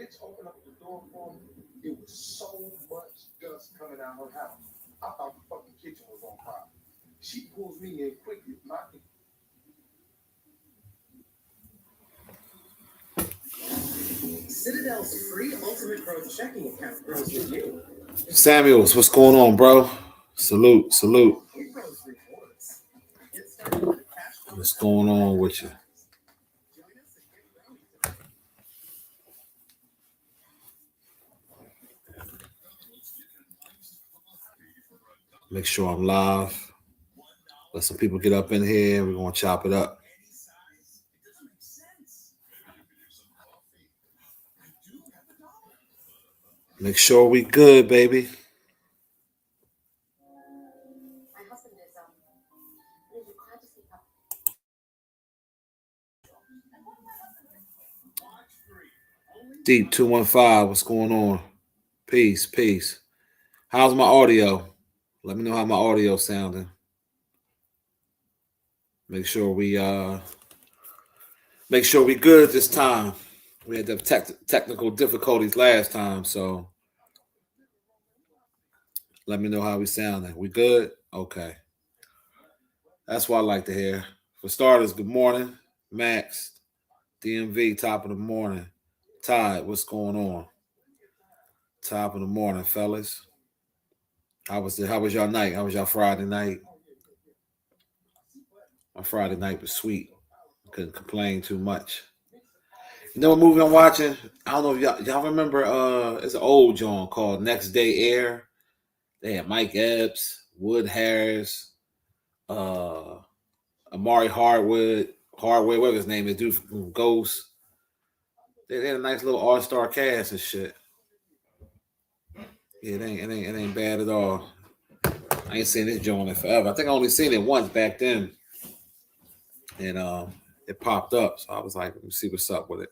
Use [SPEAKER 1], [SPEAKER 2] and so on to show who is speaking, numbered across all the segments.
[SPEAKER 1] bitch opened up the door for me. It was so much dust coming out her house. I thought the fucking kitchen was on fire. She pulls me in quickly, knocking.
[SPEAKER 2] Citadel's free Ultimate Growth checking account grows with you.
[SPEAKER 3] Samuels, what's going on, bro? Salute.
[SPEAKER 2] It grows rewards. Get started with a cash flow.
[SPEAKER 3] What's going on with you? Make sure I'm live. Let some people get up in here. We're going to chop it up. Make sure we good, baby.
[SPEAKER 4] My husband is really glad to see you.
[SPEAKER 3] Deep 215, what's going on? Peace. How's my audio? Let me know how my audio sounding. Make sure we good this time. We had the technical difficulties last time, so let me know how we sounding. We good? Okay. That's what I like to hear. For starters, good morning. Max, DMV, top of the morning. Tide, what's going on? Top of the morning, fellas. How was y'all night? How was y'all Friday night? My Friday night was sweet. Couldn't complain too much. You know what movie I'm watching? I don't know if y'all remember. It's an old joint called Next Day Air. They had Mike Epps, Wood Harris, Amari Hardwood, whatever his name is, dude from Ghost. They had a nice little all-star cast and shit. Yeah, it ain't bad at all. I ain't seen this joint in forever. I think I only seen it once back then, and it popped up. So I was like, let me see what's up with it.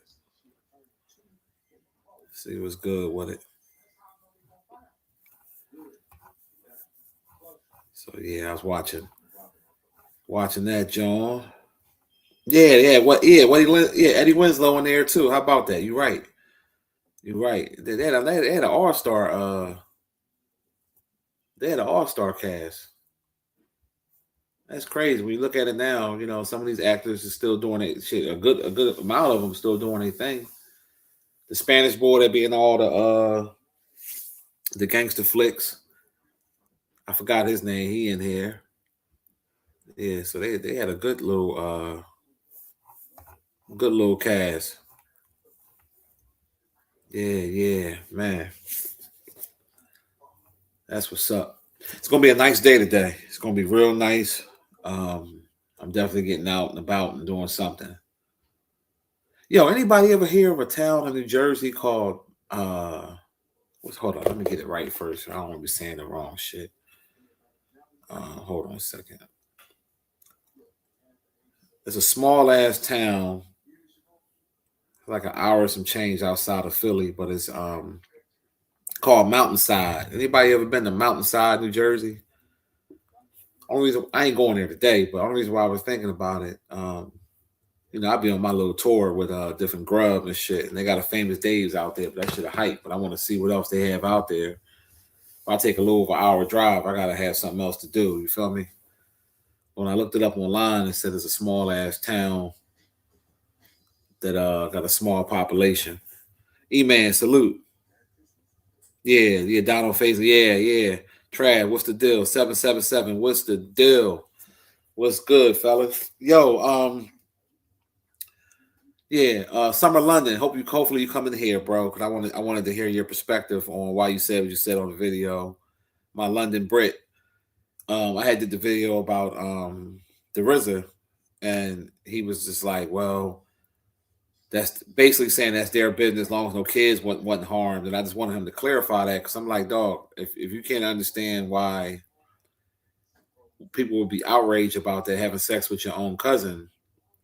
[SPEAKER 3] See what's good with it. So yeah, I was watching that, John. Yeah. Eddie Winslow in there too. How about that? You're right. They had an all-star. They had an all-star cast. That's crazy. When you look at it now, you know, some of these actors are still doing it. Shit, a good amount of them still doing their thing. The Spanish boy that be in all the gangster flicks. I forgot his name. He in here. Yeah, so they had a good little cast. Yeah, man. That's what's up. It's gonna be a nice day today. It's gonna be real nice. I'm definitely getting out and about and doing something. Yo, anybody ever hear of a town in New Jersey called hold on, let me get it right first. I don't want to be saying the wrong shit. Hold on a second. It's a small ass town, like an hour or some change outside of Philly, but it's called Mountainside. Anybody ever been to Mountainside, New Jersey? Only reason I ain't going there today, but only reason why I was thinking about it, you know, I'll be on my little tour with different grub and shit, and they got a Famous Dave's out there, but that shit a hype. But I want to see what else they have out there. If I take a little over an hour drive, I gotta have something else to do. You feel me? When I looked it up online, it said it's a small ass town that got a small population. E-Man, salute. Yeah, Donald Faison. Yeah. Trav, what's the deal? 777. What's the deal? What's good, fellas? Yo, Summer London. Hopefully you come in here, bro. Because I wanted to hear your perspective on why you said what you said on the video. My London Brit. I had did the video about the RZA, and he was just like, well, that's basically saying that's their business as long as no kids wasn't harmed. And I just wanted him to clarify that, because I'm like, dog, if you can't understand why people would be outraged about that, having sex with your own cousin,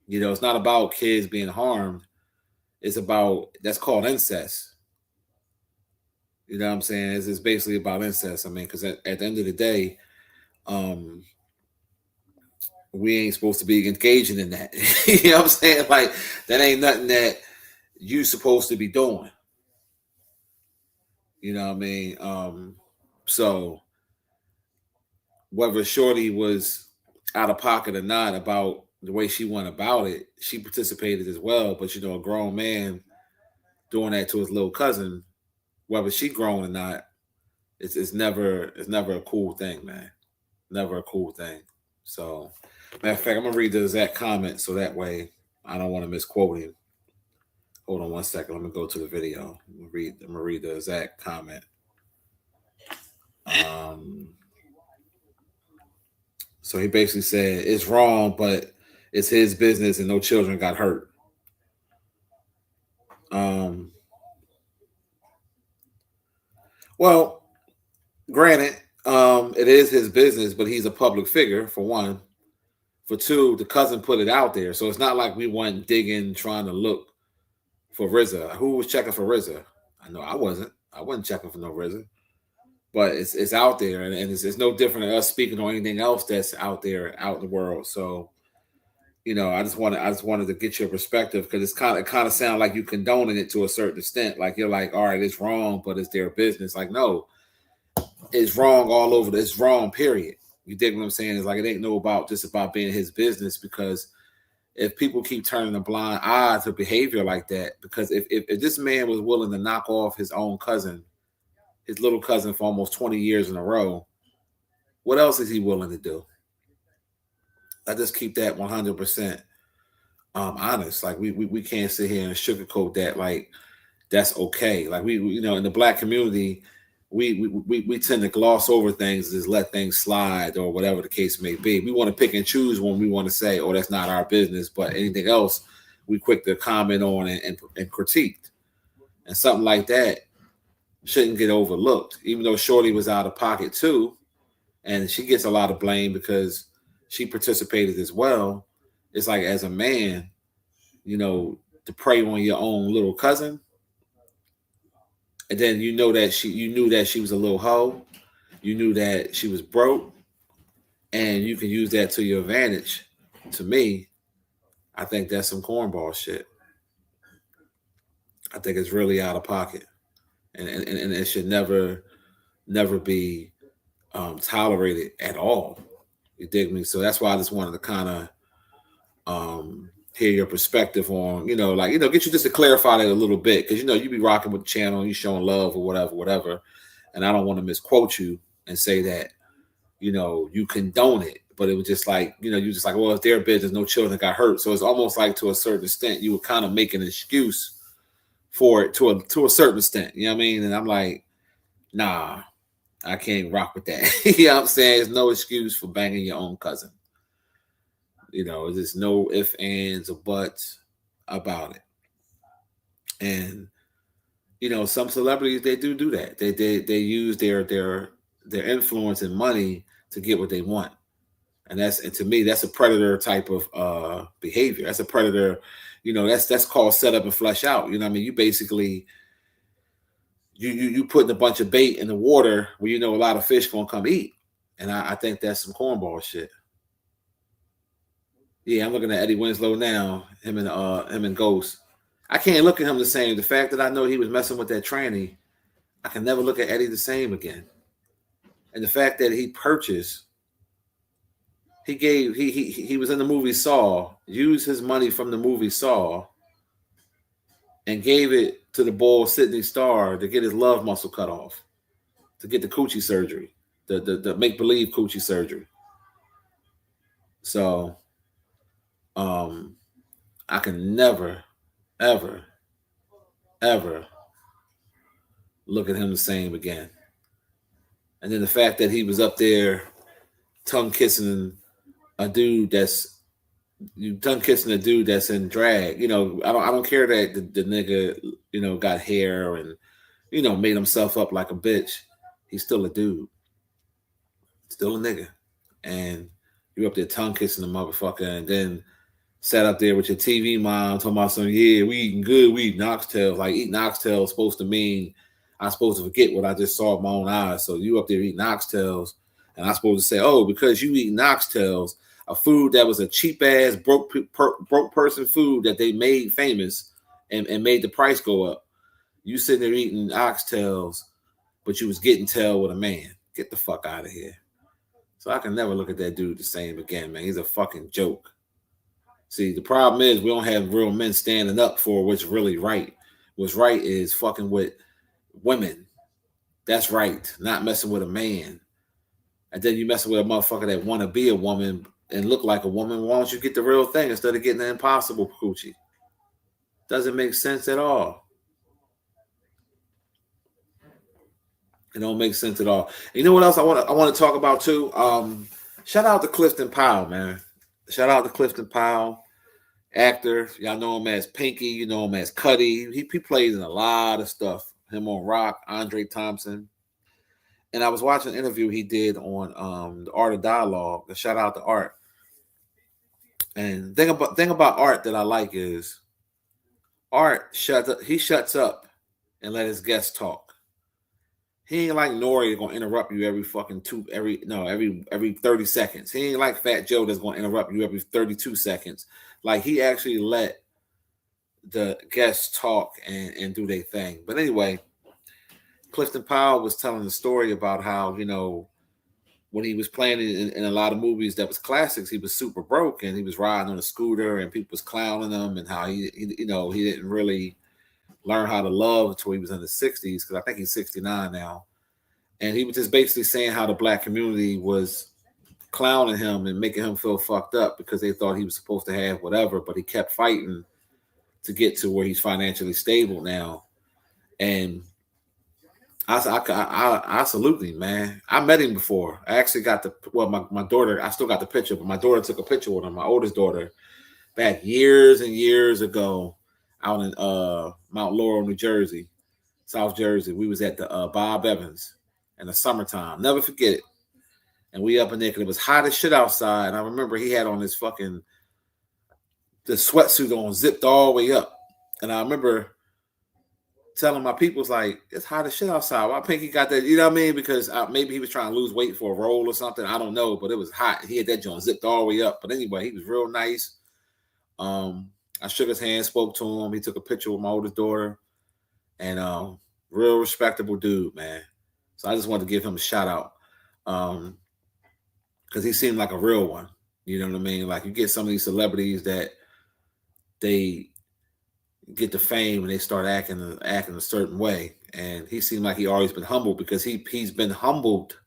[SPEAKER 3] you know, it's not about kids being harmed. It's about, that's called incest. You know what I'm saying? It's basically about incest. I mean, because at the end of the day, we ain't supposed to be engaging in that. You know what I'm saying? Like, that ain't nothing that you supposed to be doing. You know what I mean? So whether Shorty was out of pocket or not about the way she went about it, she participated as well. But a grown man doing that to his little cousin, whether she grown or not, it's never a cool thing, man. Never a cool thing. So, matter of fact, I'm gonna read the exact comment so that way I don't want to misquote him. Hold on one second. Let me go to the video. I'm gonna read the exact comment. So he basically said it's wrong, but it's his business and no children got hurt. Well, granted, it is his business, but he's a public figure, for one. For two, the cousin put it out there. So it's not like we went digging, trying to look for RZA. Who was checking for RZA? I know I wasn't. I wasn't checking for no RZA. But it's out there, and it's no different than us speaking on anything else that's out there, out in the world. So, I just wanted to get your perspective, because it kind of sounds like you condoning it to a certain extent. Like you're like, all right, it's wrong, but it's their business. Like, no, it's wrong all over. It's wrong, period. You dig what I'm saying? It's like it ain't just about being his business, because if people keep turning a blind eye to behavior like that, because if this man was willing to knock off his own cousin, his little cousin, for almost 20 years in a row, what else is he willing to do? I just keep that 100% honest. Like we can't sit here and sugarcoat that. Like that's okay. Like we in the Black community, we tend to gloss over things, just let things slide or whatever the case may be. We want to pick and choose when we want to say, "Oh, that's not our business," but anything else, we quick to comment on and critique. And something like that shouldn't get overlooked, even though Shorty was out of pocket too, and she gets a lot of blame because she participated as well. It's like, as a man, to prey on your own little cousin, and then you knew that she was a little hoe, you knew that she was broke, and you can use that to your advantage. To me, I think that's some cornball shit. I think it's really out of pocket, and it should never be tolerated at all. You dig me? So that's why I just wanted to kind of hear your perspective on, get you just to clarify that a little bit, because you be rocking with the channel, you showing love or whatever, and I don't want to misquote you and say that you condone it, but it was just like you just like, well, it's their business, no children got hurt. So it's almost like, to a certain extent, you were kind of making an excuse for it to a certain extent. You know what I mean? And I'm like, nah, I can't rock with that. You know what I'm saying? There's no excuse for banging your own cousin. There's no ifs, ands, or buts about it. And some celebrities, they do that. They use their influence and money to get what they want. And to me, that's a predator type of behavior. That's a predator, that's called set up and flesh out. You know what I mean? You basically you putting a bunch of bait in the water where a lot of fish gonna come eat. And I think that's some cornball shit. Yeah, I'm looking at Eddie Winslow now, him and Ghost. I can't look at him the same. The fact that I know he was messing with that tranny, I can never look at Eddie the same again. And the fact that he purchased, he was in the movie Saw, used his money from the movie Saw, and gave it to the boy Sidney Starr to get his love muscle cut off, to get the coochie surgery, the make-believe coochie surgery. So I can never, ever, ever look at him the same again. And then the fact that he was up there tongue kissing a dude that's in drag. I don't care that the nigga, got hair and, made himself up like a bitch. He's still a dude. Still a nigga. And you up there tongue kissing the motherfucker, and then sat up there with your TV mom talking about we eating good, we eating oxtails. Like, eating oxtails supposed to mean I'm supposed to forget what I just saw with my own eyes. So you up there eating oxtails, and I'm supposed to say, oh, because you eating oxtails, a food that was a cheap ass broke person food that they made famous and made the price go up. You sitting there eating oxtails but you was getting tail with a man. Get the fuck out of here. So I can never look at that dude the same again, man. He's a fucking joke. See, the problem is we don't have real men standing up for what's really right. What's right is fucking with women. That's right. Not messing with a man. And then you messing with a motherfucker that want to be a woman and look like a woman. Why don't you get the real thing instead of getting the impossible coochie? Doesn't make sense at all. It don't make sense at all. And you know what else I want to talk about too? Shout out to Clifton Powell, man. Shout out to Clifton Powell, actor. Y'all know him as Pinky. You know him as Cuddy. He plays in a lot of stuff. Him on Rock, Andre Thompson. And I was watching an interview he did on the Art of Dialogue. A shout out to Art. And thing about Art that I like is Art shuts up and let his guests talk. He ain't like Nori gonna interrupt you every 30 seconds. He ain't like Fat Joe that's gonna interrupt you every 32 seconds. Like he actually let the guests talk and do their thing. But anyway, Clifton Powell was telling the story about how, you know, when he was playing in a lot of movies that was classics, he was super broke and he was riding on a scooter and people was clowning him and how he didn't really learn how to love until he was in the 60s, because I think he's 69 now. And he was just basically saying how the black community was clowning him and making him feel fucked up because they thought he was supposed to have whatever, but he kept fighting to get to where he's financially stable now. And I salute him, man. I met him before. I actually got my daughter, I still got the picture, but my daughter took a picture with him, my oldest daughter, back years and years ago out in Mount Laurel, New Jersey, South Jersey. We was at the Bob Evans in the summertime. Never forget it. And we up in there because it was hot as shit outside. And I remember he had on his the sweatsuit on, zipped all the way up. And I remember telling my people's like, it's hot as shit outside. Why Pinky got that? You know what I mean? Because maybe he was trying to lose weight for a role or something. I don't know, but it was hot. He had that joint zipped all the way up. But anyway, he was real nice. I shook his hand, spoke to him. He took a picture with my oldest daughter, and real respectable dude, man. So I just wanted to give him a shout out, because he seemed like a real one. You know what I mean? Like you get some of these celebrities that they get the fame and they start acting a certain way, and he seemed like he always been humble because he's been humbled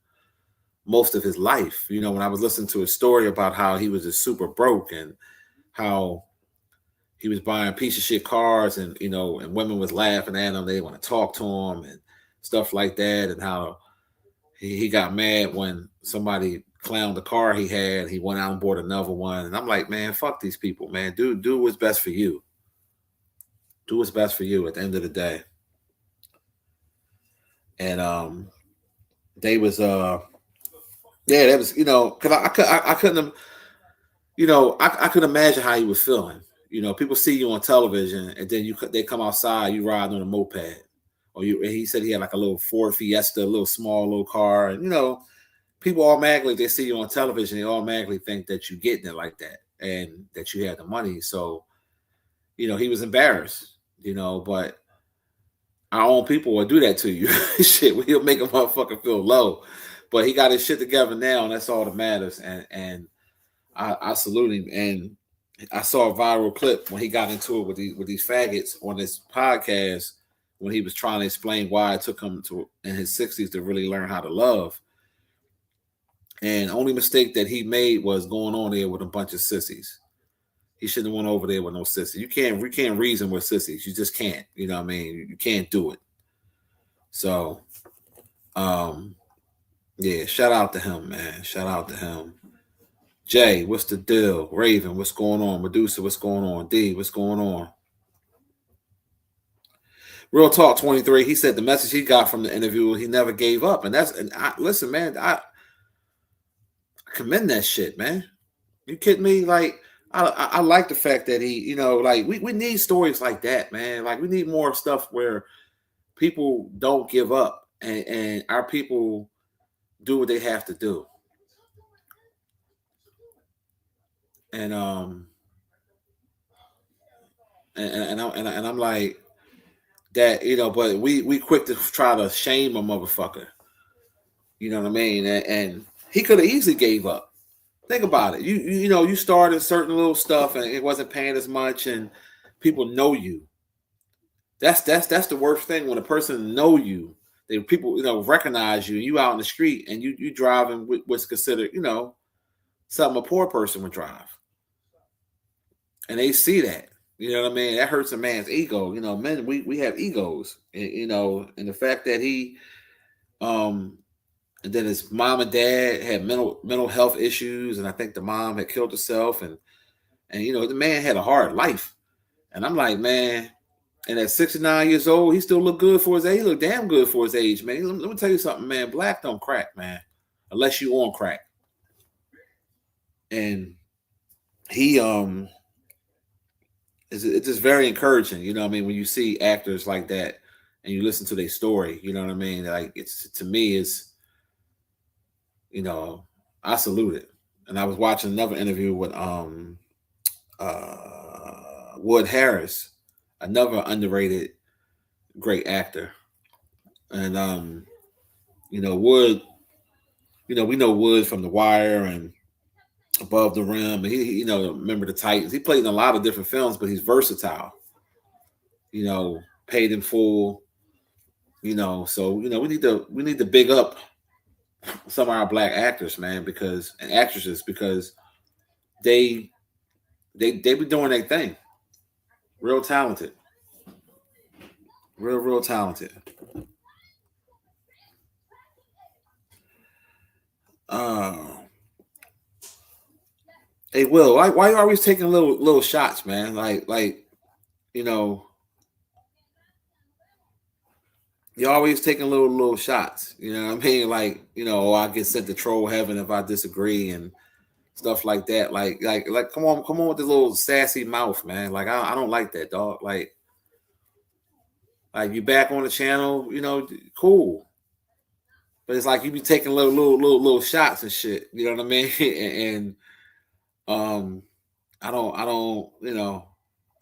[SPEAKER 3] most of his life. You know, when I was listening to his story about how he was just super broke and how he was buying piece of shit cars, and you know, and women was laughing at him. They want to talk to him and stuff like that, and how he got mad when somebody clowned the car he had. He went out and bought another one, and I'm like, man, fuck these people, man. Do what's best for you. Do what's best for you at the end of the day. And they was that was, you know, because I couldn't, you know, I couldn't imagine how he was feeling. You know, people see you on television, and then they come outside, you ride on a moped, or he said he had like a little Ford Fiesta, a little small little car, and you know, people automatically, if they see you on television, they automatically think that you're getting it like that and that you had the money. So, you know, he was embarrassed, you know, but our own people will do that to you. Shit, we'll make a motherfucker feel low. But he got his shit together now, and that's all that matters. And I salute him. And I saw a viral clip when he got into it with these faggots on this podcast when he was trying to explain why it took him to in his 60s to really learn how to love. And the only mistake that he made was going on there with a bunch of sissies. He shouldn't have went over there with no sissies. You can't reason with sissies. You just can't. You know what I mean? You can't do it. So, yeah, shout out to him, man. Shout out to him. Jay, what's the deal? Raven, what's going on? Medusa, what's going on? D, what's going on? Real Talk 23, he said the message he got from the interview, he never gave up. Listen, man, I commend that shit, man. You kidding me? Like, I like the fact that he, you know, like we need stories like that, man. Like we need more stuff where people don't give up and our people do what they have to do. And I'm like, that, you know, but we quick to try to shame a motherfucker. You know what I mean? And he could have easily gave up. Think about it. You know, you started certain little stuff and it wasn't paying as much, and people know you. That's the worst thing, when a person know you. They people, you know, recognize you. You out in the street and you driving what's considered, you know, something a poor person would drive, and they see that. You know what I mean? That hurts a man's ego. You know, men, we have egos. You know, and the fact that he and then his mom and dad had mental health issues, and I think the mom had killed herself, and you know, the man had a hard life. And I'm like, man, and at 69 years old, he still looked good for his age. He looked damn good for his age, man. Let me tell you something, man. Black don't crack, man, unless you on crack. And he it's just very encouraging, you know what I mean, when you see actors like that and you listen to their story, you know what I mean? Like, it's, to me, it's, you know, I salute it. And I was watching another interview with Wood Harris, another underrated great actor. And you know, Wood, you know, we know Wood from The Wire and Above the Rim. And he you know, remember the Titans. He played in a lot of different films, but he's versatile. You know, Paid in Full. You know, so you know, we need to big up some of our black actors, man, because, and actresses, because they be doing their thing. Real talented. Real talented. Hey, Will, why you always taking little shots, man? Like, you know, you're always taking little shots. You know what I mean? Like, you know, I get sent to troll heaven if I disagree and stuff like that. Like, come on with this little sassy mouth, man. Like, I don't like that, dog. Like you back on the channel, you know, cool. But it's like you be taking little shots and shit. You know what I mean? and I don't, you know,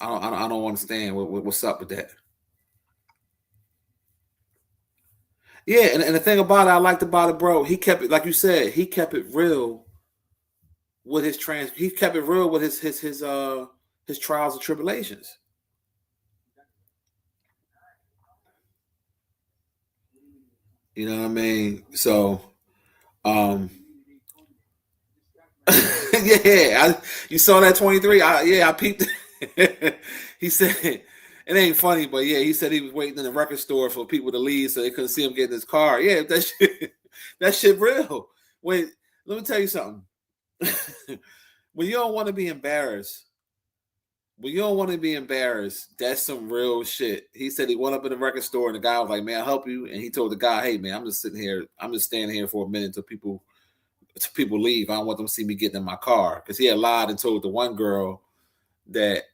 [SPEAKER 3] I don't understand what's up with that. Yeah, and the thing about it, I liked about it, bro. He kept it, like you said, he kept it real with his He kept it real with his trials and tribulations. You know what I mean? So, um, yeah, you saw that 23. I peeped. He said it ain't funny, but yeah, he said he was waiting in the record store for people to leave so they couldn't see him get in his car. Yeah, that shit real. Wait, let me tell you something. When you don't want to be embarrassed, that's some real shit. He said he went up in the record store and the guy was like, "Man, I'll help you." And he told the guy, "Hey, man, I'm just standing here for a minute until people leave. I don't want them to see me getting in my car." Because he had lied and told the one girl that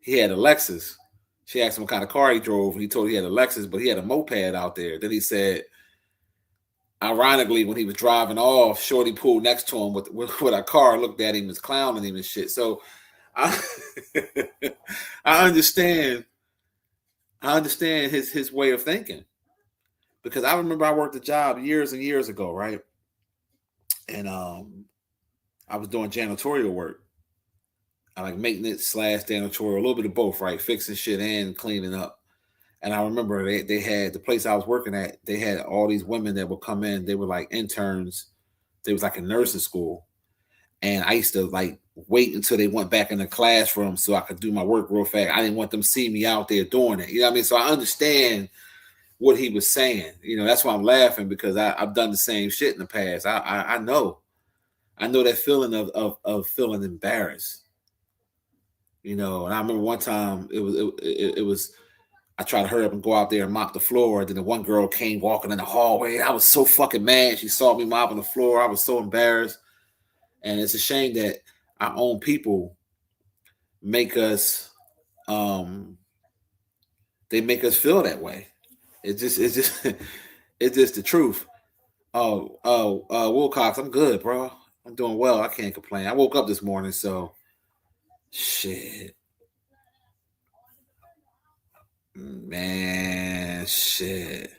[SPEAKER 3] he had a Lexus. She asked him what kind of car he drove, and he told her he had a Lexus, but he had a moped out there. Then he said, ironically, when he was driving off, Shorty pulled next to him with a car, looked at him, was clowning him and shit. So I I understand his way of thinking, because I remember I worked a job years and years ago, right? And I was doing janitorial work. I like maintenance / janitorial, a little bit of both, right? Fixing shit and cleaning up. And I remember they had the place I was working at, they had all these women that would come in. They were like interns. They was like a nursing school. And I used to like wait until they went back in the classroom so I could do my work real fast. I didn't want them to see me out there doing it. You know what I mean? So I understand what he was saying. You know, that's why I'm laughing, because I've done the same shit in the past. I know that feeling of feeling embarrassed. You know, and I remember one time it was I tried to hurry up and go out there and mop the floor. And then the one girl came walking in the hallway. I was so fucking mad. She saw me mopping the floor. I was so embarrassed. And it's a shame that our own people make us they make us feel that way. It's just it's just the truth. Wilcox, I'm good, bro. I'm doing well. I can't complain. I woke up this morning, so shit. Man, shit.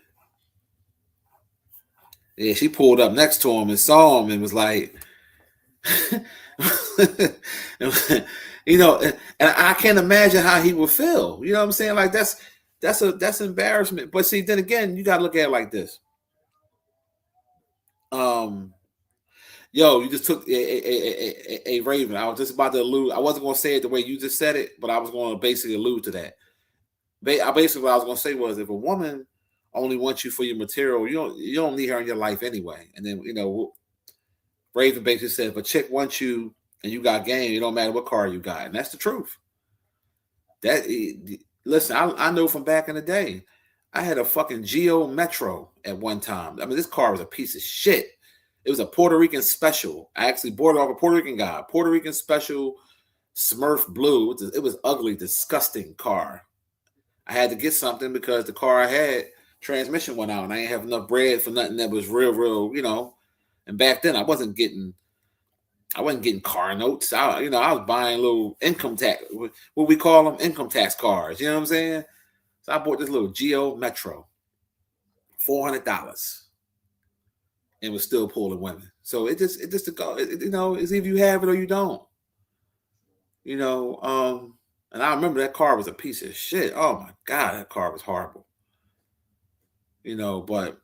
[SPEAKER 3] Yeah, she pulled up next to him and saw him and was like, you know, and I can't imagine how he would feel. You know what I'm saying? Like that's embarrassment. But see, then again, you gotta look at it like this. Yo, you just took a Raven. I was just about to allude. I wasn't gonna say it the way you just said it, but I was gonna basically allude to that. Basically, what I was gonna say was, if a woman only wants you for your material, you don't need her in your life anyway. And then Raven basically said, if a chick wants you and you got game, it don't matter what car you got, and that's the truth. Listen, I know from back in the day, I had a fucking Geo Metro at one time. I mean, this car was a piece of shit. It was a Puerto Rican special. I actually bought it off a Puerto Rican guy. Puerto Rican special Smurf blue. It was ugly, disgusting car. I had to get something because the car I had, transmission went out and I didn't have enough bread for nothing that was real. And back then I wasn't getting car notes. I was buying little income tax, what we call them, income tax cars. You know what I'm saying? So I bought this little Geo Metro, $400, and was still pulling women. So it's either you have it or you don't. And I remember that car was a piece of shit. Oh my God, that car was horrible. But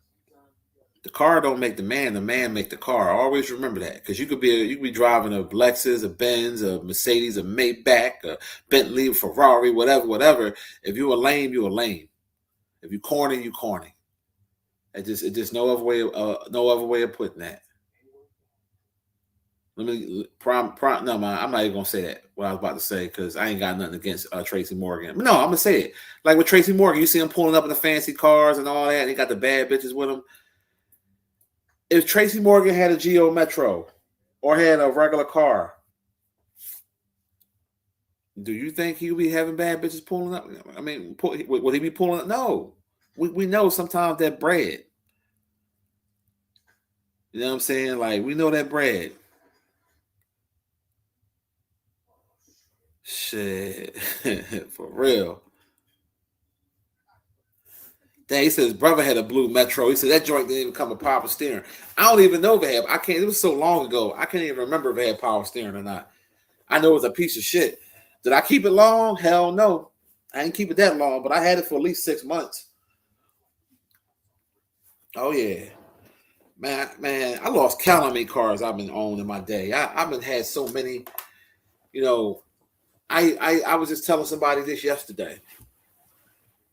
[SPEAKER 3] the car don't make the man make the car. Always remember that, because you could be driving a Lexus, a Benz, a Mercedes, a Maybach, a Bentley, a Ferrari, whatever. If you a lame, you a lame. If you corny, you corny. It just no other way of putting that. Let me no, man, I'm not even gonna say that. What I was about to say, because I ain't got nothing against Tracy Morgan. But no, I'm gonna say it. Like with Tracy Morgan, you see him pulling up in the fancy cars and all that, and he got the bad bitches with him. If Tracy Morgan had a Geo Metro or had a regular car, do you think he would be having bad bitches pulling up? I mean, would he be pulling up? No. We know sometimes that bread. You know what I'm saying? Like, we know that bread. Shit. For real. Dang, he said his brother had a blue Metro. He said that joint didn't even come with power steering. I don't even know if it had. It was so long ago. I can't even remember if it had power steering or not. I know it was a piece of shit. Did I keep it long? Hell no. I didn't keep it that long, but I had it for at least 6 months. Oh yeah. Man, I lost count on how many cars I've been owned in my day. I've been had so many. I was just telling somebody this yesterday,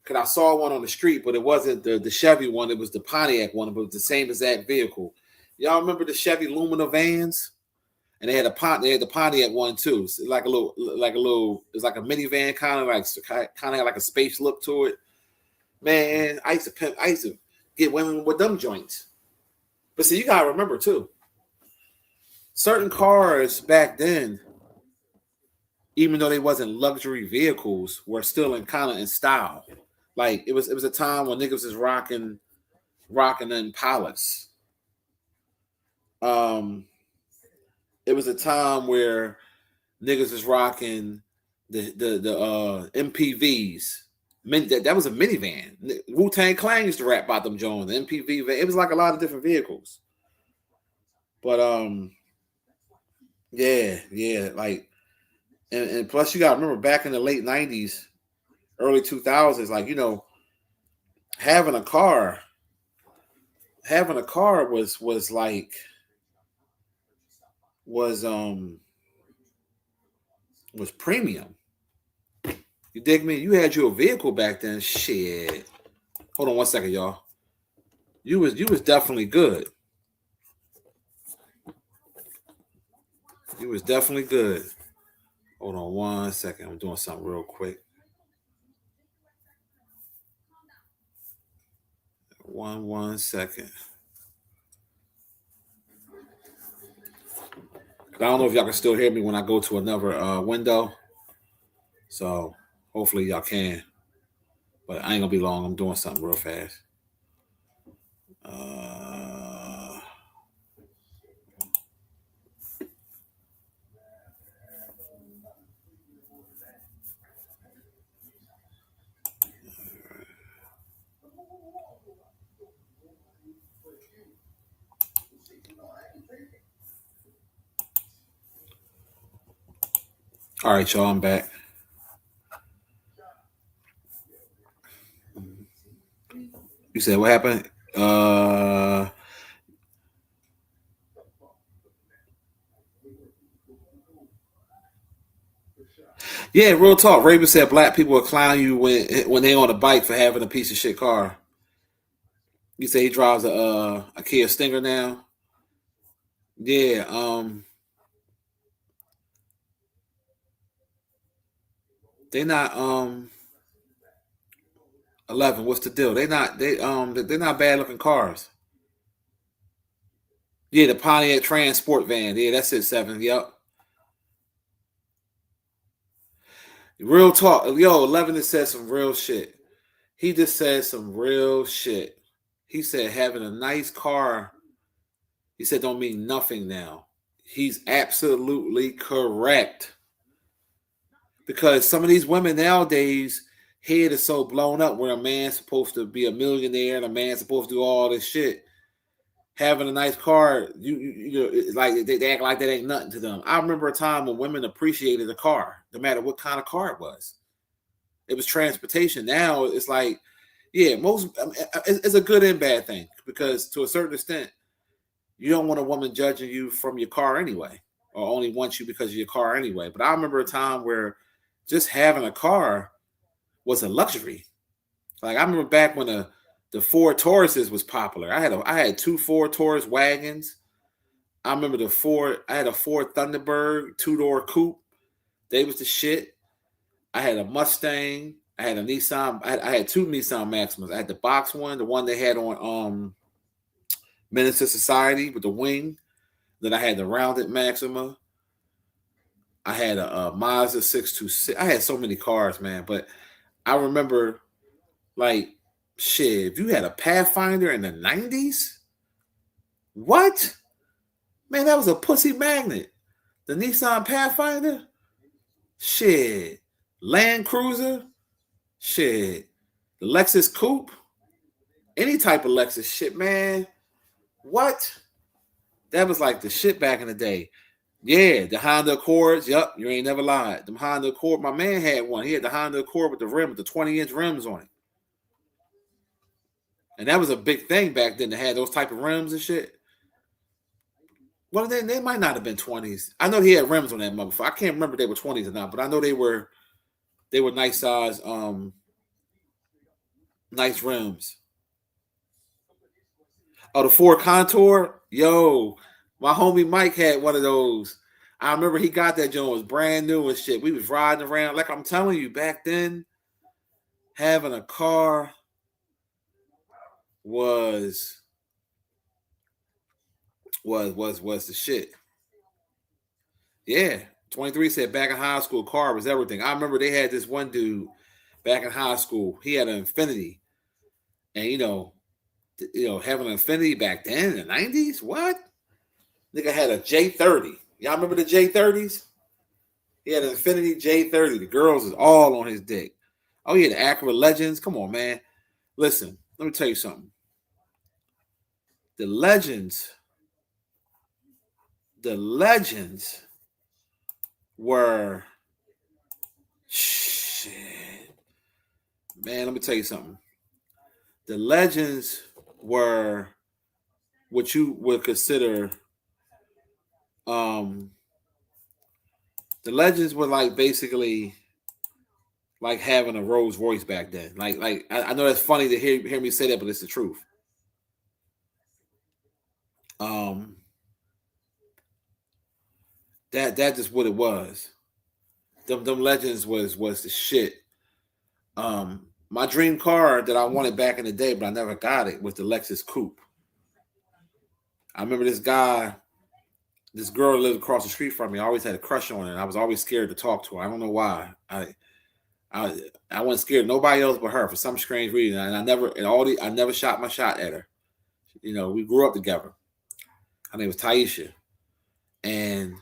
[SPEAKER 3] because I saw one on the street, but it wasn't the Chevy one. It was the Pontiac one, but it was the same exact vehicle. Y'all remember the Chevy Lumina vans? And they had the Pontiac one too. So like a little, it's like a minivan, kind of had like a space look to it. Man, I used to get women with them joints. But see, you gotta remember too, certain cars back then, even though they wasn't luxury vehicles, were still in style. Like it was a time when niggas was rocking Impalas. It was a time where niggas was rocking the MPVs. That was a minivan. Wu-Tang Clan used to rap about them Jones, the MPV van. It was like a lot of different vehicles. But yeah, like, and plus you gotta remember, back in the late 90s, early 2000s, like, having a car was premium. You dig me? You had your vehicle back then. Shit. Hold on one second, y'all. You was definitely good. You was definitely good. Hold on one second. I'm doing something real quick. One second. I don't know if y'all can still hear me when I go to another window. So hopefully y'all can. But I ain't gonna be long. I'm doing something real fast. All right, y'all, I'm back. You said what happened? Yeah, real talk. Raven said black people will clown you when they on a bike for having a piece of shit car. You say he drives a Kia Stinger now. Yeah, they not 11. What's the deal? They're not bad looking cars. Yeah, the Pontiac Transport van. Yeah, that's it. 7. Yep. Real talk. Yo, 11 just said some real shit. He just said some real shit. He said having a nice car, he said don't mean nothing now. He's absolutely correct. Because some of these women nowadays, head is so blown up where a man's supposed to be a millionaire and a man's supposed to do all this shit. Having a nice car, you know, like they act like that ain't nothing to them. I remember a time when women appreciated a car, no matter what kind of car it was. It was transportation. Now it's like, yeah, it's a good and bad thing because to a certain extent, you don't want a woman judging you from your car anyway, or only wants you because of your car anyway. But I remember a time where just having a car was a luxury. Like I remember back when the Ford Tauruses was popular. I had 2 Ford Taurus wagons. I remember I had a Ford Thunderbird 2-door coupe. They was the shit. I had a Mustang. I had a Nissan. I had 2 Nissan Maximas. I had the box one, the one they had on Menace to Society with the wing. Then I had the rounded Maxima. I had a Mazda 626. I had so many cars, man. But I remember, like, shit, if you had a Pathfinder in the 90s, what? Man, that was a pussy magnet. The Nissan Pathfinder? Shit. Land Cruiser? Shit. The Lexus Coupe? Any type of Lexus shit, man. What? That was like the shit back in the day. Yeah, the Honda Accords. Yup, you ain't never lied. The Honda Accord. My man had one. He had the Honda Accord with the rim, with the 20-inch rims on it. And that was a big thing back then to have those type of rims and shit. Well, they might not have been 20s. I know he had rims on that motherfucker. I can't remember if they were 20s or not, but I know they were nice size, nice rims. Oh, the Ford Contour? Yo, my homie Mike had one of those. I remember he got that joint. It was brand new and shit. We was riding around. Like I'm telling you, back then, having a car was the shit. Yeah. 23 said back in high school, car was everything. I remember they had this one dude back in high school. He had an Infiniti. And you know, having an Infiniti back then in the 90s? What? Nigga had a J30. Y'all remember the J30s? He had an Infiniti J30. The girls is all on his dick. Oh, yeah, the Acura Legends. Come on, man. Listen, let me tell you something. The Legends were shit. Man, let me tell you something. The Legends were what you would consider the Legends were like basically like having a Rolls Royce back then. Like I know that's funny to hear me say that, but it's the truth. That just what it was. Them Legends was the shit. My dream car that I wanted back in the day, but I never got it, was the Lexus Coupe. I remember this girl lived across the street from me. I always had a crush on her, and I was always scared to talk to her. I don't know why. I wasn't scared of nobody else but her for some strange reason. And I never shot my shot at her. You know, we grew up together. Her name was Taisha. And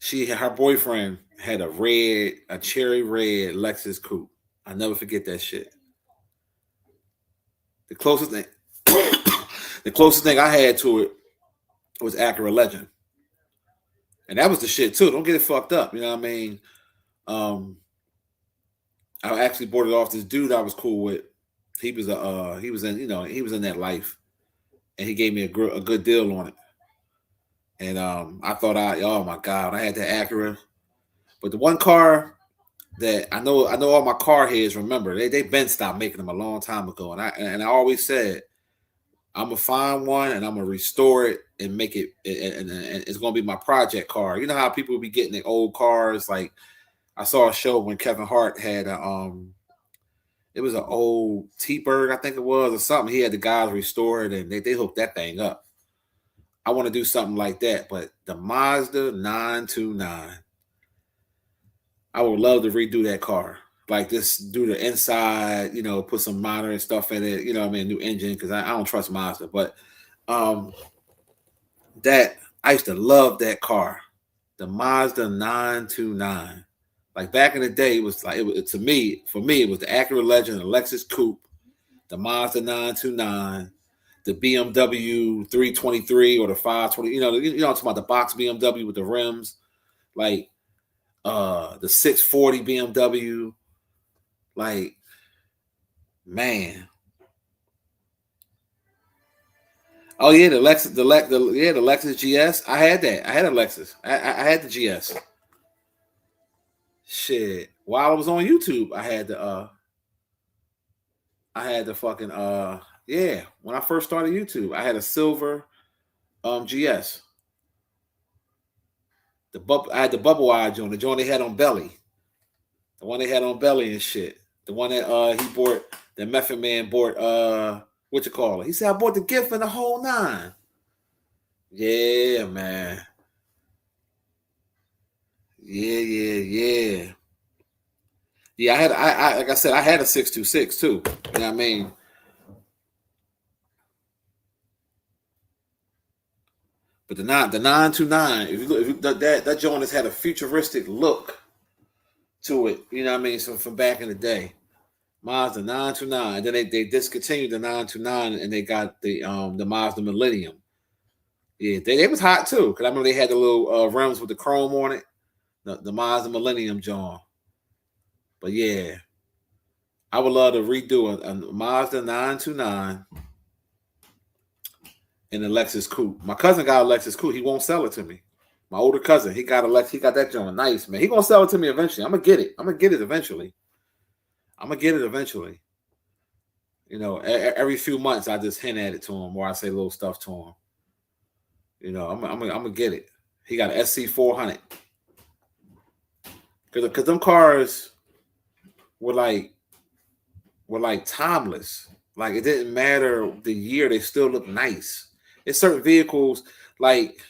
[SPEAKER 3] her boyfriend had a cherry red Lexus Coupe. I'll never forget that shit. The closest thing I had to it was Acura Legend. And that was the shit too. Don't get it fucked up. You know what I mean? I actually bought it off this dude I was cool with. He was in that life, and he gave me a good deal on it. And I thought oh my God, I had that Acura. But the one car that I know all my car heads remember, they been stopped making them a long time ago. And I always said, I'm gonna find one and I'm gonna restore it and make it, and it's gonna be my project car. You know how people be getting the old cars? Like I saw a show when Kevin Hart had it was an old T-Bird, I think it was, or something. He had the guys restore it and they hooked that thing up. I want to do something like that, but the Mazda 929, I would love to redo that car. Like this, do the inside, put some modern stuff in it, new engine, because I don't trust Mazda. But that I used to love that car, the Mazda 929. Like back in the day, it was like for me, it was the Acura Legend, the Lexus Coupe, the Mazda 929, the BMW 323 or the 520. I'm talking about the box BMW with the rims, like the 640 BMW. Like, man. Oh yeah, the Lexus GS. I had that. I had a Lexus. I had the GS. Shit. While I was on YouTube, I had the fucking when I first started YouTube, I had a silver GS. I had the bubble eye joint, the joint they had on belly. The one they had on belly and shit. The one that he bought, the Method Man bought what you call it? He said, I bought the gift and the whole 9. Yeah, man. Yeah. Yeah, I like I said, I had a 626 too. You know what I mean? But the 929, if you look, that joint has had a futuristic look to it. You know what I mean? So from back in the day. Mazda 929. Then they discontinued the 929 and they got the Mazda Millennium. Yeah, they was hot too. Cause I remember they had the little rims with the chrome on it. The Mazda Millennium John. But yeah, I would love to redo a Mazda 929 and a Lexus Coupe. My cousin got a Lexus Coupe. He won't sell it to me. My older cousin, he got that John. Nice, man. He gonna sell it to me eventually. I'm gonna get it eventually. Every few months I just hint at it to him, or I say little stuff to him. I'm gonna get it. He got an SC400. Cause them cars were like timeless. Like it didn't matter the year, they still look nice. It's certain vehicles like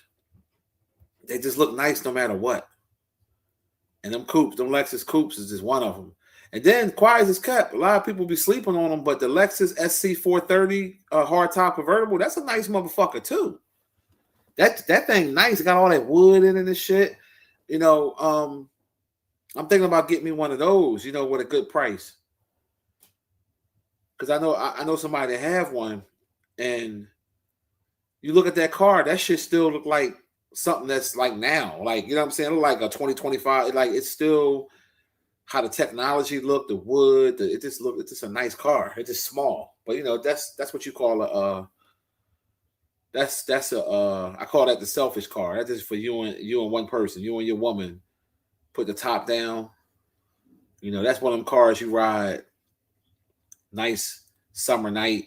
[SPEAKER 3] they just look nice no matter what. And them Lexus Coupes is just one of them. And then quiet as kept, a lot of people be sleeping on them, but the Lexus SC430 hardtop convertible, that's a nice motherfucker too. That thing nice. It got all that wood in it and shit. I'm thinking about getting me one of those, with a good price. Because I know somebody that have one, and you look at that car, that shit still look like something that's like now. Like, you know what I'm saying? It look like a 2025. Like it's still how the technology look, the wood, it's just a nice car. It's just small, but that's what you call I call that the selfish car. That's just for you and one person, you and your woman. Put the top down. That's one of them cars you ride. Nice summer night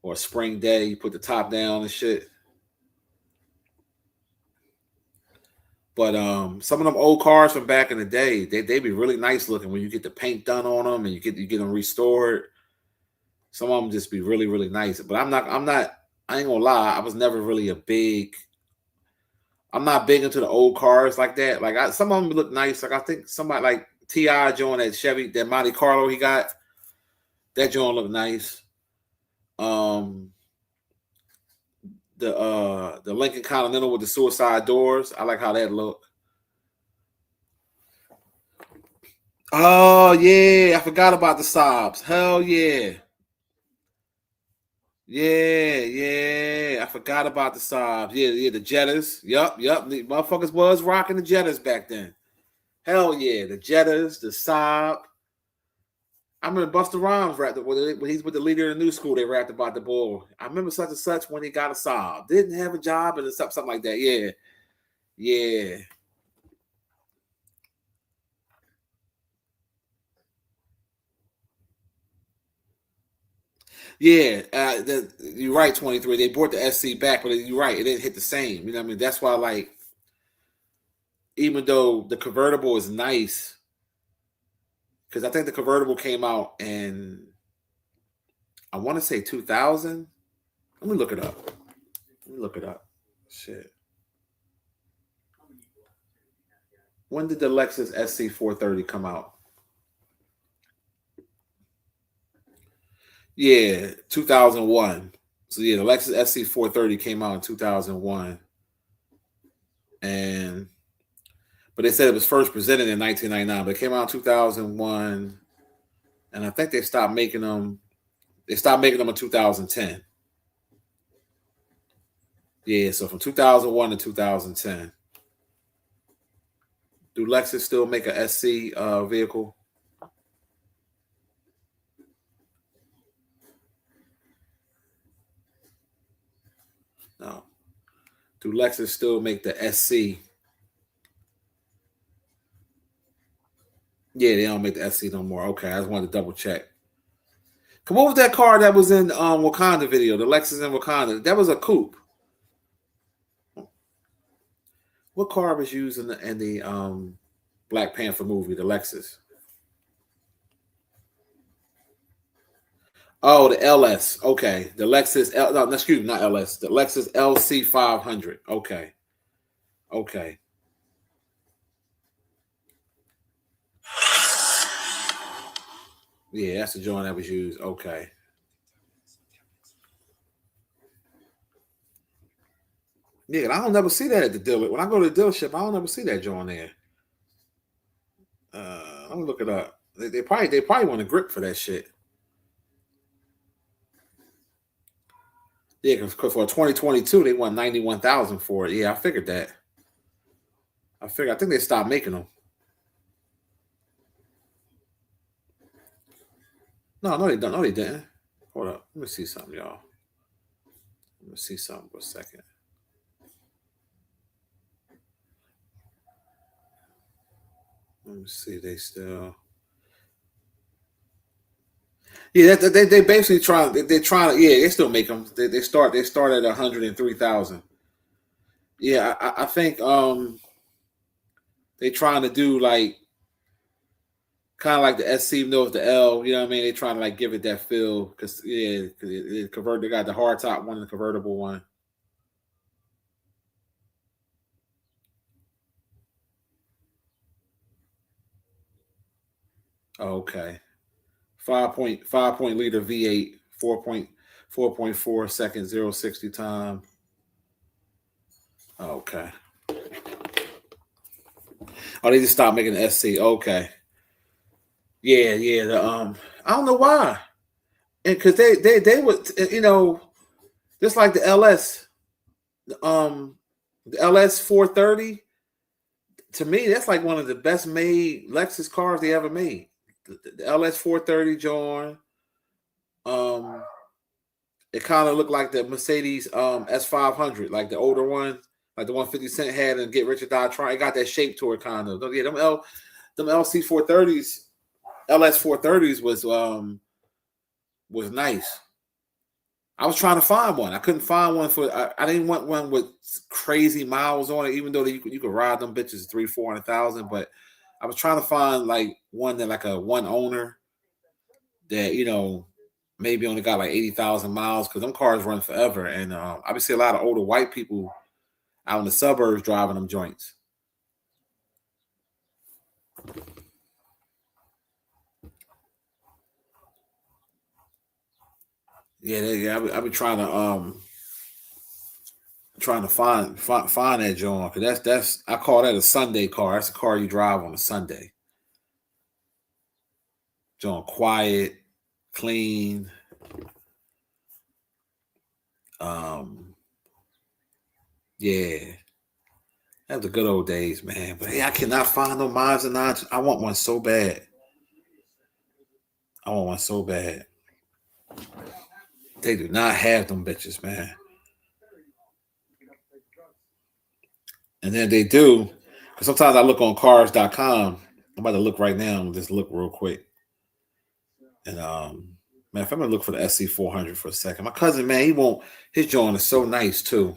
[SPEAKER 3] or a spring day. You put the top down and shit. But some of them old cars from back in the day, they be really nice looking when you get the paint done on them and you get them restored. Some of them just be really, really nice. But I ain't gonna lie, I was never really I'm not big into the old cars like that. Like some of them look nice. Like I think somebody like T.I. joint that Chevy, that Monte Carlo he got, that joint look nice. The Lincoln Continental with the suicide doors, I like how that look. Oh yeah, I forgot about the Saabs. Hell yeah. Yeah. I forgot about the Saabs. Yeah, the Jettas. Yup. The motherfuckers was rocking the Jettas back then. Hell yeah, the Jettas, the Saab. I remember Busta Rhymes rapped when he's with the leader of the new school. They rapped about the boy. I remember such and such when he got a Saab, didn't have a job, and something like that. Yeah. Yeah, you're right. 23. They brought the SC back, but you're right. It didn't hit the same. You know what I mean? That's why, like, even though the convertible is nice, because I think the convertible came out in, I want to say 2000. Let me look it up. Shit. When did the Lexus SC 430 come out? Yeah, 2001. So yeah, the Lexus SC 430 came out in 2001, but they said it was first presented in 1999, but it came out in 2001, and I think they stopped making them. They stopped making them in 2010. Yeah, so from 2001 to 2010. Do Lexus still make a SC vehicle? No. Do Lexus still make the SC? Yeah, they don't make the SC no more. Okay, I just wanted to double check. Come on with that car that was in Wakanda video, the Lexus in Wakanda. That was a coupe. What car was used in the Black Panther movie, the Lexus? Oh, the LS. Okay, the Lexus. No, excuse me, not LS. The Lexus LC 500. Okay. Yeah, that's the joint that was used. Okay. Yeah, I don't never see that at the dealer. When I go to the dealership, I don't ever see that joint there. Let me look it up. They probably want a grip for that shit. Yeah, because for 2022 they want 91,000 for it. Yeah, I figured that. I think they stopped making them. No, they don't. No, they didn't. Hold up. Let me see something, y'all. Let me see something for a second. Let me see. They still. Yeah, they basically trying. They're trying to. Yeah, they still make them. They start at 103,000. Yeah, I think they trying to do like kind of like the SC knows the L. You know what I mean? They trying to like give it that feel because it convert. They got the hard top one and the convertible one. Oh, okay. 5.5 liter V8, 4.4 seconds, 0-60 time. Okay. Oh, they just stopped making the SC. Okay. Yeah. I don't know why. And because they would, just like the LS, the LS 430. To me, that's like one of the best made Lexus cars they ever made. The LS 430, John. It kind of looked like the Mercedes S500, like the older one, like the one 50 Cent had and Get Rich or Die Trying. It got that shape to it, kind of. Yeah, them LC 430s, LS 430s was nice. I was trying to find one. I couldn't find one I didn't want one with crazy miles on it, even though you could ride them bitches 300,000-400,000. But I was trying to find like one that like a one owner that maybe only got like 80,000 miles because them cars run forever. And obviously a lot of older white people out in the suburbs driving them joints. Yeah. I be trying to find that joint because that's I call that a Sunday car. That's a car you drive on a Sunday. Joint quiet, clean. Yeah. That was the good old days, man. But hey, I cannot find no Mazda 9. I want one so bad. I want one so bad. They do not have them bitches, man. And then they do. Sometimes I look on cars.com. I'm about to look right now and just look real quick. And man, if I'm gonna look for the SC400 for a second, my cousin, man, his joint is so nice too.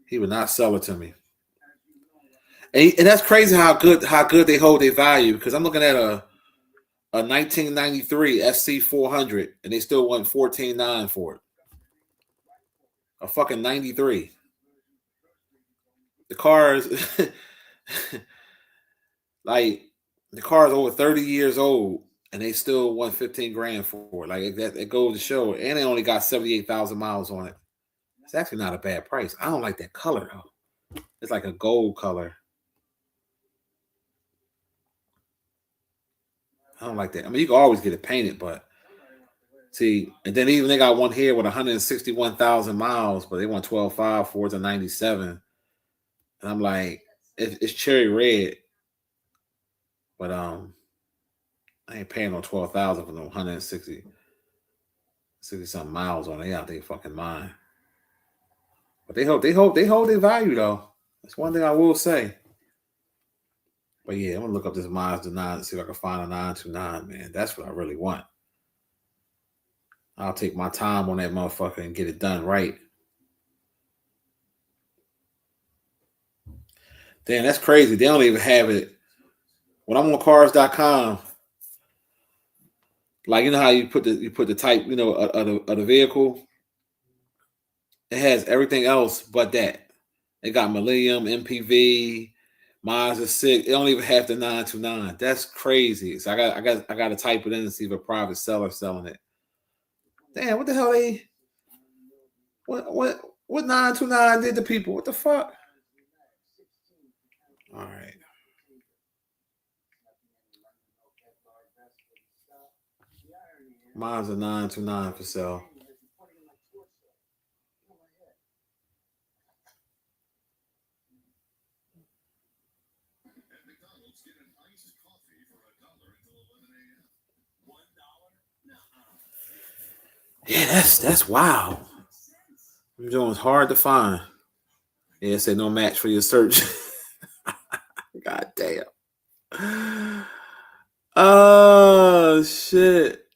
[SPEAKER 3] He would not sell it to me. And that's crazy how good they hold their value, because I'm looking at a 1993 SC400 and they still want $14,900 for it. A fucking 93. The car is like, the car is over 30 years old and they still want 15 grand for it. Like, that, it goes to show. And they only got 78,000 miles on it. It's actually not a bad price. I don't like that color though. It's like a gold color. I don't like that. I mean, you can always get it painted, but see, and then even they got one here with 161,000 miles, but they want 12.5 for it, a 97. And I'm like, it's cherry red, but I ain't paying no 12,000 for no 160 something miles on it. They out there fucking mind. But they hold their value though. That's one thing I will say. But yeah, I'm gonna look up this Mazda 9 and see if I can find a 929, man. That's what I really want. I'll take my time on that motherfucker and get it done right. Damn, that's crazy. They don't even have it. When I'm on cars.com, like, you know how you put the type, you know, of the vehicle. It has everything else but that. It got Millennium, MPV, Mazda 6. It don't even have the 929. That's crazy. So I got to type it in and see if a private seller's selling it. Damn, what the hell what 929 did to people? What the fuck? All right. Mazda 929 for sale. Yeah, that's wild. You're doing hard to find. Yeah, it said no match for your search. God damn. Oh shit.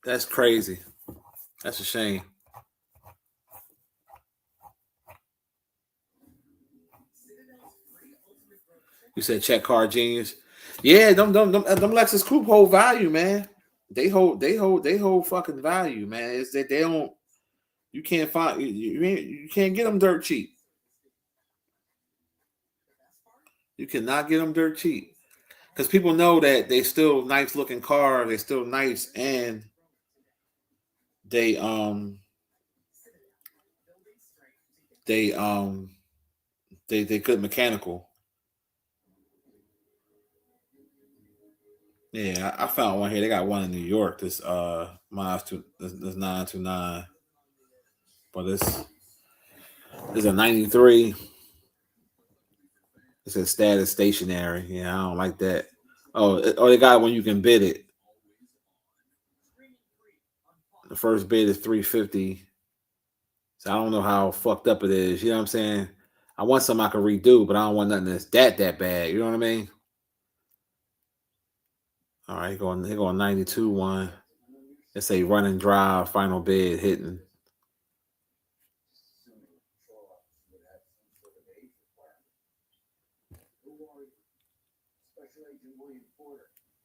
[SPEAKER 3] That's crazy. That's a shame. You said check car genius. Yeah, them Lexus Coupe hold value, man. They hold fucking value, man. It's that they don't. You can't find you can't get them dirt cheap. You cannot get them dirt cheap, because people know that they still nice looking car. They still nice, and they good mechanical. Yeah, I found one here. They got one in New York. This Mazda, this 929, but this is a 93. It says status stationary. Yeah, I don't like that. Oh, they got one you can bid it. The first bid is $350. So I don't know how fucked up it is. You know what I'm saying? I want something I can redo, but I don't want nothing that's that bad. You know what I mean? All right, here going 92 one. It's a run and drive, final bid hitting.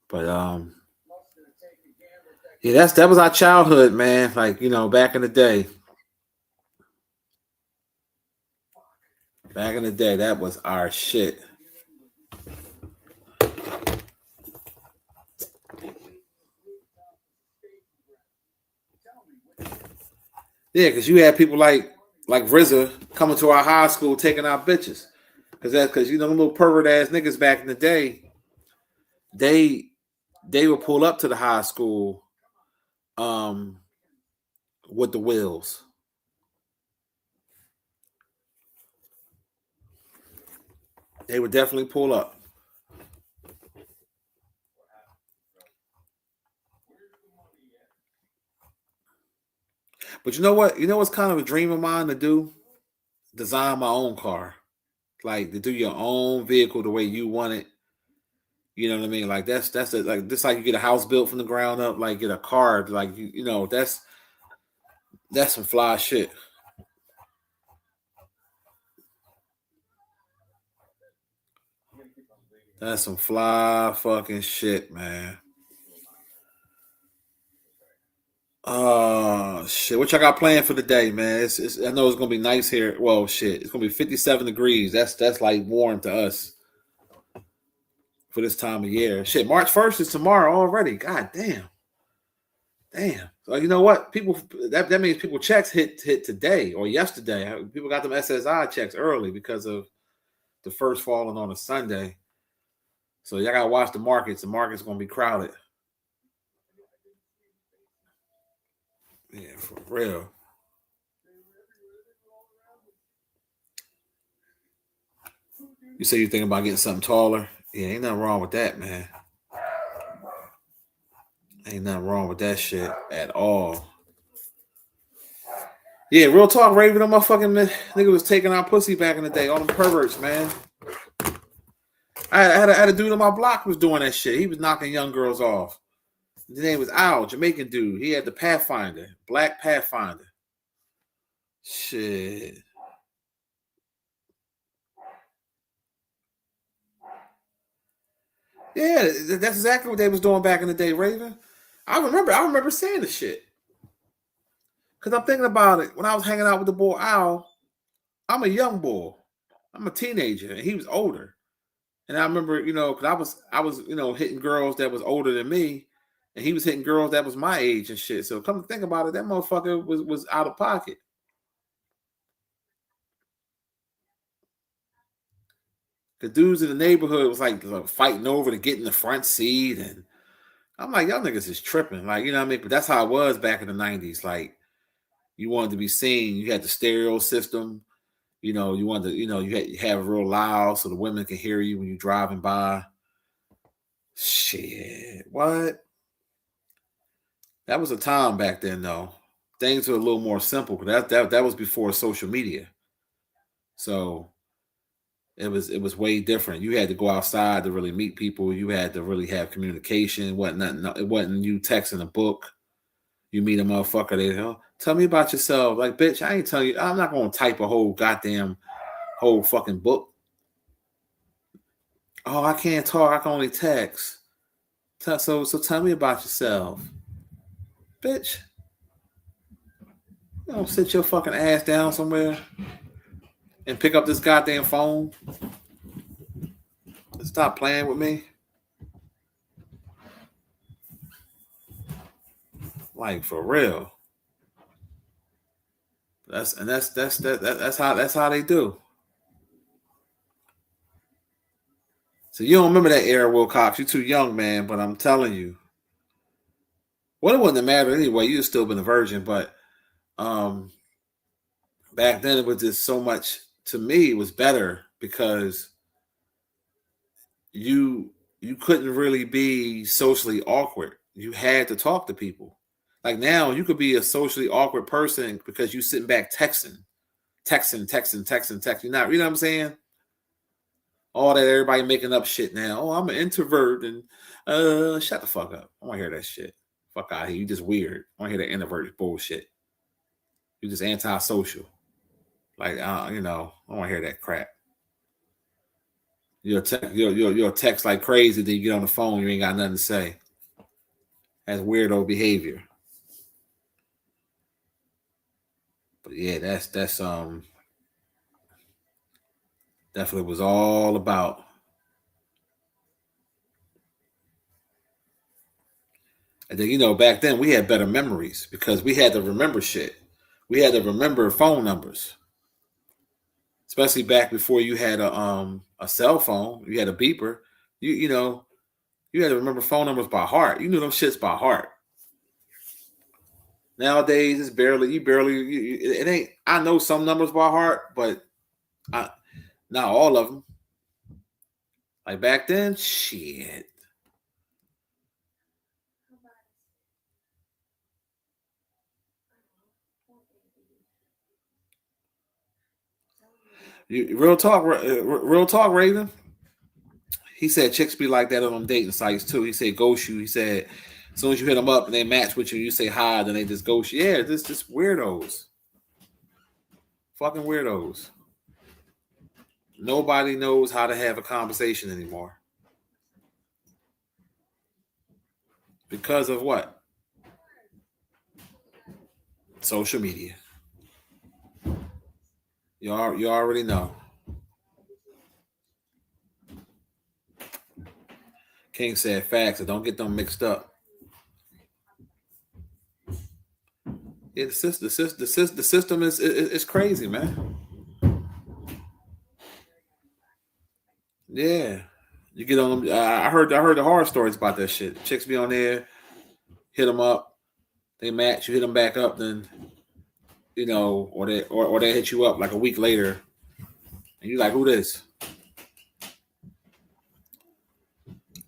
[SPEAKER 3] But yeah, that was our childhood, man. Like, you know, back in the day. Back in the day, that was our shit. Yeah, because you had people like RZA coming to our high school taking our bitches. Because you know, them little pervert ass niggas back in the day, they they would pull up to the high school with the wheels. They would definitely pull up. But you know what? You know what's kind of a dream of mine to do? Design my own car. Like to do your own vehicle the way you want it. You know what I mean? Like that's like just like you get a house built from the ground up, like get a car, like you know, that's some fly shit. That's some fly fucking shit, man. Shit. What y'all got planned for the day, man? It's I know it's gonna be nice here. Well, shit, it's gonna be 57 degrees. That's like warm to us for this time of year. Shit, March 1st is tomorrow already. God damn. Damn. So you know what? People that means people checks hit today or yesterday. People got them SSI checks early because of the first falling on a Sunday. So y'all gotta watch the markets. The market's gonna be crowded. Yeah, for real. You say you're thinking about getting something taller? Yeah, ain't nothing wrong with that, man. Ain't nothing wrong with that shit at all. Yeah, real talk, Raven. That motherfucking nigga was taking our pussy back in the day. All them perverts, man. I had a dude on my block who was doing that shit. He was knocking young girls off. His name was Al, Jamaican dude. He had the Pathfinder, black Pathfinder. Shit. Yeah, that's exactly what they was doing back in the day, Raven. I remember saying the shit. Because I'm thinking about it. When I was hanging out with the boy Al, I'm a young boy. I'm a teenager, and he was older. And I remember, you know, because I was, you know, hitting girls that was older than me, and he was hitting girls that was my age and shit. So come to think about it, that motherfucker was out of pocket. The dudes in the neighborhood was like fighting over to get in the front seat, and I'm like, y'all niggas is tripping, like, you know what I mean? But that's how it was back in the '90s. Like, you wanted to be seen, you had the stereo system. You know, you wanted to, you know, you have it real loud so the women can hear you when you're driving by. Shit, what? That was a time back then, though. Things were a little more simple. That was before social media, so it was way different. You had to go outside to really meet people. You had to really have communication. It wasn't you texting a book. You meet a motherfucker, they tell me about yourself. Like, bitch, I ain't telling you. I'm not gonna type a whole fucking book. Oh, I can't talk. I can only text. So tell me about yourself, bitch. You don't sit your fucking ass down somewhere and pick up this goddamn phone. Stop playing with me. Like, for real. That's how they do. So you don't remember that era, Wilcox. You're too young, man. But I'm telling you, well, it wouldn't have mattered anyway. You'd still been a virgin. But back then, it was just so much. To me, it was better because you couldn't really be socially awkward. You had to talk to people. Like now, you could be a socially awkward person because you sitting back texting. You know what I'm saying? All that everybody making up shit now. Oh, I'm an introvert and shut the fuck up. I want to hear that shit. Fuck out of here. You just weird. I want to hear that introvert bullshit. You just antisocial. Like you know, I want to hear that crap. You'll text like crazy, then you get on the phone, you ain't got nothing to say. That's weirdo behavior. But yeah, that's definitely was all about. And then, you know, back then we had better memories because we had to remember shit. We had to remember phone numbers. Especially back before you had a cell phone, you had a beeper. You You had to remember phone numbers by heart. You knew them shits by heart. Nowadays, it's it ain't. I know some numbers by heart, but not all of them. Like back then, shit. Real talk, Raven. He said chicks be like that on them dating sites too. He said ghost you. He said as soon as you hit them up and they match with you, you say hi, then they just ghost you. Yeah, this just weirdos. Fucking weirdos. Nobody knows how to have a conversation anymore. Because of what? Social media. You already know. King said facts, so don't get them mixed up. Yeah, the system is crazy, man. Yeah, you get on them. I heard the horror stories about that shit. Chicks be on there, hit them up, they match, you hit them back up, then or they hit you up like a week later, and you like, who this?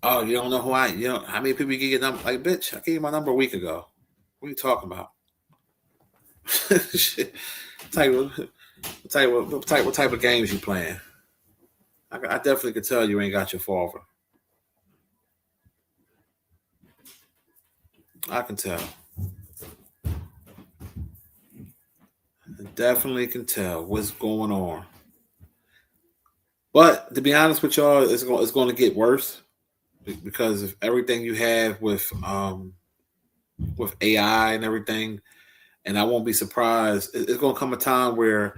[SPEAKER 3] Oh, you don't know who how many people you get your number? Like, bitch, I gave you my number a week ago. What are you talking about? Shit. What type of games you playing? I definitely could tell you ain't got your father. I can tell. I definitely can tell what's going on. But to be honest with y'all, it's going to get worse because of everything you have with AI and everything. And I won't be surprised. It's going to come a time where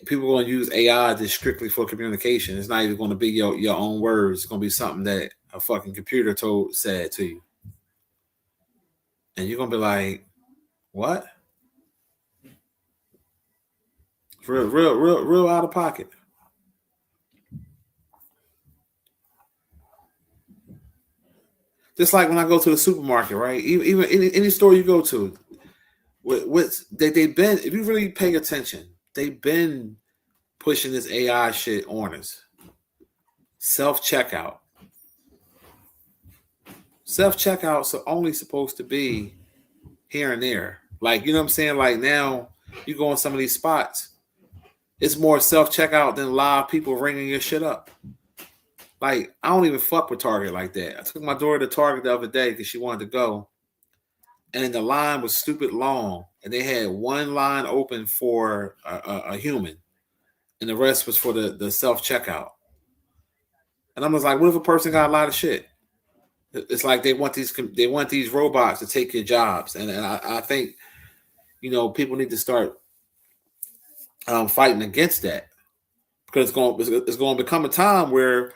[SPEAKER 3] people are going to use AI just strictly for communication. It's not even going to be your own words. It's going to be something that a fucking computer said to you. And you're going to be like, what? Real out of pocket. Just like when I go to the supermarket, right? Even any store you go to, they've been, if you really pay attention, they've been pushing this AI shit on us. Self-checkout. Self-checkouts are only supposed to be here and there. Like, you know what I'm saying? Like now, you go in some of these spots, it's more self-checkout than live people ringing your shit up. Like, I don't even fuck with Target like that. I took my daughter to Target the other day because she wanted to go. And the line was stupid long. And they had one line open for a human. And the rest was for the self-checkout. And I was like, what if a person got a lot of shit? It's like they want these robots to take your jobs. And I think, people need to start fighting against that. Because it's going to become a time where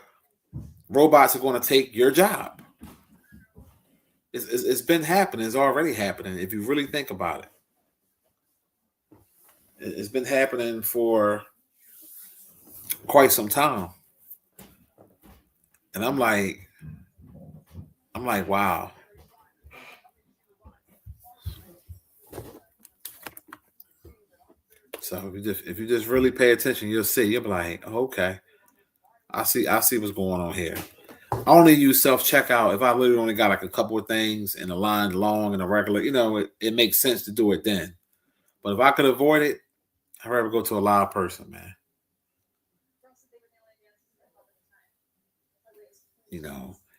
[SPEAKER 3] robots are going to take your job. It's been happening. It's already happening. If you really think about it, it's been happening for quite some time. And I'm like, wow. So if you just really pay attention, you'll see. You'll be like, oh, okay, I see what's going on here. I only use self-checkout if I literally only got like a couple of things and the line long and a regular, it makes sense to do it then. But if I could avoid it, I'd rather go to a live person, man.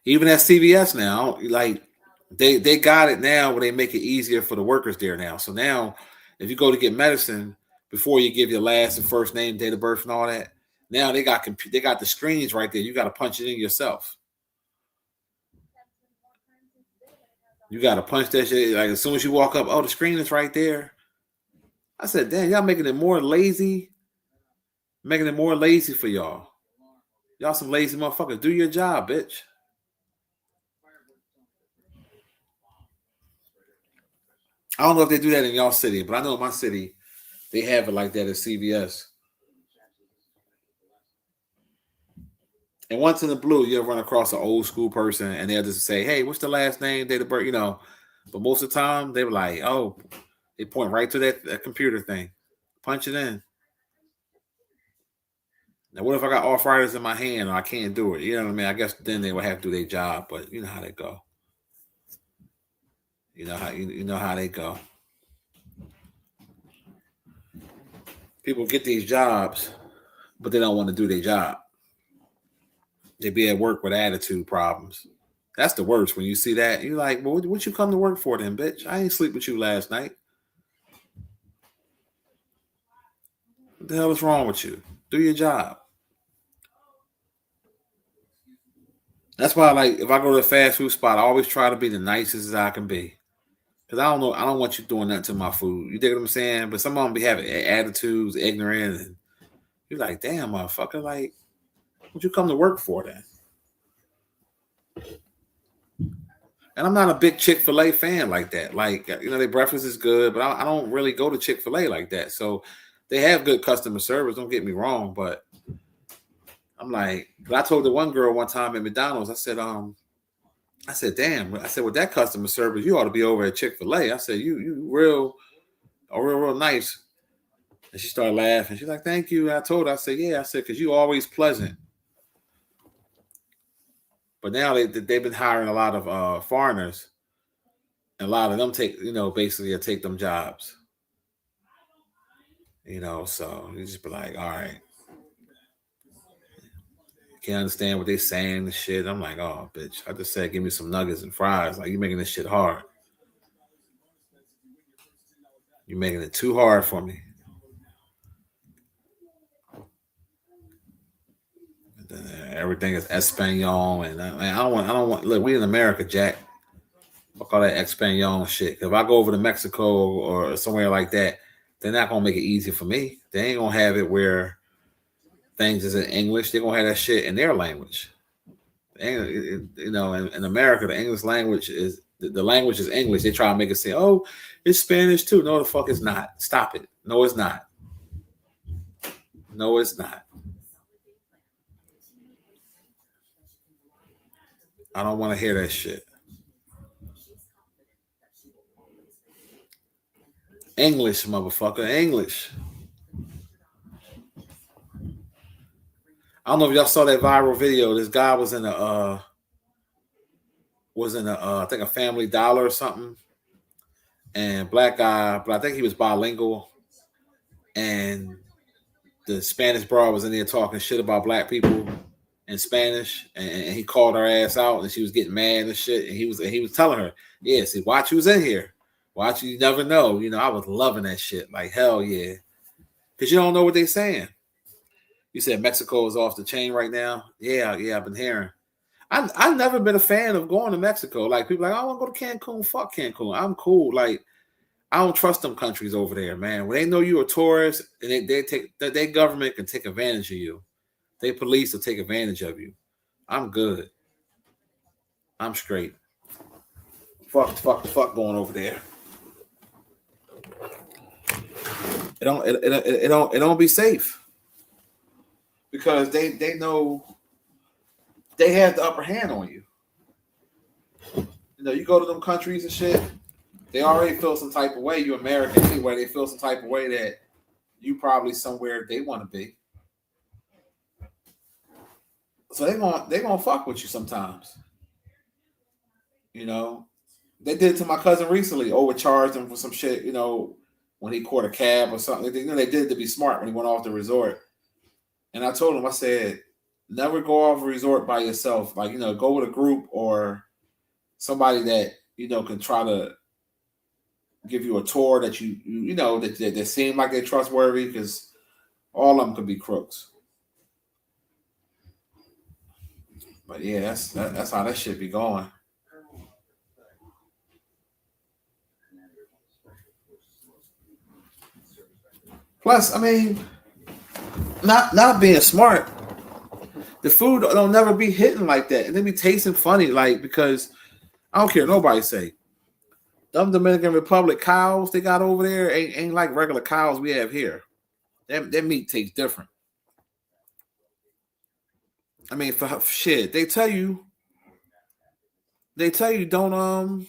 [SPEAKER 3] Even at CVS now, like they got it now where they make it easier for the workers there now. So now if you go to get medicine, before you give your last and first name, date of birth and all that, now they got the screens right there. You got to punch it in yourself. You got to punch that shit. Like as soon as you walk up, oh, the screen is right there. I said, damn, y'all making it more lazy. Making it more lazy for y'all. Y'all some lazy motherfuckers. Do your job, bitch. I don't know if they do that in y'all city, but I know in my city, they have it like that at CVS. And once in the blue, you'll run across an old school person and they'll just say, hey, what's the last name, date of birth, But most of the time, they were like, oh, they point right to that computer thing. Punch it in. Now, what if I got arthritis in my hand or I can't do it? You know what I mean? I guess then they would have to do their job, but you know how they go. You know how they go. People get these jobs, but they don't want to do their job. They be at work with attitude problems. That's the worst. When you see that, you're like, well, what you come to work for then, bitch? I ain't sleep with you last night. What the hell is wrong with you? Do your job. That's why, like, if I go to a fast food spot, I always try to be the nicest as I can be. Because I don't want you doing nothing to my food. You dig what I'm saying? But some of them be having attitudes, ignorant, and you're like, damn, motherfucker, like, what you come to work for then? And I'm not a big Chick-fil-A fan like that. Like, their breakfast is good, but I don't really go to Chick-fil-A like that. So they have good customer service, don't get me wrong, but I'm like, I told the one girl one time at McDonald's, I said, damn, with that customer service, you ought to be over at Chick-fil-A. I said, you real nice. And she started laughing. She's like, thank you. I told her, I said, yeah, because you always pleasant. But now they've been hiring a lot of foreigners. And a lot of them basically take them jobs. So you just be like, all right. Can't understand what they're saying and shit. I'm like, oh, bitch. I just said, give me some nuggets and fries. Like, you making this shit hard. You're making it too hard for me. Everything is Espanol, and I don't want. Look, we in America, Jack. Fuck all that Espanol shit. If I go over to Mexico or somewhere like that, they're not gonna make it easy for me. They ain't gonna have it where things is in English. They're gonna have that shit in their language. In America, the English language is the language is English. They try to make it say, "Oh, it's Spanish too." No, the fuck it's not. Stop it. No, it's not. No, it's not. I don't want to hear that shit. English, motherfucker. English. I don't know if y'all saw that viral video. This guy was in a I think a Family Dollar or something, and black guy, but I think he was bilingual, and the Spanish broad was in there talking shit about black people in Spanish, and he called her ass out, and she was getting mad and shit, and he was telling her, yeah, see, watch who's in here, watch, you never know. I was loving that shit, like hell yeah, because you don't know what they're saying. You said Mexico is off the chain right now. Yeah, I've been hearing. I've never been a fan of going to Mexico. Like, people are like, I want to go to Cancun. Fuck Cancun. I'm cool. Like, I don't trust them countries over there, man. When they know you're a tourist, and their government can take advantage of you. Their police will take advantage of you. I'm good. I'm straight. Fuck going over there. It don't be safe. Because they know they have the upper hand on you. You go to them countries and shit, they already feel some type of way. You American anyway, they feel some type of way that you probably somewhere they want to be. So they gonna fuck with you sometimes. They did it to my cousin recently, overcharged him for some shit, when he caught a cab or something. They did it to be smart when he went off the resort. And I told him, I said, never go off a resort by yourself. Like, go with a group or somebody that, can try to give you a tour that that seem like they're trustworthy, because all of them could be crooks. But yeah, that's how that shit be going. Plus, I mean, not being smart, the food don't never be hitting like that, and they be tasting funny, like, because I don't care nobody say, them Dominican Republic cows they got over there ain't like regular cows we have here. That meat tastes different. I mean, for shit, they tell you don't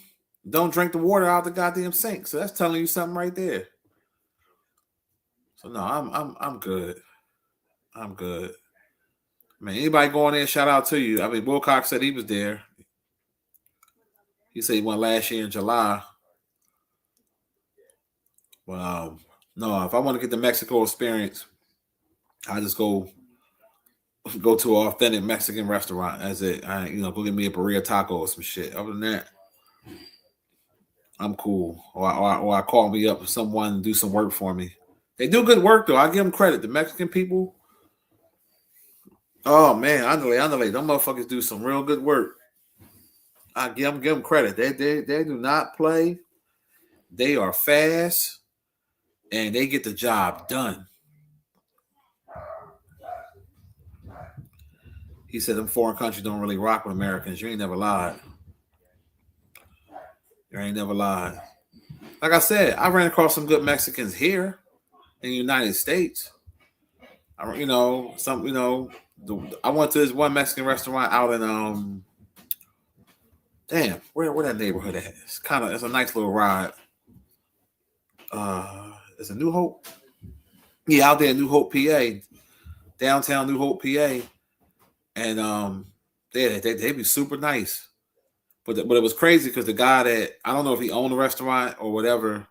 [SPEAKER 3] drink the water out the goddamn sink. So that's telling you something right there. So no, I'm good. I'm good. Man, anybody going there, shout out to you. I mean, Wilcox said he was there. He said he went last year in July. Well, no, if I want to get the Mexico experience, I just go to an authentic Mexican restaurant. That's it. Go get me a burrito taco or some shit. Other than that, I'm cool. Or I call me up with someone and do some work for me. They do good work though. I give them credit. The Mexican people. Oh man, andale. Them motherfuckers do some real good work. I give them credit. They do not play. They are fast, and they get the job done. He said them foreign countries don't really rock with Americans. You ain't never lied. Like I said, I ran across some good Mexicans here in the United States. I went to this one Mexican restaurant out in where that neighborhood is. It's a nice little ride. It's a New Hope. Yeah, out there in New Hope, PA, downtown New Hope, PA, and they be super nice. But it was crazy because the guy that I don't know if he owned the restaurant or whatever.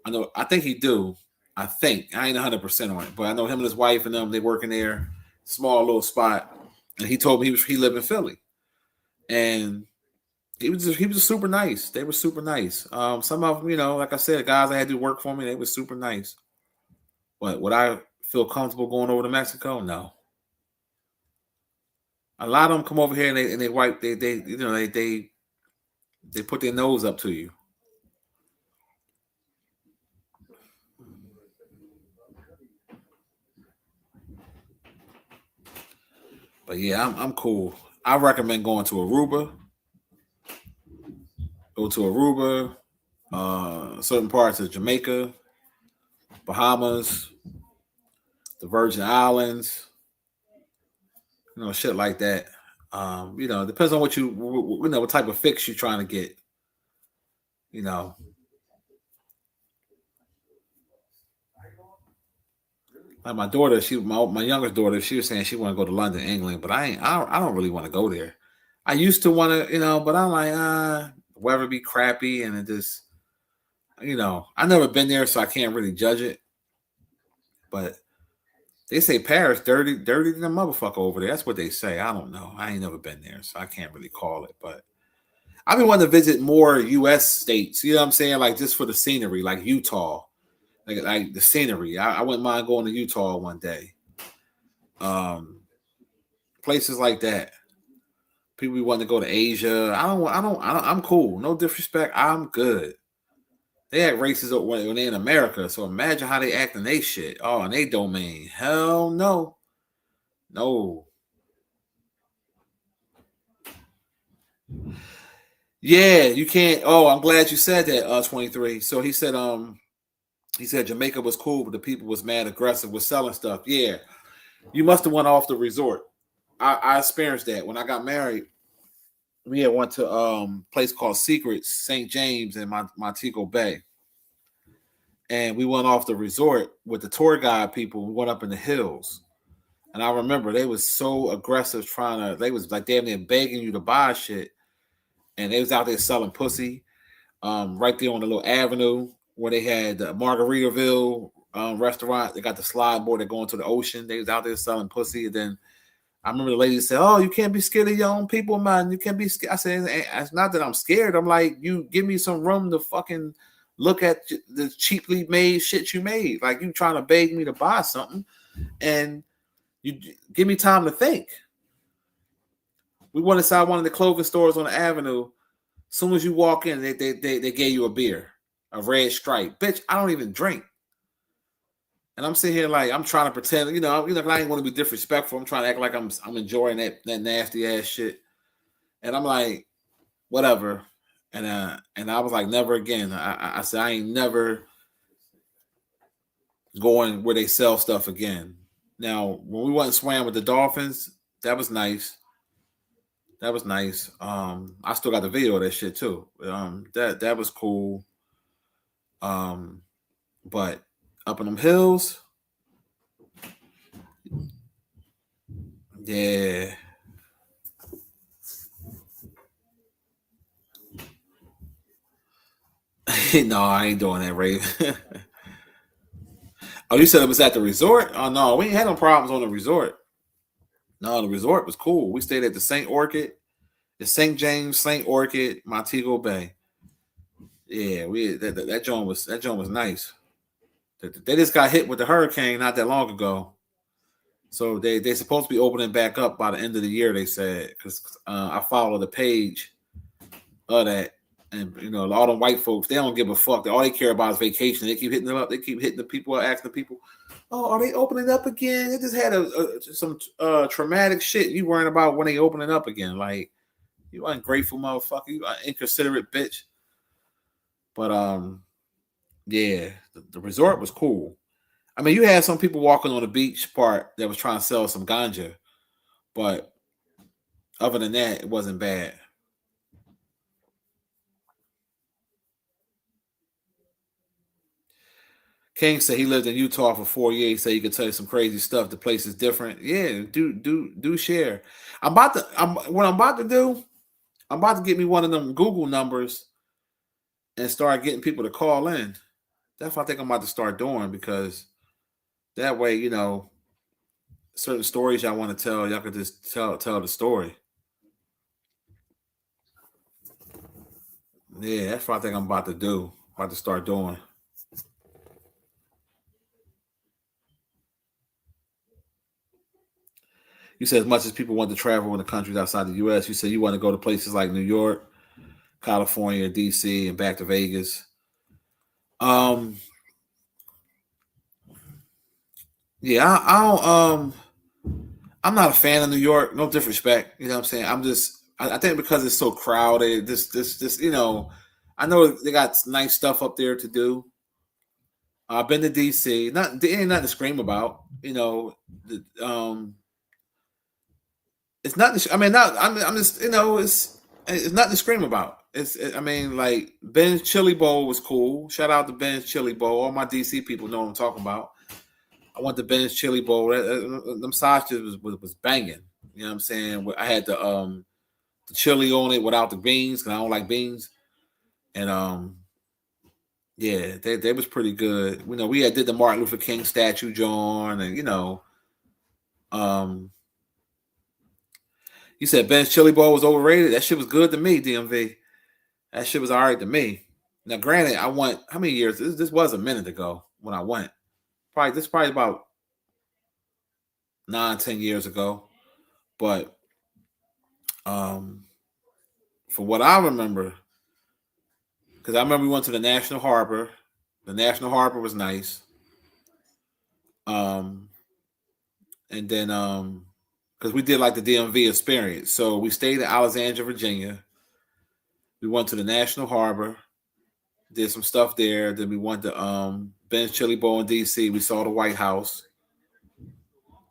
[SPEAKER 3] I think he do. I ain't 100% on it, but I know him and his wife and them, they work in there, small little spot. And he told me he lived in Philly, and he was just super nice. They were super nice. Some of them, like I said, the guys that had to do work for me, they were super nice. But would I feel comfortable going over to Mexico? No. A lot of them come over here and they wipe they put their nose up to you. But yeah, I'm cool. I recommend going to Aruba. Go to Aruba, certain parts of Jamaica, Bahamas, the Virgin Islands, shit like that. It depends on what type of fix you're trying to get. Like my daughter, my youngest daughter, she was saying she want to go to London, England, but I don't really want to go there. I used to want to, but I'm like, the weather be crappy, and it just, I've never been there, so I can't really judge it. But they say Paris dirty than a motherfucker over there. That's what they say. I don't know. I ain't never been there, so I can't really call it. But I've been wanting to visit more U.S. states. You know what I'm saying? Like just for the scenery, like Utah, like the scenery. I wouldn't mind going to Utah one day. Places like that. People want to go to Asia. I'm cool. No disrespect. I'm good. They act racist when they're in America. So imagine how they act in they shit. Oh, in they domain. Hell no. No. Yeah, you can't. Oh, I'm glad you said that, 23. So he said Jamaica was cool, but the people was mad aggressive with selling stuff. Yeah. You must have went off the resort. I experienced that. When I got married, we had went to a place called Secrets, St. James in Montego Bay. And we went off the resort with the tour guide people. We went up in the hills. And I remember they was so aggressive they was like damn near begging you to buy shit. And they was out there selling pussy right there on the little avenue where they had the Margaritaville restaurant. They got the slide board that go into the ocean. They was out there selling pussy. And then I remember the lady said, "Oh, you can't be scared of your own people, man. You can't be scared." I said, "It's not that I'm scared. I'm like, you give me some room to fucking look at the cheaply made shit you made. Like you trying to beg me to buy something, and you give me time to think." We went inside one of the clothing stores on the avenue. As soon as you walk in, they gave you a beer, a red Stripe. Bitch, I don't even drink. And I'm sitting here like I'm trying to pretend, I ain't want to be disrespectful. I'm trying to act like I'm enjoying that nasty ass shit. And I'm like, whatever. And I was like, never again. I said I ain't never going where they sell stuff again. Now, when we went and swam with the dolphins, that was nice. That was nice. I still got the video of that shit too. That was cool. But up in them hills, yeah. No, I ain't doing that, Raven. Oh, you said it was at the resort? Oh no, we ain't had no problems on the resort. No, the resort was cool. We stayed at the St. Orchid, the St. James, St. Orchid, Montego Bay. Yeah, that joint was nice. They just got hit with the hurricane not that long ago, so they supposed to be opening back up by the end of the year. They said because I follow the page of that, and you know all them white folks they don't give a fuck. All they care about is vacation. They keep hitting them up. They keep hitting the people, asking the people, "Oh, are they opening up again?" They just had some traumatic shit. You worrying about when they opening up again? Like you ungrateful motherfucker. You inconsiderate bitch. But yeah, the resort was cool. I mean, you had some people walking on the beach part that was trying to sell some ganja, but other than that, it wasn't bad. King said he lived in Utah for 4 years. He said he could tell you some crazy stuff. The place is different. Yeah, do share. What I'm about to do. I'm about to get me one of them Google numbers and start getting people to call in. That's what I think I'm about to start doing because that way, you know, certain stories y'all want to tell, y'all could just tell the story. Yeah, that's what I think I'm about to do. About to start doing. You said as much as people want to travel in the countries outside the U.S., you said you want to go to places like New York, California, D.C., and back to Vegas. Yeah, I don't. I'm not a fan of New York. No disrespect, you know what I'm saying. I think because it's so crowded. This, you know, I know they got nice stuff up there to do. I've been to D.C. There ain't nothing to scream about, you know. It's not. I mean, not. I'm just. You know, it's nothing to scream about. I mean, like Ben's Chili Bowl was cool. Shout out to Ben's Chili Bowl. All my DC people know what I'm talking about. I went to Ben's Chili Bowl. Them sausages was banging. You know what I'm saying? I had the chili on it without the beans because I don't like beans. And yeah, they was pretty good. You know, we did the Martin Luther King statue, John, and you know, you said Ben's Chili Bowl was overrated. That shit was good to me, DMV. That shit was all right to me. Now, granted, I went how many years? This was a minute ago when I went. Probably about 9-10 years ago. But from what I remember, because I remember we went to the National Harbor. The National Harbor was nice. And then because we did like the DMV experience. So we stayed in Alexandria, Virginia. We went to the National Harbor, did some stuff there. Then we went to Ben's Chili Bowl in DC. We saw the White House.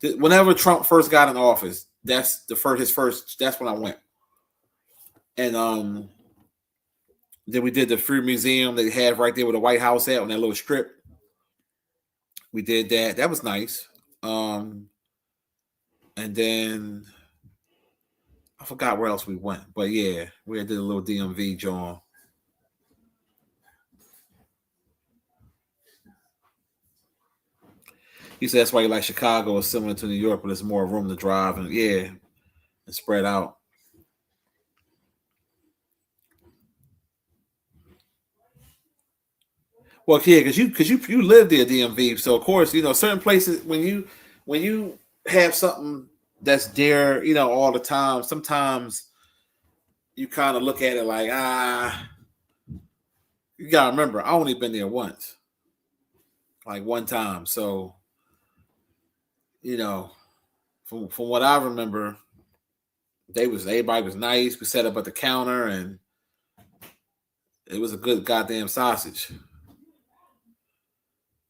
[SPEAKER 3] Whenever Trump first got in office, that's that's when I went. And then we did the free museum they had right there with the White House at on that little strip. We did that. That was nice. And then I forgot where else we went, but yeah, we did a little DMV, John. He said that's why you like Chicago is similar to New York, but there's more room to drive and yeah, and spread out. Well, yeah, because you live there, DMV, so of course you know certain places when you have something that's there, you know, all the time. Sometimes you kind of look at it like you gotta remember I only been there once, like one time. So you know, from what I remember, everybody was nice. We set up at the counter and it was a good goddamn sausage.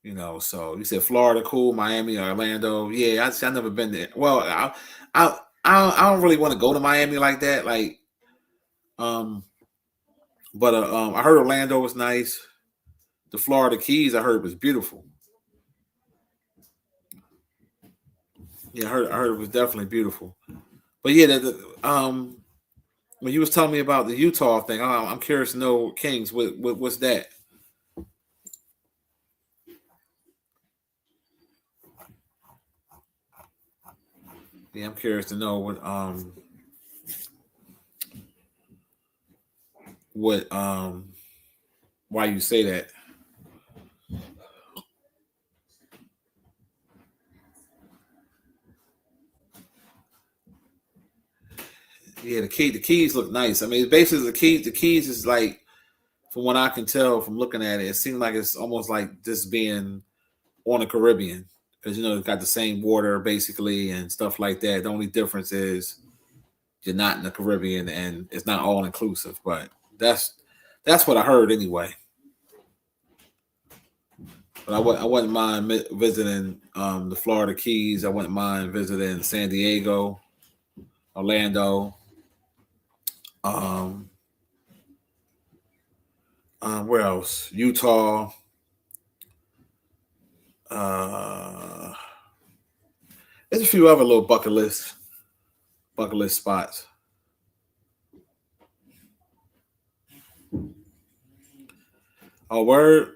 [SPEAKER 3] You know, so you said Florida, cool, Miami, Orlando. Yeah, I never been there. Well, I don't really want to go to Miami like that. Like, but I heard Orlando was nice. The Florida Keys, I heard, was beautiful. Yeah, I heard it was definitely beautiful. But yeah, when you was telling me about the Utah thing, I'm curious to know, Kings, what's that? Yeah, I'm curious to know what why you say that. Yeah, the keys look nice. I mean, basically the keys is like, from what I can tell from looking at it, it seems like it's almost like just being on the Caribbean, because it's got the same water basically and stuff like that. The only difference is you're not in the Caribbean and it's not all inclusive. But that's what I heard anyway. But I wouldn't mind visiting the Florida Keys. I wouldn't mind visiting San Diego, Orlando. Um, where else? Utah. Uh, there's a few other little bucket list spots. Oh, word.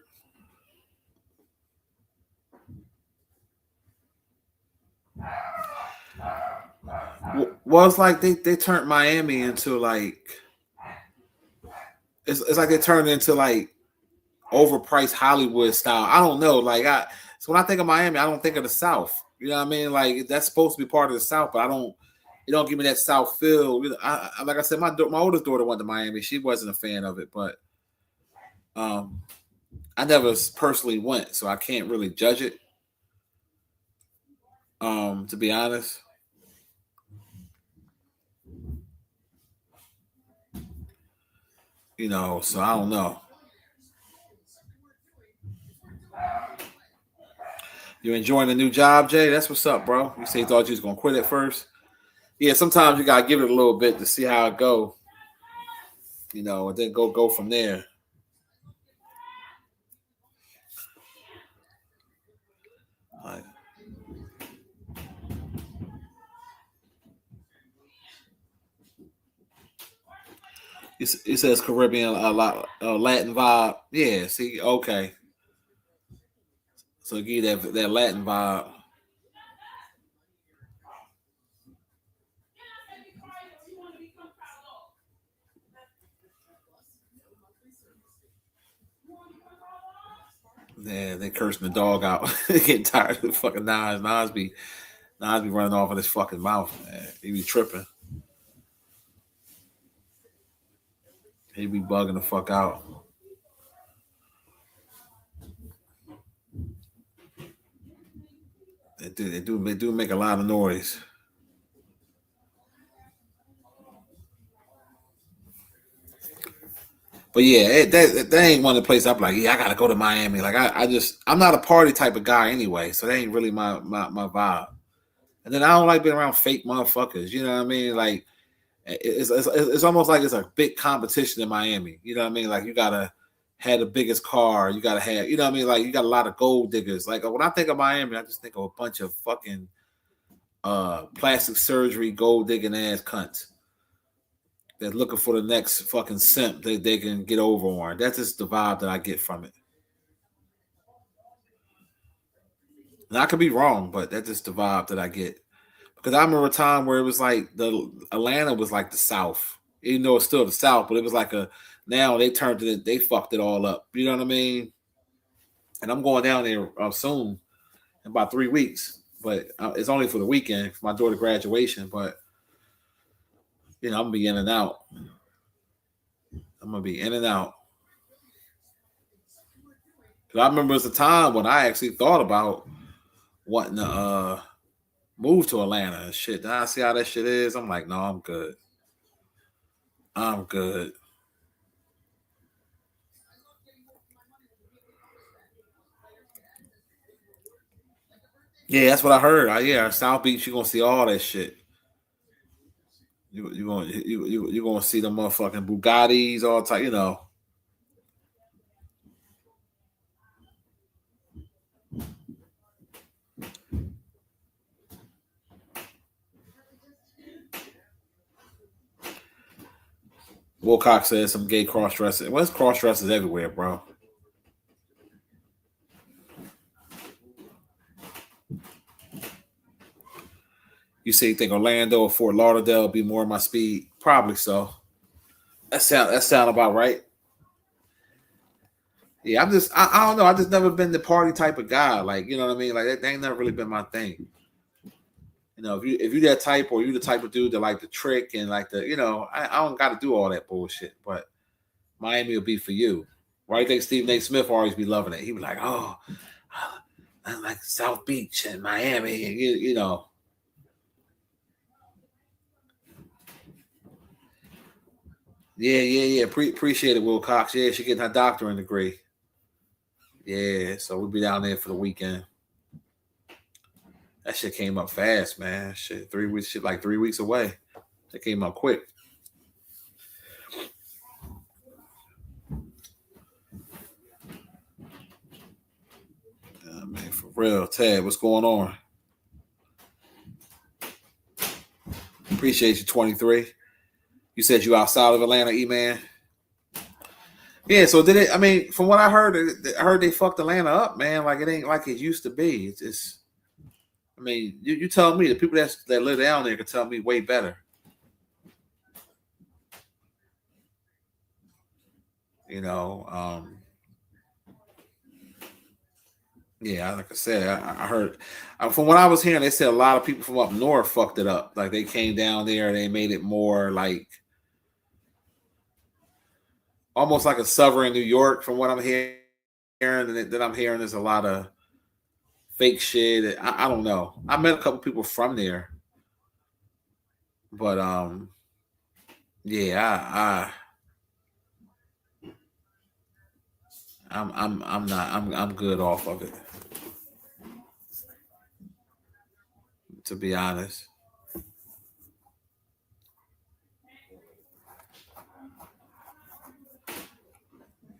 [SPEAKER 3] Well, it's like they turned Miami into like, it's like they turned it into like overpriced Hollywood style. I don't know. So when I think of Miami, I don't think of the South. You know what I mean? Like, that's supposed to be part of the South, but I don't. It don't give me that South feel. Like I said, my oldest daughter went to Miami. She wasn't a fan of it, but um, I never personally went, so I can't really judge it. To be honest, so I don't know. You enjoying the new job, Jay? That's what's up, bro. You say you thought you was gonna quit at first. Yeah, sometimes you gotta give it a little bit to see how it go, and then go from there. Like, it says Caribbean, a lot, Latin vibe. Yeah, see, okay, so give you that Latin vibe. Yeah, they cursing the dog out. They getting tired of the fucking Nas. Nas be running off of his fucking mouth, man. He be tripping. He be bugging the fuck out. They do make a lot of noise. But yeah, that ain't one of the places I'm like, yeah, I gotta go to Miami. Like, I'm not a party type of guy anyway, so that ain't really my vibe. And then I don't like being around fake motherfuckers. You know what I mean? Like, it's almost like it's a big competition in Miami. You know what I mean? Like, you gotta have the biggest car. You gotta have, you know what I mean? Like, you got a lot of gold diggers. Like, when I think of Miami, I just think of a bunch of fucking plastic surgery gold digging ass cunts that's looking for the next fucking simp that they can get over on. That's just the vibe that I get from it. And I could be wrong, but that's just the vibe that I get. Because I remember a time where it was like the Atlanta was like the South, even though it's still the South, but it was like now they turned it, they fucked it all up. You know what I mean? And I'm going down there soon, in about 3 weeks, but it's only for the weekend for my daughter's graduation. But I'm gonna be in and out. I'm gonna be in and out. 'Cause I remember it was a time when I actually thought about wanting to move to Atlanta and shit. Now I see how that shit is. I'm like, no, I'm good. I'm good. Yeah, that's what I heard. Yeah, South Beach, you're gonna see all that shit. You gonna see the motherfucking Bugattis all type, you know. Wilcox says some gay cross dressing. Well, it's cross dressers everywhere, bro. You say you think Orlando or Fort Lauderdale would be more my speed? Probably so. That sound about right. Yeah, I don't know. I just never been the party type of guy. Like, you know what I mean? Like that ain't never really been my thing. You know, if you that type or you the type of dude that like the trick and like the, you know, I don't got to do all that bullshit. But Miami will be for you. Why do you think Stephen A. Smith always be loving it? He be like, oh, I like South Beach and Miami, and you know. Yeah. Appreciate it, Will Cox. Yeah, she getting her doctorate degree. Yeah, so we'll be down there for the weekend. That shit came up fast, man. Shit, 3 weeks, shit like 3 weeks away. That came up quick. Man, for real. Ted, what's going on? Appreciate you, 23. You said you outside of Atlanta, E-Man? Yeah, so did it, I mean, from what I heard they fucked Atlanta up, man. Like, it ain't like it used to be. It's I mean, you tell me, the people that live down there can tell me way better. You know, yeah, like I said, I heard from what I was hearing, they said a lot of people from up north fucked it up. Like they came down there, they made it more like almost like a southern New York. From what I'm hearing, and then I'm hearing there's a lot of fake shit. I don't know. I met a couple people from there, but yeah, I'm not I'm good off of it, to be honest.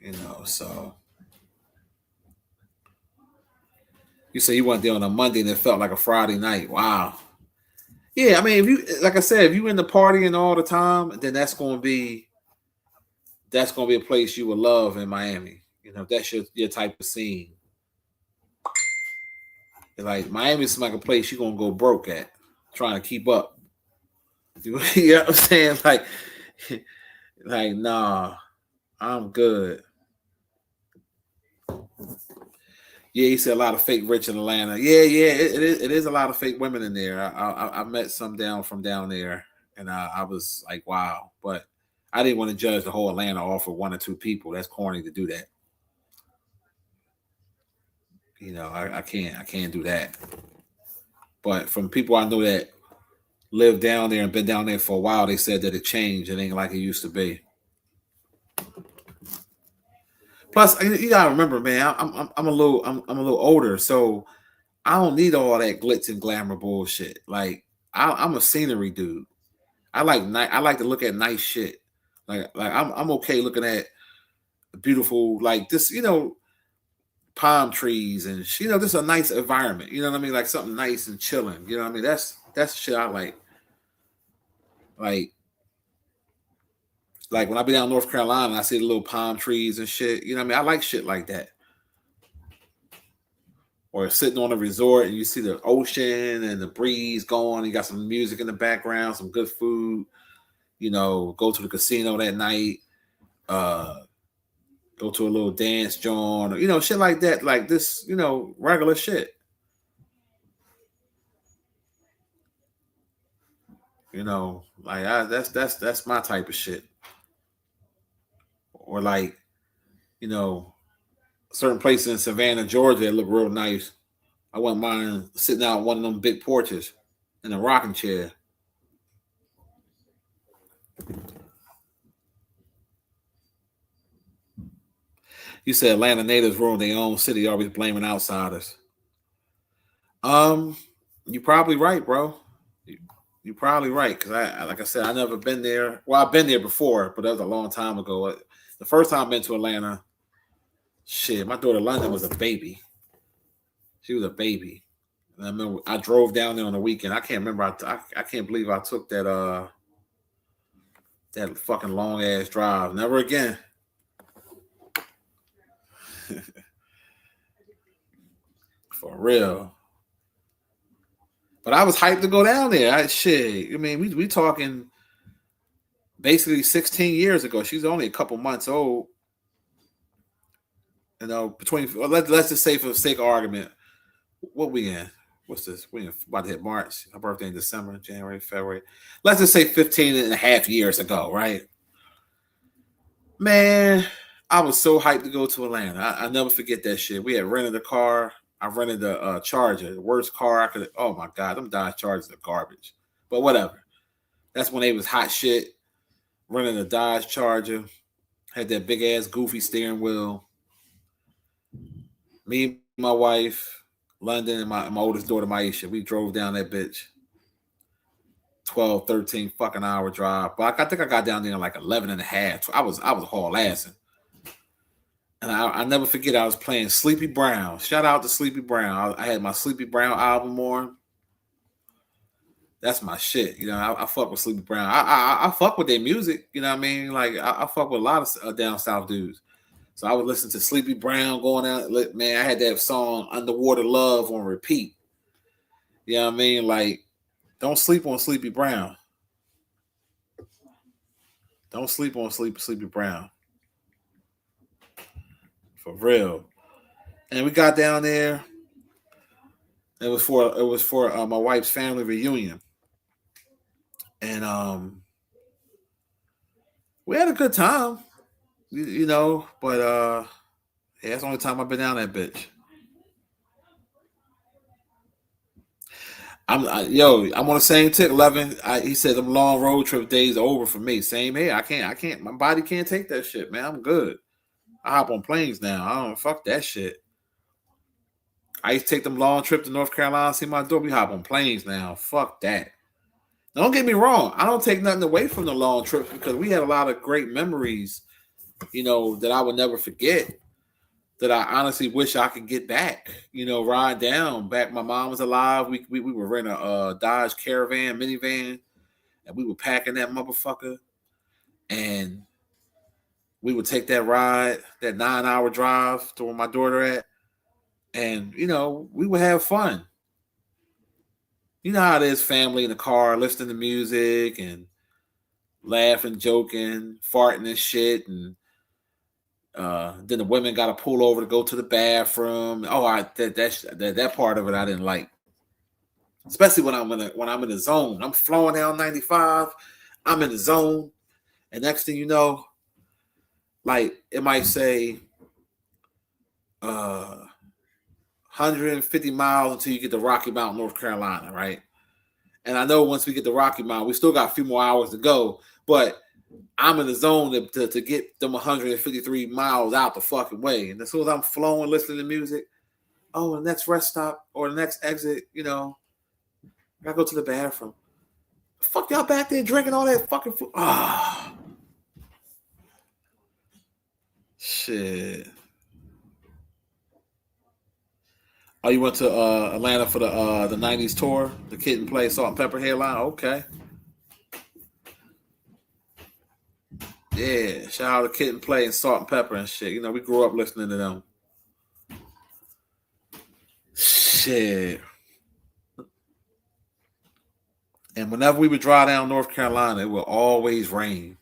[SPEAKER 3] You know, so you say you went there on a Monday and it felt like a Friday night. Wow. Yeah, I mean, if you like I said, if you in the partying all the time, then that's gonna be a place you would love in Miami. You know, if that's your type of scene. Like Miami's like a place you're gonna go broke at, trying to keep up. You know what I'm saying? Like nah, I'm good. Yeah, he said a lot of fake rich in Atlanta. Yeah, it is a lot of fake women in there. I met some from down there, and I was like, wow. But I didn't want to judge the whole Atlanta off of one or two people. That's corny to do that. You know, I can't do that. But from people I know that live down there and been down there for a while, they said that it changed. It ain't like it used to be. Plus, you gotta remember, man, I'm a little older, so I don't need all that glitz and glamour bullshit. Like I'm a scenery dude. I like to look at nice shit. Like I'm okay looking at beautiful like this, you know, palm trees and you know, this is a nice environment. You know what I mean? Like something nice and chilling. You know what I mean? That's the shit I like. Like when I be down in North Carolina, I see the little palm trees and shit. You know what I mean? I like shit like that. Or sitting on a resort and you see the ocean and the breeze going. You got some music in the background, some good food. You know, go to the casino that night. Go to a little dance joint, or, you know, shit like that. Like this, you know, regular shit. You know, like that's my type of shit. Or like, you know, certain places in Savannah, Georgia, that look real nice. I wouldn't mind sitting out on one of them big porches in a rocking chair. You said Atlanta natives ruin their own city, always blaming outsiders. Um, you're probably right, bro. You're probably right, because like I said, I never been there. Well, I've been there before, but that was a long time ago. The first time I've been to Atlanta, shit, my daughter London was a baby. She was a baby. And I remember I drove down there on the weekend. I can't remember. I can't believe I took that fucking long ass drive. Never again. For real. But I was hyped to go down there. I mean, we talking basically 16 years ago. She's only a couple months old. You know, let's just say for the sake of argument, what we in? What's this? We about to hit March. Her birthday in December, January, February. Let's just say 15 and a half years ago, right? Man, I was so hyped to go to Atlanta. I never forget that shit. We had rented a car. I rented a Charger, the worst car I could. Oh my god, them Dodge Chargers are garbage. But whatever. That's when they was hot shit. Renting a Dodge Charger, had that big ass goofy steering wheel. Me, my wife, London, and my oldest daughter, Maisha. We drove down that bitch. 12, 13 fucking hour drive. But I think I got down there in like 11 and a half. I was haul assing. And I never forget, I was playing Sleepy Brown. Shout out to Sleepy Brown. I had my Sleepy Brown album on. That's my shit. You know, I fuck with Sleepy Brown. I fuck with their music. You know what I mean? Like, I fuck with a lot of down south dudes. So I would listen to Sleepy Brown going out. Man, I had that song Underwater Love on repeat. You know what I mean? Like, don't sleep on Sleepy Brown. Don't sleep on Sleepy Brown. For real. And we got down there. It was for my wife's family reunion. And we had a good time. You know, but yeah, that's the only time I've been down that bitch. I'm on the same tick, 11. He said them long road trip days are over for me. Same here. I can't. My body can't take that shit, man. I'm good. I hop on planes now. I don't fuck that shit. I used to take them long trip to North Carolina, see my daughter. We hop on planes now. Fuck that. Now, don't get me wrong. I don't take nothing away from the long trips because we had a lot of great memories, you know, that I would never forget. That I honestly wish I could get back. You know, ride down. Back my mom was alive. We were renting a Dodge Caravan minivan, and we were packing that motherfucker. And we would take that ride, that 9-hour drive to where my daughter at. And, you know, we would have fun. You know how it is, family in the car, listening to music and laughing, joking, farting and shit. And then the women got to pull over to go to the bathroom. Oh, that part of it I didn't like, especially when I'm in the zone. I'm flowing down 95. I'm in the zone, and next thing you know, like it might say 150 miles until you get to Rocky Mount, North Carolina, right? And I know once we get to Rocky Mount, we still got a few more hours to go, but I'm in the zone to get them 153 miles out the fucking way. And as soon as I'm flowing, listening to music, oh, the next rest stop or the next exit, you know, I gotta go to the bathroom. Fuck y'all back there drinking all that fucking food. Ah, shit. Oh, you went to Atlanta for the '90s tour, the Kid and Play Salt and Pepper headline. Okay. Yeah, shout out to Kid and Play and Salt and Pepper and shit. You know, we grew up listening to them. Shit. And whenever we would drive down North Carolina, it would always rain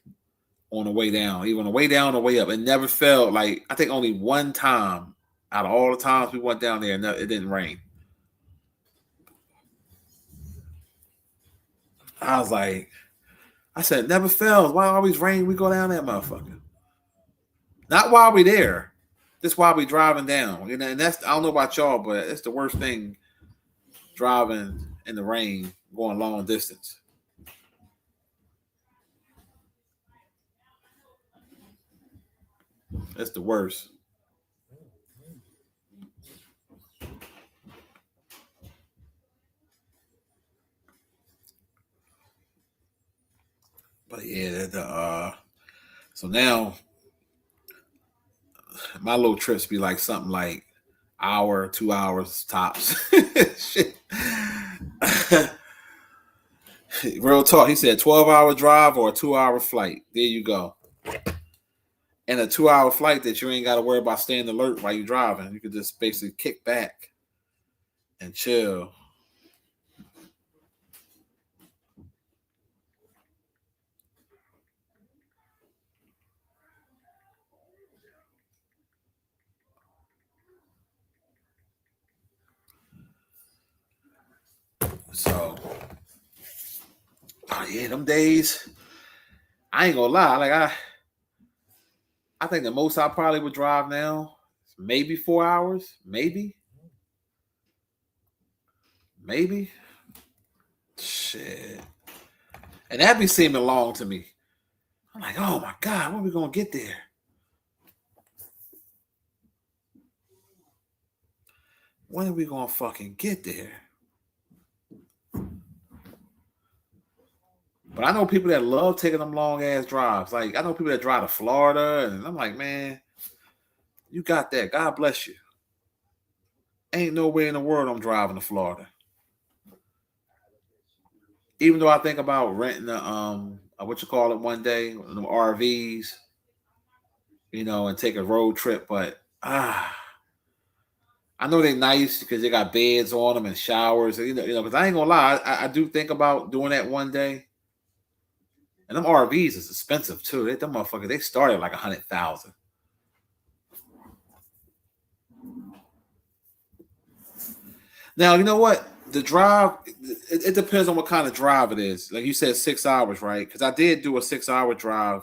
[SPEAKER 3] on the way down. Even on the way down, the way up. It never felt like, I think only one time out of all the times we went down there, it didn't rain. I was like, I said, it never fails. Why always rain? We go down that motherfucker. Not while we there. Just while we driving down. You know, and that's, I don't know about y'all, but it's the worst thing, driving in the rain, going long distance. That's the worst. So now my little trips be like something like hour, 2 hours tops. Shit. Real talk. He said 12-hour drive or a 2-hour flight. There you go. And a 2-hour flight that you ain't got to worry about staying alert while you're driving. You could just basically kick back and chill. So, oh yeah, them days, I ain't gonna lie. Like I think the most I probably would drive now, maybe 4 hours, maybe. Shit, and that be seeming long to me. I'm like, oh my god, when are we gonna get there? When are we gonna fucking get there? But I know people that love taking them long ass drives. Like I know people that drive to Florida, and I'm like, man, you got that. God bless you. Ain't no way in the world I'm driving to Florida. Even though I think about renting what you call it one day, them RVs, you know, and take a road trip, but I know they're nice because they got beds on them and showers, because I ain't gonna lie, I do think about doing that one day. And them RVs is expensive too. Them motherfuckers, they start at like 100,000. Now, you know what? The drive, it depends on what kind of drive it is. Like you said, 6 hours, right? Because I did do a 6-hour drive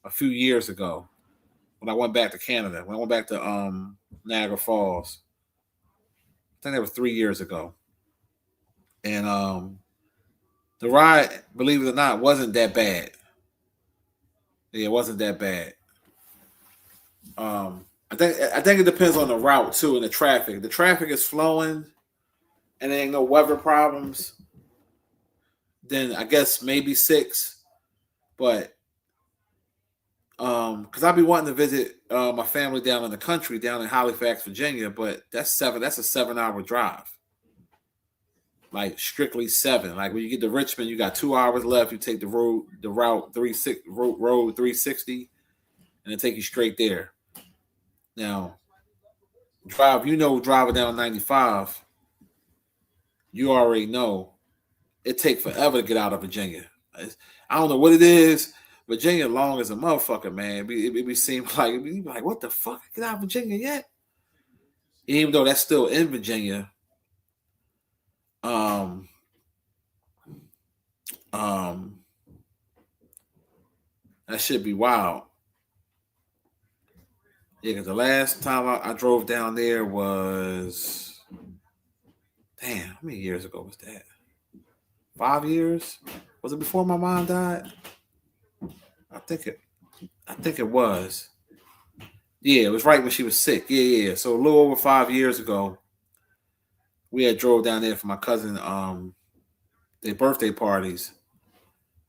[SPEAKER 3] a few years ago when I went back to Canada. When I went back to Niagara Falls. I think that was 3 years ago. And the ride, believe it or not, wasn't that bad. Yeah, it wasn't that bad. I think it depends on the route too and the traffic. The traffic is flowing and there ain't no weather problems, then I guess maybe 6. But because I'll be wanting to visit my family down in the country, down in Halifax, Virginia, but that's a 7-hour drive. Like strictly 7. Like when you get to Richmond, you got 2 hours left. You take the route 360, and it take you straight there. Now, driving down 95, you already know it take forever to get out of Virginia. I don't know what it is. Virginia long as a motherfucker, man. It be seem like it be like, what the fuck? Get out of Virginia yet? Even though that's still in Virginia. That should be wild. Yeah, because the last time I drove down there was, damn, how many years ago was that? 5 years? Was it before my mom died? I think it was. Yeah, it was right when she was sick. Yeah. So a little over 5 years ago, we had drove down there for my cousin their birthday parties,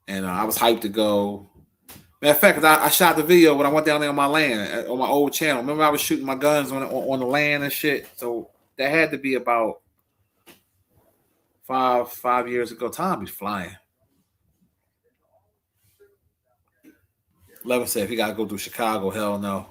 [SPEAKER 3] and I was hyped to go. Matter of fact, I shot the video when I went down there on my land, on my old channel. Remember, I was shooting my guns on the land and shit. So that had to be about 5 years ago. Time is flying. Levin said if he got to go through Chicago, hell no.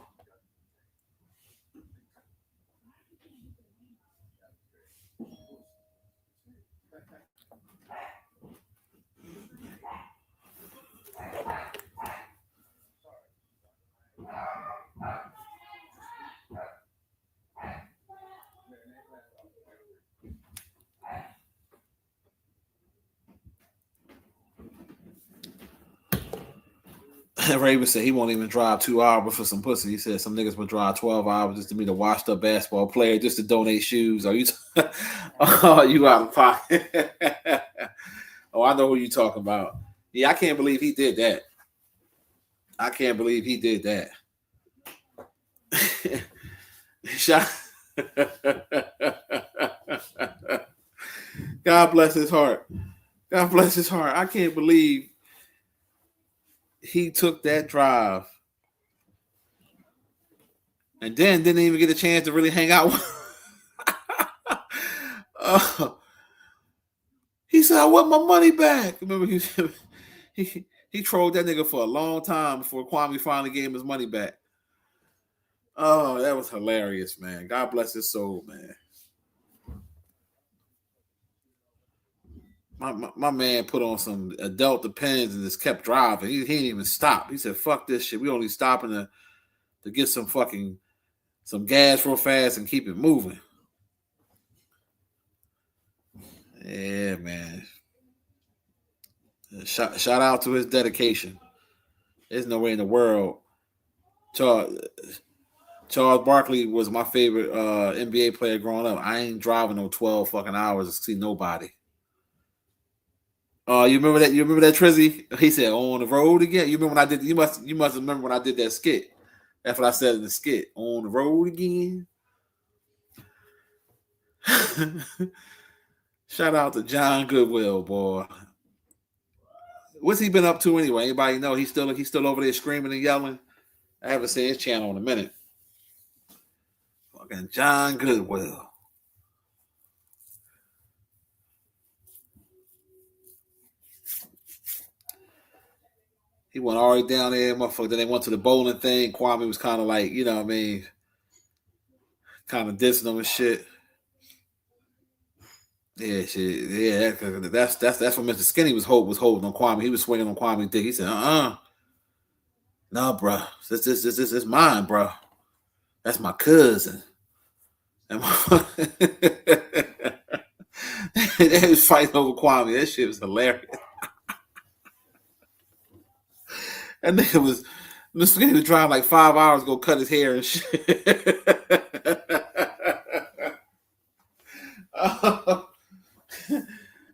[SPEAKER 3] Raven said he won't even drive 2 hours for some pussy. He said some niggas would drive 12 hours just to meet a washed up basketball player just to donate shoes. Are you? Oh, you out of pocket? Oh, I know who you talking about. Yeah, I can't believe he did that. God bless his heart. I can't believe he took that drive and then didn't even get a chance to really hang out with he said, I want my money back. Remember, he trolled that nigga for a long time before Kwame finally gave him his money back. Oh, that was hilarious, man. God bless his soul, man. My man put on some adult depends and just kept driving. He didn't even stop. He said, fuck this shit. We only stopping to get some gas real fast and keep it moving. Yeah, man. Shout out to his dedication. There's no way in the world. Charles Barkley was my favorite NBA player growing up. I ain't driving no 12 fucking hours to see nobody. You remember that? You remember that Trizzy? He said, "On the road again." You remember when I did? You must remember when I did that skit. That's what I said in the skit. On the road again. Shout out to John Goodwill, boy. What's he been up to anyway? Anybody know? He's still over there screaming and yelling. I haven't seen his channel in a minute. Fucking John Goodwill. He went all the way down there, motherfucker. Then they went to the bowling thing. Kwame was kind of like, you know what I mean, kind of dissing him and shit. Yeah, shit. Yeah, that's what Mr. Skinny was holding on Kwame. He was swinging on Kwame dick. He said, no, bro. This is mine, bro. That's my cousin. And they was fighting over Kwame. That shit was hilarious. That nigga was Mr. Skinny was driving like 5 hours to go cut his hair and shit.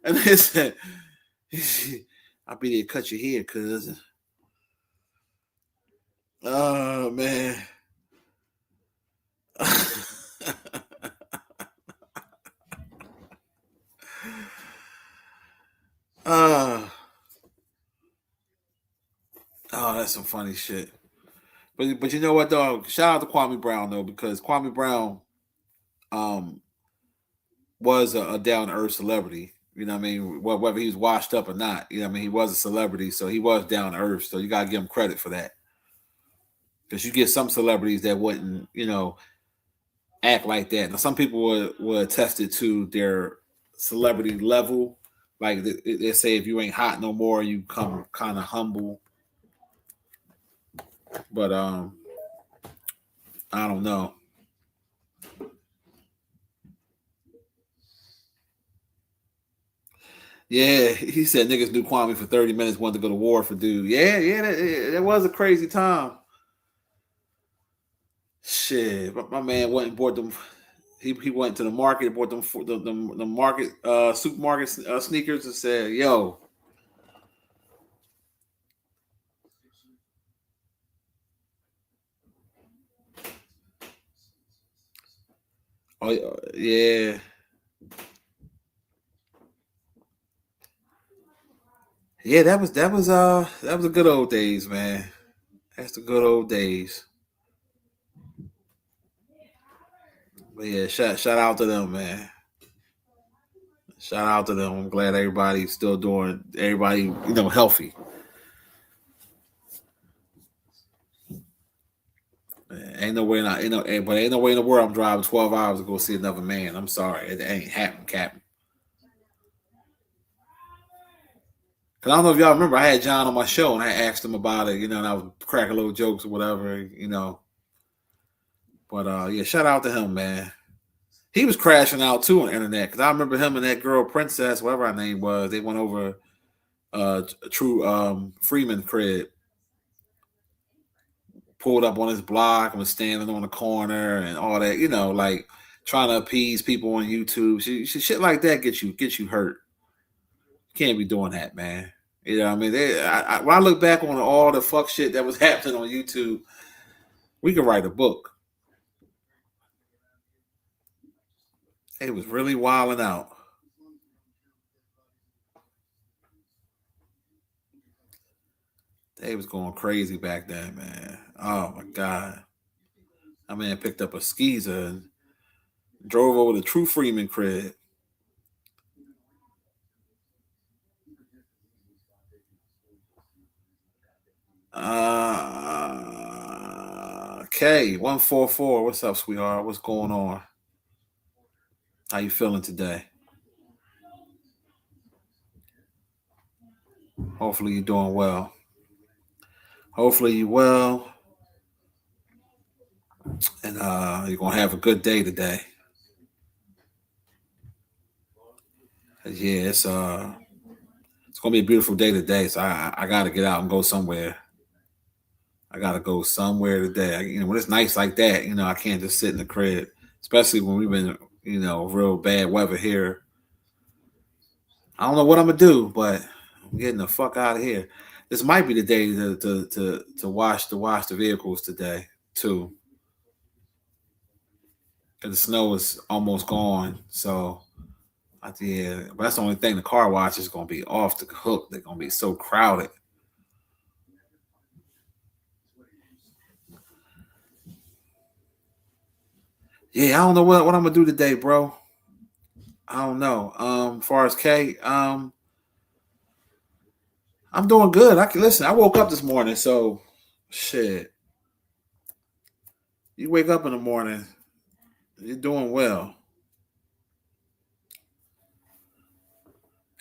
[SPEAKER 3] And they said, I'll be there to cut your hair, cousin. Oh, man. Oh, that's some funny shit. But you know what, dog? Shout out to Kwame Brown, though, because Kwame Brown was a down-to-earth celebrity. You know what I mean? Whether he was washed up or not, you know what I mean? He was a celebrity, so he was down-to-earth. So you got to give him credit for that. Because you get some celebrities that wouldn't, you know, act like that. Now, some people were attested to their celebrity level. Like they say, if you ain't hot no more, you come kind of humble. But I don't know. Yeah, he said niggas knew Kwame for 30 minutes, wanted to go to war for dude. Yeah, that was a crazy time. Shit, my man went and bought them. He went to the market, bought them the market supermarket sneakers, and said, "Yo." Oh yeah. Yeah, that was the good old days, man. That's the good old days. But yeah, shout out to them, man. Shout out to them. I'm glad everybody's still doing healthy. Man, ain't no way in the world I'm driving 12 hours to go see another man. I'm sorry, it ain't happening, Captain. Cause I don't know if y'all remember, I had John on my show and I asked him about it, and I was cracking little jokes or whatever, But yeah, shout out to him, man. He was crashing out too on the internet because I remember him and that girl Princess, whatever her name was. They went over True Freeman crib, pulled up on his block and was standing on the corner and all that, like trying to appease people on YouTube. Shit like that gets you hurt. You can't be doing that, man. You know what I mean? When I look back on all the fuck shit that was happening on YouTube, we could write a book. It was really wilding out. They was going crazy back then, man. Oh my God. My man picked up a skeezer and drove over to True Freeman crib. K144. What's up, sweetheart? What's going on? How you feeling today? Hopefully you're doing well. Hopefully you're well. And you're gonna have a good day today. Yeah, it's gonna be a beautiful day today. So I gotta get out and go somewhere. I gotta go somewhere today. When it's nice like that, I can't just sit in the crib, especially when we've been, real bad weather here. I don't know what I'm gonna do, but I'm getting the fuck out of here. This might be the day to wash the vehicles today too. Cause the snow is almost gone, so yeah. But that's the only thing. The car wash is gonna be off the hook. They're gonna be so crowded. Yeah, I don't know what I'm gonna do today, bro. I don't know. As far as K, I'm doing good. I woke up this morning, so shit. You wake up in the morning, you're doing well.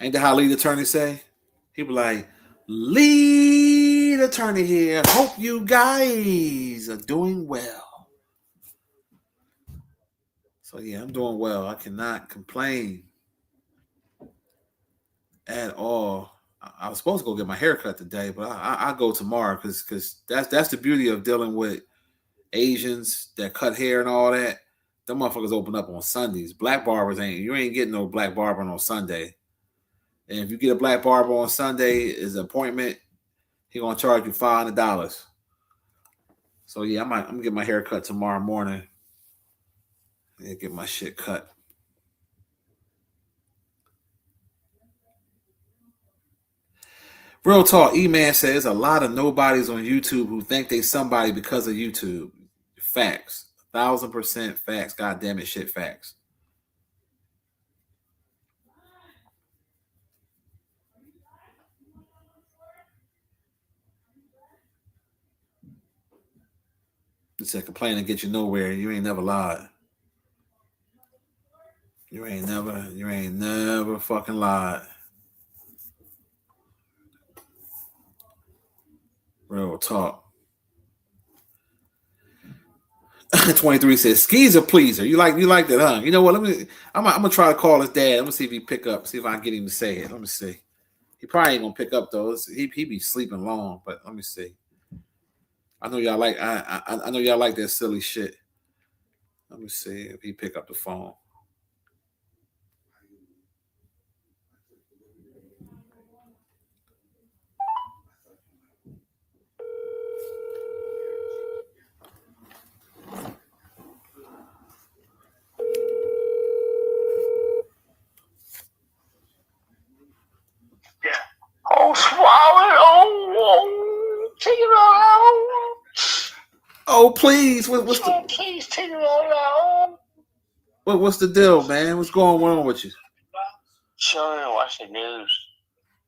[SPEAKER 3] Ain't that how lead attorney say? He be like, lead attorney here. Hope you guys are doing well. So yeah, I'm doing well. I cannot complain at all. I was supposed to go get my hair cut today, but I'll go tomorrow because that's the beauty of dealing with Asians that cut hair and all that. Them motherfuckers open up on Sundays. Black barbers you ain't getting no black barber on Sunday. And if you get a black barber on Sunday, as an appointment, he gonna charge you $500. So yeah, I'm gonna get my hair cut tomorrow morning. And get my shit cut. Real talk, E-Man says a lot of nobodies on YouTube who think they somebody because of YouTube. Facts. 1,000% facts. God damn it, shit facts. It said complaining get you nowhere. You ain't never lied. You ain't never fucking lied. Real talk. 23 says skeezer pleaser. You like that, huh? You know what? I'm gonna try to call his dad. I'm gonna see if he pick up. See if I can get him to say it. Let me see. He probably ain't gonna pick up though. He be sleeping long, but let me see. I know y'all like I know y'all like that silly shit. Let me see if he pick up the phone.
[SPEAKER 5] Oh, swallow it. Oh, take it all out.
[SPEAKER 3] Oh, please.
[SPEAKER 5] Please take it all out.
[SPEAKER 3] What's the deal, man? What's going on with you?
[SPEAKER 5] Chilling and watching the news.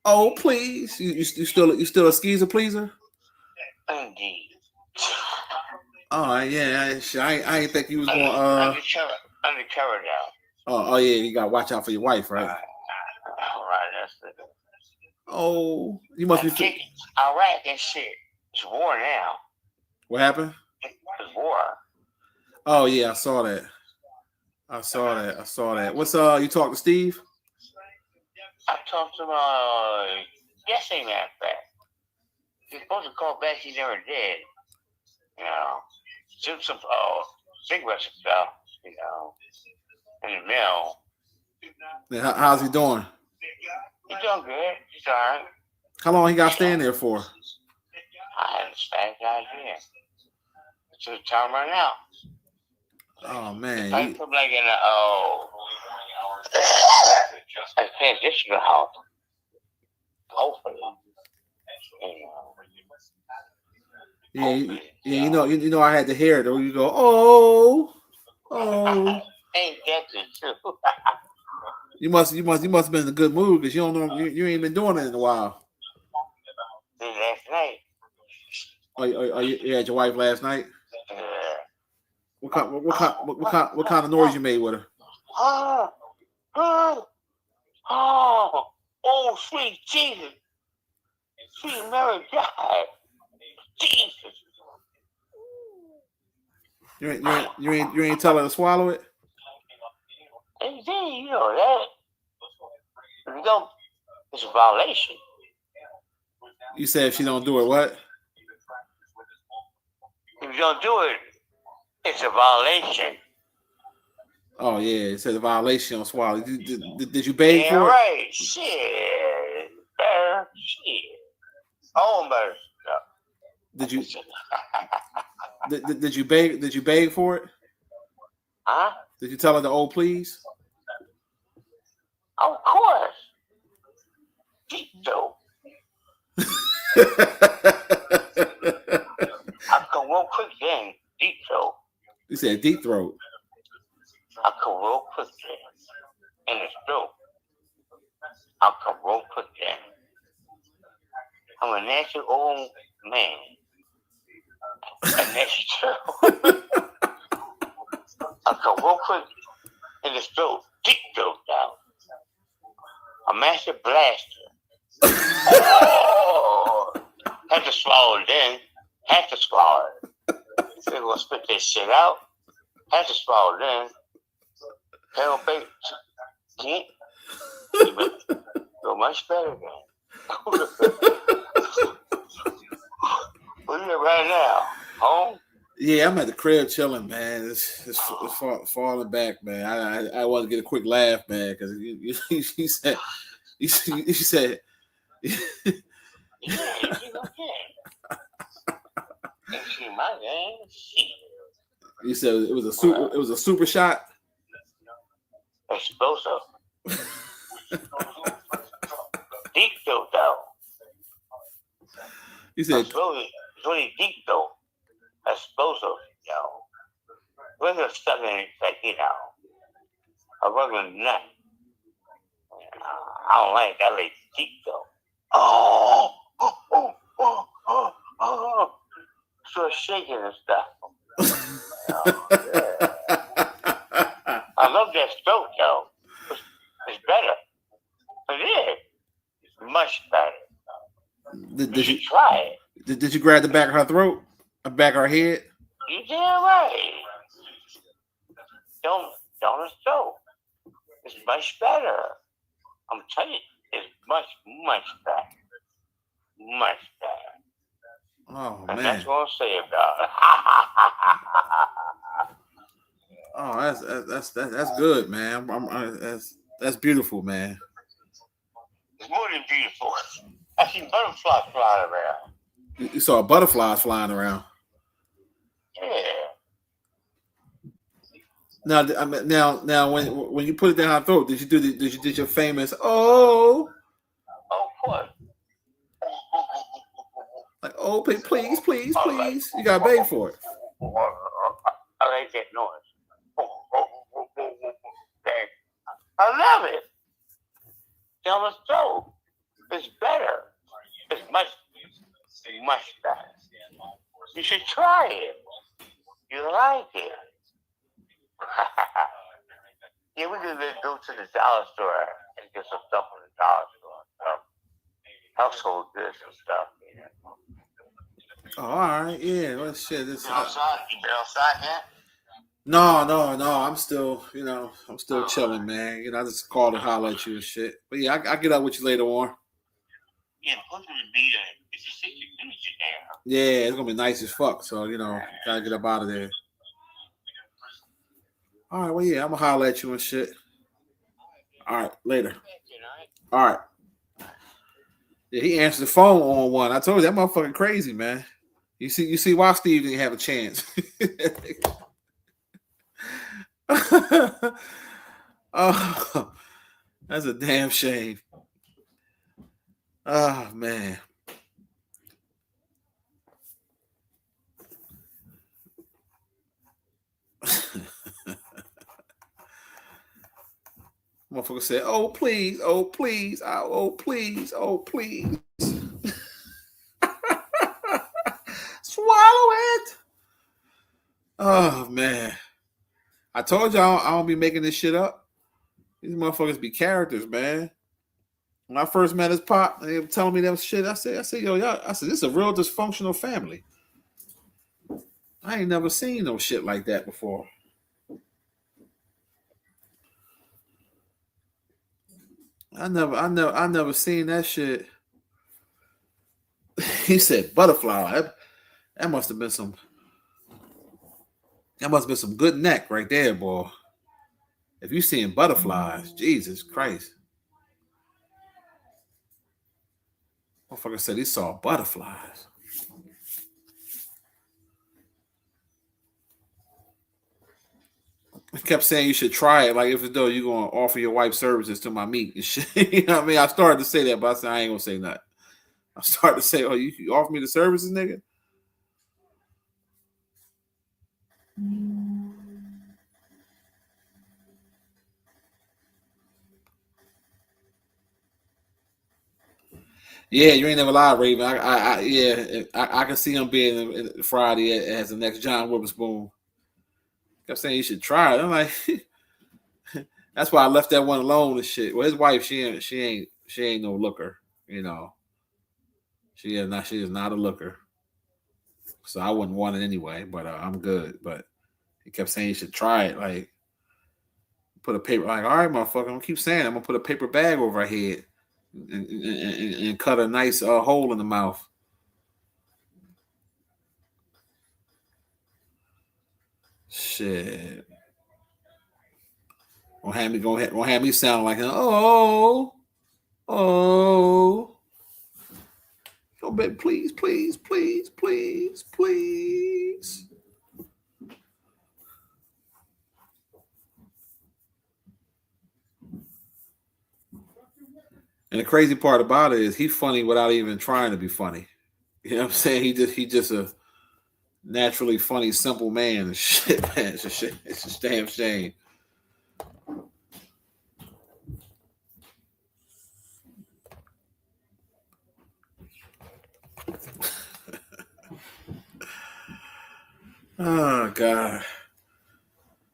[SPEAKER 3] Oh, please. You still a skeezer pleaser?
[SPEAKER 5] Indeed.
[SPEAKER 3] Oh, yeah. I ain't think you was going
[SPEAKER 5] undercover now.
[SPEAKER 3] Oh, yeah. You got to watch out for your wife, right?
[SPEAKER 5] All right, that's it.
[SPEAKER 3] Oh, you must be.
[SPEAKER 5] Iraq and shit. It's war now.
[SPEAKER 3] What happened?
[SPEAKER 5] It's war.
[SPEAKER 3] Oh yeah, I saw that. What's you talked to Steve?
[SPEAKER 5] I talked to him yesterday, matter of fact. He's supposed to call back, he never did. Some cigarettes and stuff, in the mail.
[SPEAKER 3] Yeah, how's he doing?
[SPEAKER 5] He's doing good. He's all right.
[SPEAKER 3] How long he got staying there for?
[SPEAKER 5] I had a stack idea. It's the time right now.
[SPEAKER 3] Oh man.
[SPEAKER 5] I put like in a transitional house. Hopefully.
[SPEAKER 3] Yeah, you know, I had to hear it. Or you go, oh.
[SPEAKER 5] Ain't that the truth?
[SPEAKER 3] You must have been in a good mood because you don't know you ain't been doing it in a while.
[SPEAKER 5] Last night.
[SPEAKER 3] Are you had your wife last night?
[SPEAKER 5] Yeah.
[SPEAKER 3] What kind of noise you made with her?
[SPEAKER 5] Oh, sweet Jesus. Sweet Mary God. Jesus.
[SPEAKER 3] You ain't tell her to swallow it?
[SPEAKER 5] And then, you know that. You don't, it's a violation.
[SPEAKER 3] You said if she don't do it, what?
[SPEAKER 5] If you don't do it, it's a violation.
[SPEAKER 3] Oh yeah, it said a violation on swallow. Did you beg for it?
[SPEAKER 5] Right. Shit. Better. Shit. Oh, better.
[SPEAKER 3] Did you did you beg for it?
[SPEAKER 5] Huh?
[SPEAKER 3] Did you tell her to please?
[SPEAKER 5] Of course. Deep though. I come real quick then. Deep though.
[SPEAKER 3] You said deep throat.
[SPEAKER 5] I come real quick then. In the throat. I come real quick then. I'm a natural old man. A natural. I come real quick in the throat. Deep throat now. A master blaster. Oh! Had to swallow it then. Had to swallow it. They're gonna spit that shit out. Had to swallow it then. Hell, baby. Can't. You're much better then. Where you at right now? Home?
[SPEAKER 3] Yeah, I'm at the crib chilling, man. It's falling back, man. I want to get a quick laugh, man, because you said you said.
[SPEAKER 5] Yeah, you okay. Ain't seen my game. Shit.
[SPEAKER 3] You said it was a super shot.
[SPEAKER 5] Explosive. Deep though.
[SPEAKER 3] You said
[SPEAKER 5] it's really deep though. Explosive, When you're stuck in it, like a regular nut. I don't like that like deep though. Oh. So shaking and stuff. Yeah. I love that stroke though. It's better. It is. It's much better. Did you try it?
[SPEAKER 3] Did you grab the back of her throat? The back of her head?
[SPEAKER 5] You damn right. Don't stroke. It's much better. I'm telling you, it's much better. Much better.
[SPEAKER 3] Oh
[SPEAKER 5] and
[SPEAKER 3] man.
[SPEAKER 5] That's what I'm saying about it.
[SPEAKER 3] Oh, that's good, man. That's beautiful, man.
[SPEAKER 5] It's more than beautiful. I see butterflies flying around.
[SPEAKER 3] You saw butterflies flying around.
[SPEAKER 5] Yeah.
[SPEAKER 3] Now, when you put it down her throat, did you do your famous oh?
[SPEAKER 5] Of course.
[SPEAKER 3] Like please. You gotta beg for it.
[SPEAKER 5] I like that noise. I love it. Down the throat. It's better. It's much better. You should try it. You like it. Yeah, we could go to the dollar store and get some stuff from the dollar store. Household goods and stuff.
[SPEAKER 3] Oh, all right, yeah. Well, shit.
[SPEAKER 5] You been outside yet?
[SPEAKER 3] No. I'm still chilling, man. I just called to holler at you and shit. But yeah, I get up with you later on.
[SPEAKER 5] Yeah, supposed to be it's a 60 minutes there.
[SPEAKER 3] Yeah, it's gonna be nice as fuck. So gotta get up out of there. All right, well, yeah, I'm gonna holler at you and shit. All right, later. All right. Yeah, he answered the phone on one. I told you that motherfucker crazy, man. You see why Steve didn't have a chance. Oh, that's a damn shame. Oh man. Motherfucker said, "Oh please, oh please, oh please, oh please, swallow it." Oh man, I told y'all I don't be making this shit up. These motherfuckers be characters, man. When I first met his pop, they were telling me that shit. I said, yo, y'all. I said, this is a real dysfunctional family. I ain't never seen no shit like that before. I never seen that shit. He said butterfly. That must have been some. That must have been some good neck right there, boy. If you seeing butterflies, Jesus Christ. Motherfucker said he saw butterflies. He kept saying you should try it. Like if though you're gonna offer your wife services to my meat and shit. You know what I mean? I started to say that, but I said I ain't gonna say nothing. I started to say, "Oh, you offer me the services, nigga?" Yeah, you ain't never lied, Raven. I can see him being in Friday as the next John Witherspoon. Kept saying you should try it. I'm like, that's why I left that one alone and shit. Well, his wife, she ain't no looker, you know. She is not a looker. So I wouldn't want it anyway, but I'm good. But he kept saying you should try it. Like, put a paper, like, all right, motherfucker, I'm gonna keep saying I'm gonna put a paper bag over her head and cut a nice hole in the mouth. Shit. Won't have me sound like oh. Oh, baby, please, please, please, please, please. And the crazy part about it is he's funny without even trying to be funny. You know what I'm saying? He just a naturally funny, simple man. Shit, man. It's a damn shame. Oh God.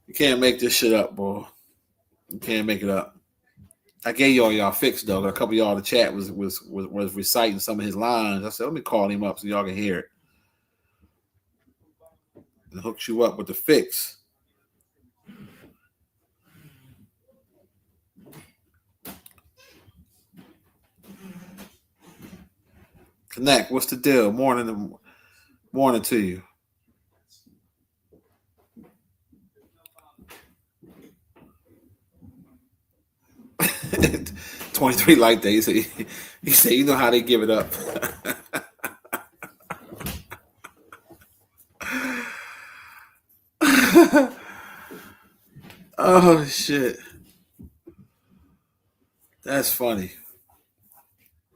[SPEAKER 3] You can't make this shit up, boy. You can't make it up. I gave y'all fixed though. A couple of y'all in the chat was reciting some of his lines. I said, let me call him up so y'all can hear it. And hooks you up with the fix. Connect, what's the deal? Morning to you. $23 like that. He said, you know how they give it up. Oh shit. That's funny.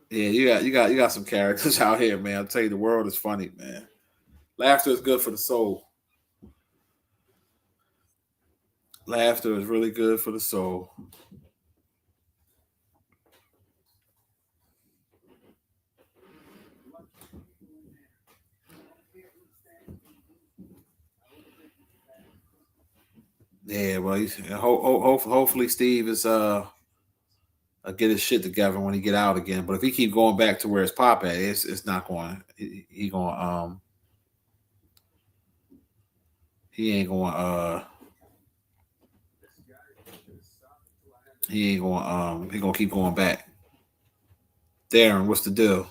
[SPEAKER 3] Yeah, you got some characters out here, man. I'll tell you, the world is funny, man. Laughter is good for the soul. Laughter is really good for the soul. Yeah, well, hopefully Steve is get his shit together when he get out again. But if he keep going back to where his pop at, it's not going. He going he ain't going he ain't going he gonna keep going back. Darren, what's the deal?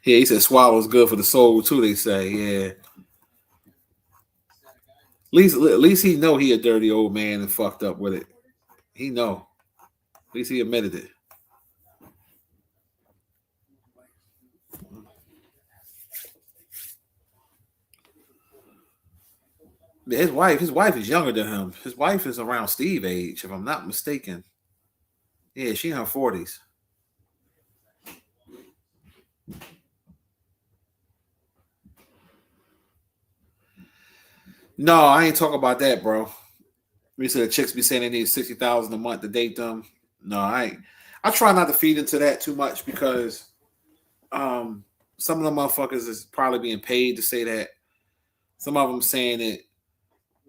[SPEAKER 3] Yeah, he said swallow's good for the soul too. They say, yeah. At least he know he a dirty old man and fucked up with it. He know. At least he admitted it. His wife is younger than him. His wife is around Steve age, if I'm not mistaken. Yeah, she in her 40s. No, I ain't talking about that, bro. We said the chicks be saying they need 60,000 a month to date them. No, I ain't. I try not to feed into that too much because some of the motherfuckers is probably being paid to say that. Some of them saying it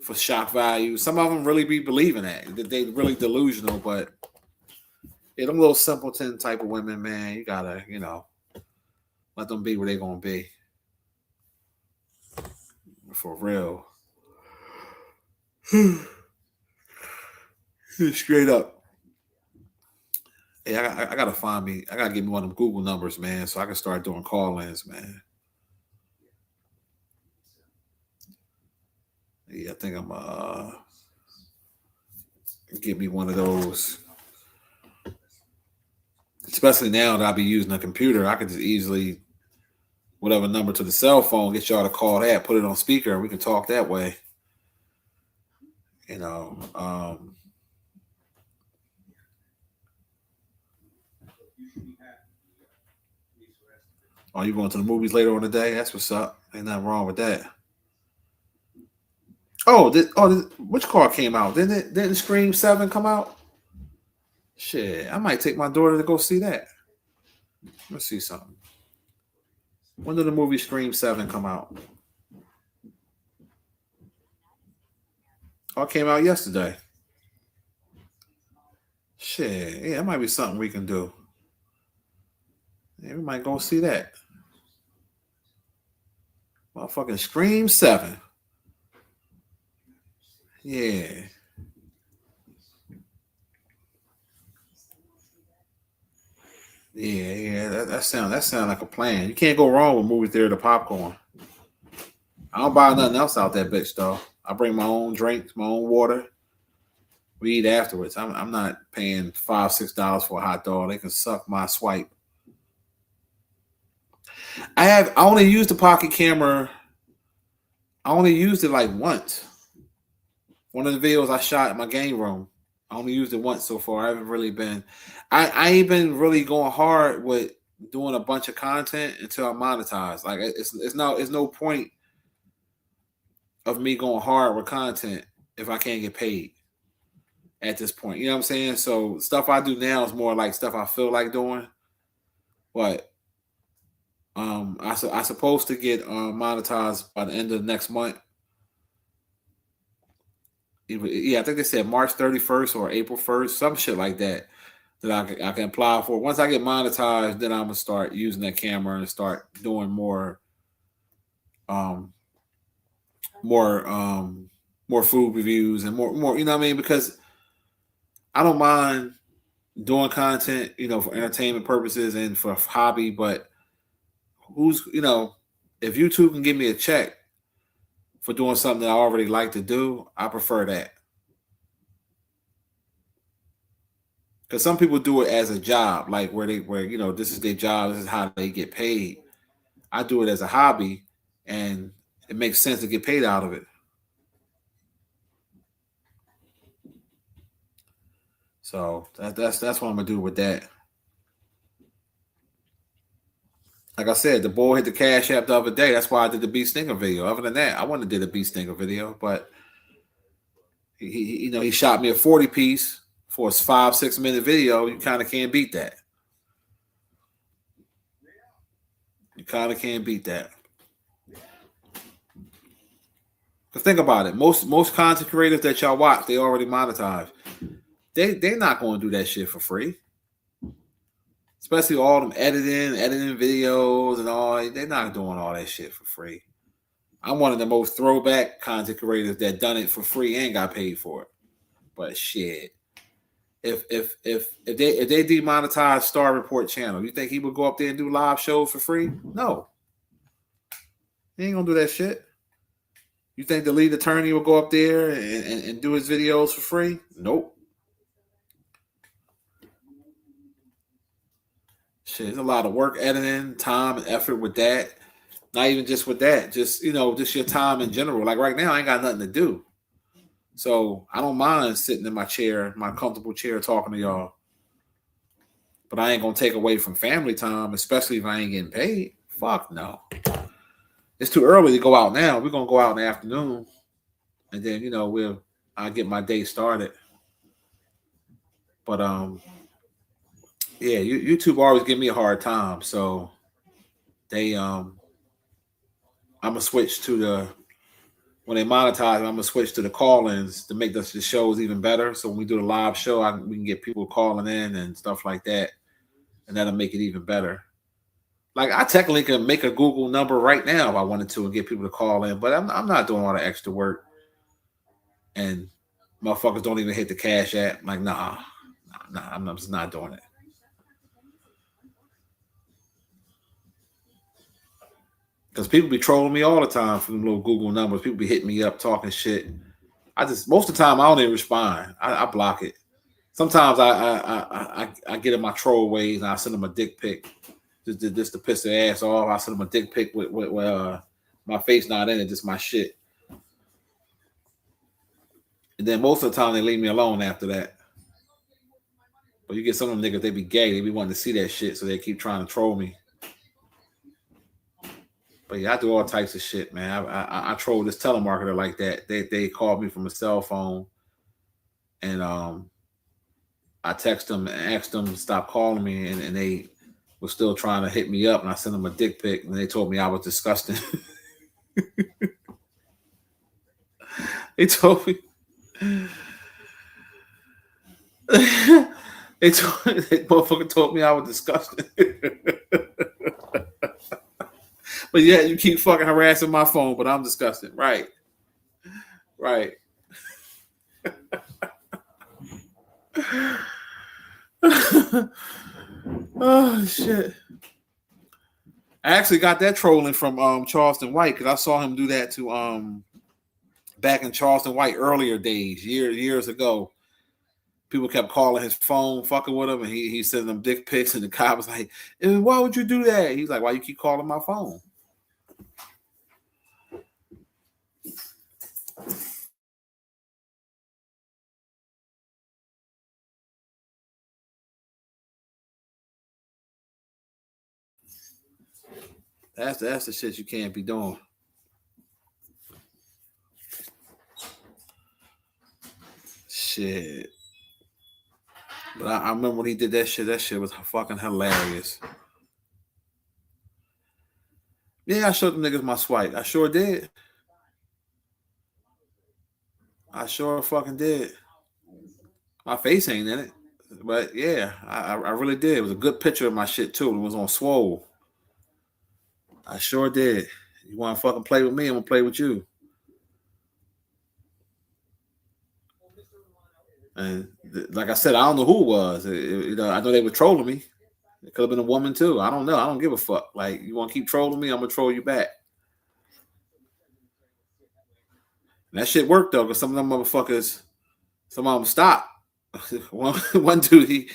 [SPEAKER 3] for shock value. Some of them really be believing that they really delusional. But yeah, them little simpleton type of women, man, you gotta, let them be where they gonna be. For real. Straight up. Hey, I gotta find me. I gotta give me one of them Google numbers, man, so I can start doing call-ins, man. Yeah, I think I'm get me one of those. Especially now that I'll be using a computer, I can just easily whatever number to the cell phone, get y'all to call that, put it on speaker, and we can talk that way. Are you going to the movies later on today? That's what's up. Ain't nothing wrong with that. Which car came out? Didn't Scream 7 come out? Shit, I might take my daughter to go see that. Let's see something. When did the movie Scream 7 come out? Oh, it came out yesterday. Shit, yeah, that might be something we can do. Yeah, we might go see that. Motherfucking Scream 7. Yeah. Yeah, that sound like a plan. You can't go wrong with movie theater popcorn. I don't buy nothing else out that bitch though. I bring my own drinks, my own water. We eat afterwards. I'm not paying $5-6 for a hot dog. They can suck my swipe. I only used the pocket camera. I only used it like once. One of the videos I shot in my game room. I only used it once so far. I haven't really been. I ain't been really going hard with doing a bunch of content until I monetize. Like it's no point of me going hard with content if I can't get paid at this point. You know what I'm saying? So stuff I do now is more like stuff I feel like doing. But I supposed to get monetized by the end of next month. Yeah, I think they said March 31st or April 1st, some shit like that I can apply for. Once I get monetized, then I'm gonna start using that camera and start doing more food reviews and more. You know what I mean? Because I don't mind doing content, for entertainment purposes and for hobby. But if YouTube can give me a check for doing something that I already like to do, I prefer that. Because some people do it as a job, like where this is their job, this is how they get paid. I do it as a hobby, and it makes sense to get paid out of it. So that's what I'm gonna do with that. Like I said, the boy hit the Cash App the other day. That's why I did the Beat Stinger video. Other than that, I wouldn't have did a Beat Stinger video, but he shot me a 40 piece for a 5-6 minute video. You kind of can't beat that. You kind of can't beat that. But think about it. Most content creators that y'all watch, they already monetize. They're not going to do that shit for free. Especially all them editing videos and all. They're not doing all that shit for free. I'm one of the most throwback content creators that done it for free and got paid for it. But shit, if they demonetize Star Report channel, you think he would go up there and do live shows for free? No, he ain't gonna do that shit. You think the lead attorney will go up there and do his videos for free? Nope. Shit, there's a lot of work, editing, time, and effort with that. Not even just with that, just just your time in general. Like right now, I ain't got nothing to do, so I don't mind sitting in my chair, my comfortable chair, talking to y'all. But I ain't gonna take away from family time, especially if I ain't getting paid. Fuck no. It's too early to go out now. We're gonna go out in the afternoon. and then I get my day started. But yeah, YouTube always give me a hard time, so they I'm gonna switch to the when they monetize. I'm gonna switch to the call-ins to make the shows even better. So when we do the live show, we can get people calling in and stuff like that, and that'll make it even better. Like I technically can make a Google number right now if I wanted to and get people to call in, but I'm not doing all the extra work. And motherfuckers don't even hit the cash app. Like, nah, I'm just not doing it. Because people be trolling me all the time for them little Google numbers. People be hitting me up talking shit. Most of the time I don't even respond. I block it. Sometimes I get in my troll ways and I send them a dick pic just to piss their ass off. I send them a dick pic with my face not in it, just my shit. And then most of the time they leave me alone after that. But you get some of them niggas, they be gay. They be wanting to see that shit, so they keep trying to troll me. But yeah, I do all types of shit, man. I troll this telemarketer like that. They called me from a cell phone, and I text them and asked them to stop calling me, and they were still trying to hit me up, and I sent them a dick pic, and they told me I was disgusting. They told me. That motherfucker told me I was disgusting. But yeah, you keep fucking harassing my phone, but I'm disgusting. Right. Oh shit. I actually got that trolling from Charleston White because I saw him do that to back in Charleston White earlier days, years ago. People kept calling his phone, fucking with him, and he sent them dick pics, and the cop was like, "Why would you do that?" He's like, "Why you keep calling my phone?" That's the shit you can't be doing. Shit. But I remember when he did that shit. That shit was fucking hilarious. Yeah, I showed them niggas my swipe. I sure did. I sure fucking did. My face ain't in it. But yeah, I really did. It was a good picture of my shit too. It was on Swole. I sure did. You want to fucking play with me? I'm gonna play with you. And like I said, I don't know who it was. I know they were trolling me. It could have been a woman too. I don't know. I don't give a fuck. Like, you want to keep trolling me? I'm gonna troll you back. And that shit worked though, because some of them motherfuckers, some of them stopped. one dude, he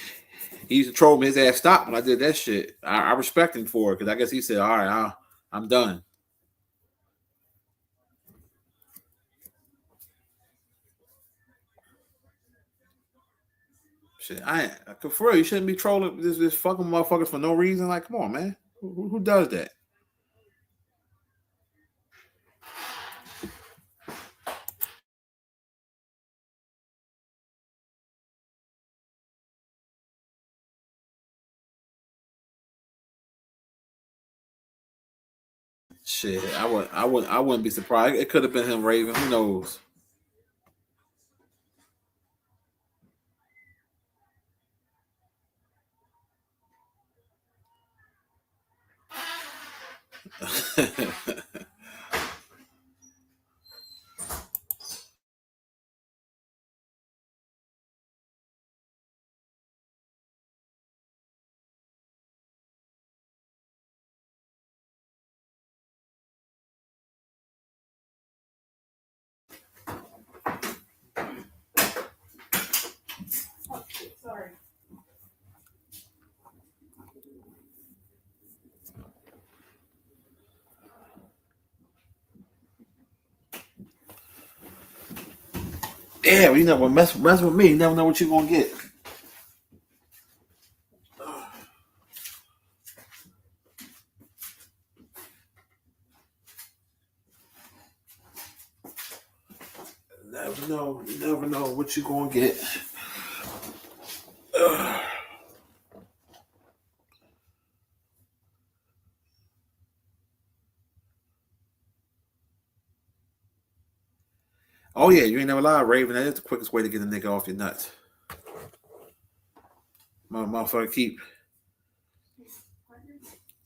[SPEAKER 3] used to troll me. His ass stopped when I did that shit. I respect him for it because I guess he said, "All right, I'm done." Shit, for real, you shouldn't be trolling this fucking motherfuckers for no reason. Like, come on, man, who does that? Shit, I wouldn't be surprised. It could have been him, Raven. Who knows?
[SPEAKER 2] Sorry.
[SPEAKER 3] Yeah, you never mess with me. You never know what you're gonna get. Never know. You never know what you gonna get. Oh yeah, you ain't never lied, Raven. That is the quickest way to get a nigga off your nuts. My motherfucker keep.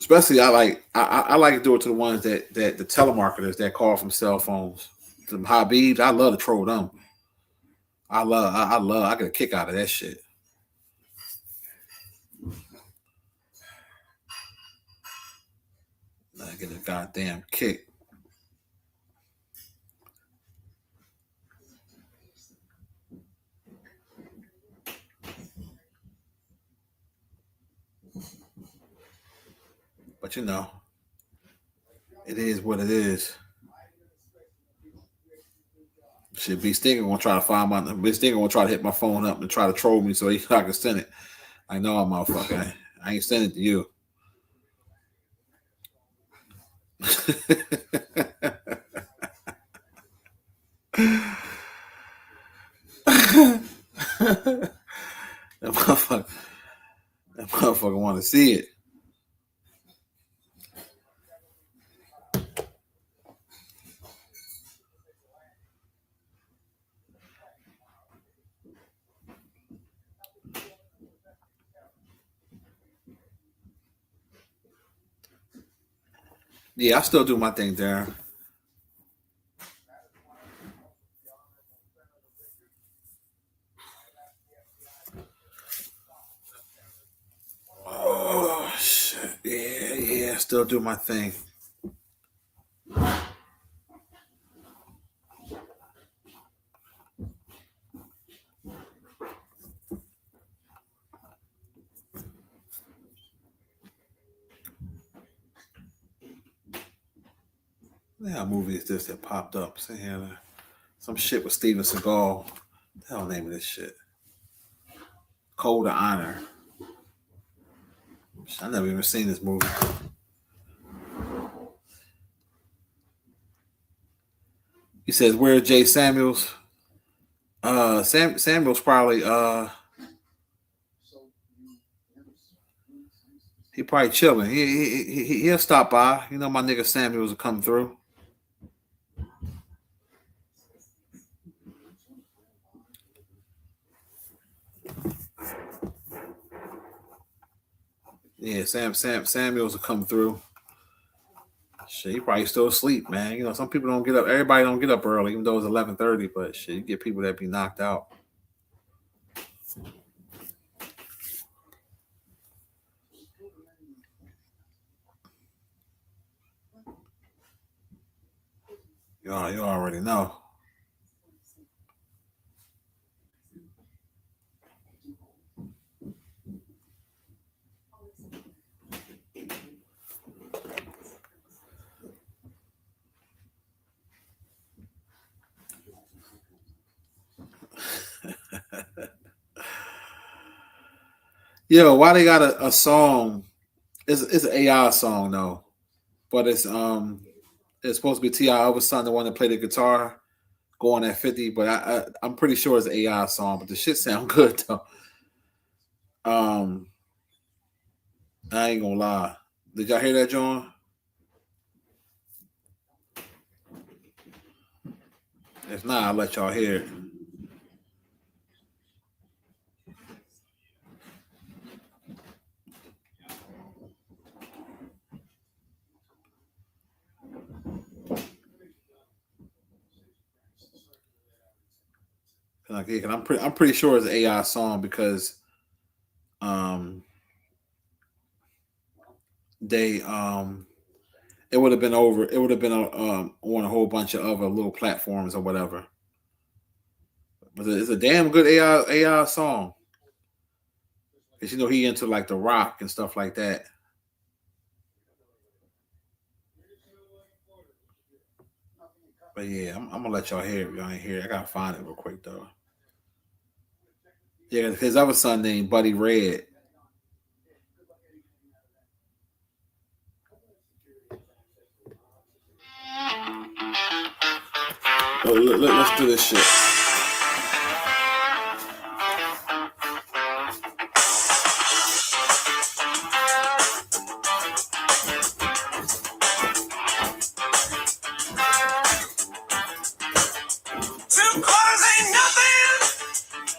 [SPEAKER 3] Especially, I like to do it to the ones that the telemarketers that call from cell phones. Them Habibs, I love to troll them. I get a kick out of that shit. I get a goddamn kick. But you know, it is what it is. Shit, B Stinger gonna try to find my. B Stinger gonna try to hit my phone up and try to troll me so I can send it. I know, motherfucker. I ain't sending it to you. That motherfucker want to see it. Yeah, I still do my thing, Darren. Oh shit! Yeah, I still do my thing. What movie is this that popped up? See here, some shit with Steven Seagal. What the hell name of this shit? Code of Honor. I never even seen this movie. He says, "Where's Jay Samuels?" Samuels probably he probably chilling. He'll stop by. You know, my nigga Samuels will come through. Yeah, Samuels will come through. Shit, he probably still asleep, man. You know, some people don't get up. Everybody don't get up early, even though it's 11:30. But shit, you get people that be knocked out. You already know. Yo, why they got a song? It's an AI song though, but it's supposed to be T.I. Elvis' son, the one that played the guitar, going at 50. But I'm pretty sure it's an AI song. But the shit sound good though. I ain't gonna lie. Did y'all hear that, John? If not, I'll let y'all hear it. I'm pretty sure it's an AI song because they it would have been on a whole bunch of other little platforms or whatever. But it's a damn good AI song. Cause you know he into like the rock and stuff like that. But yeah, I'm gonna let y'all hear it. Y'all ain't hear it. I gotta find it real quick though. Yeah, his other son named Buddy Red. Let's do this shit.
[SPEAKER 6] $2 ain't nothing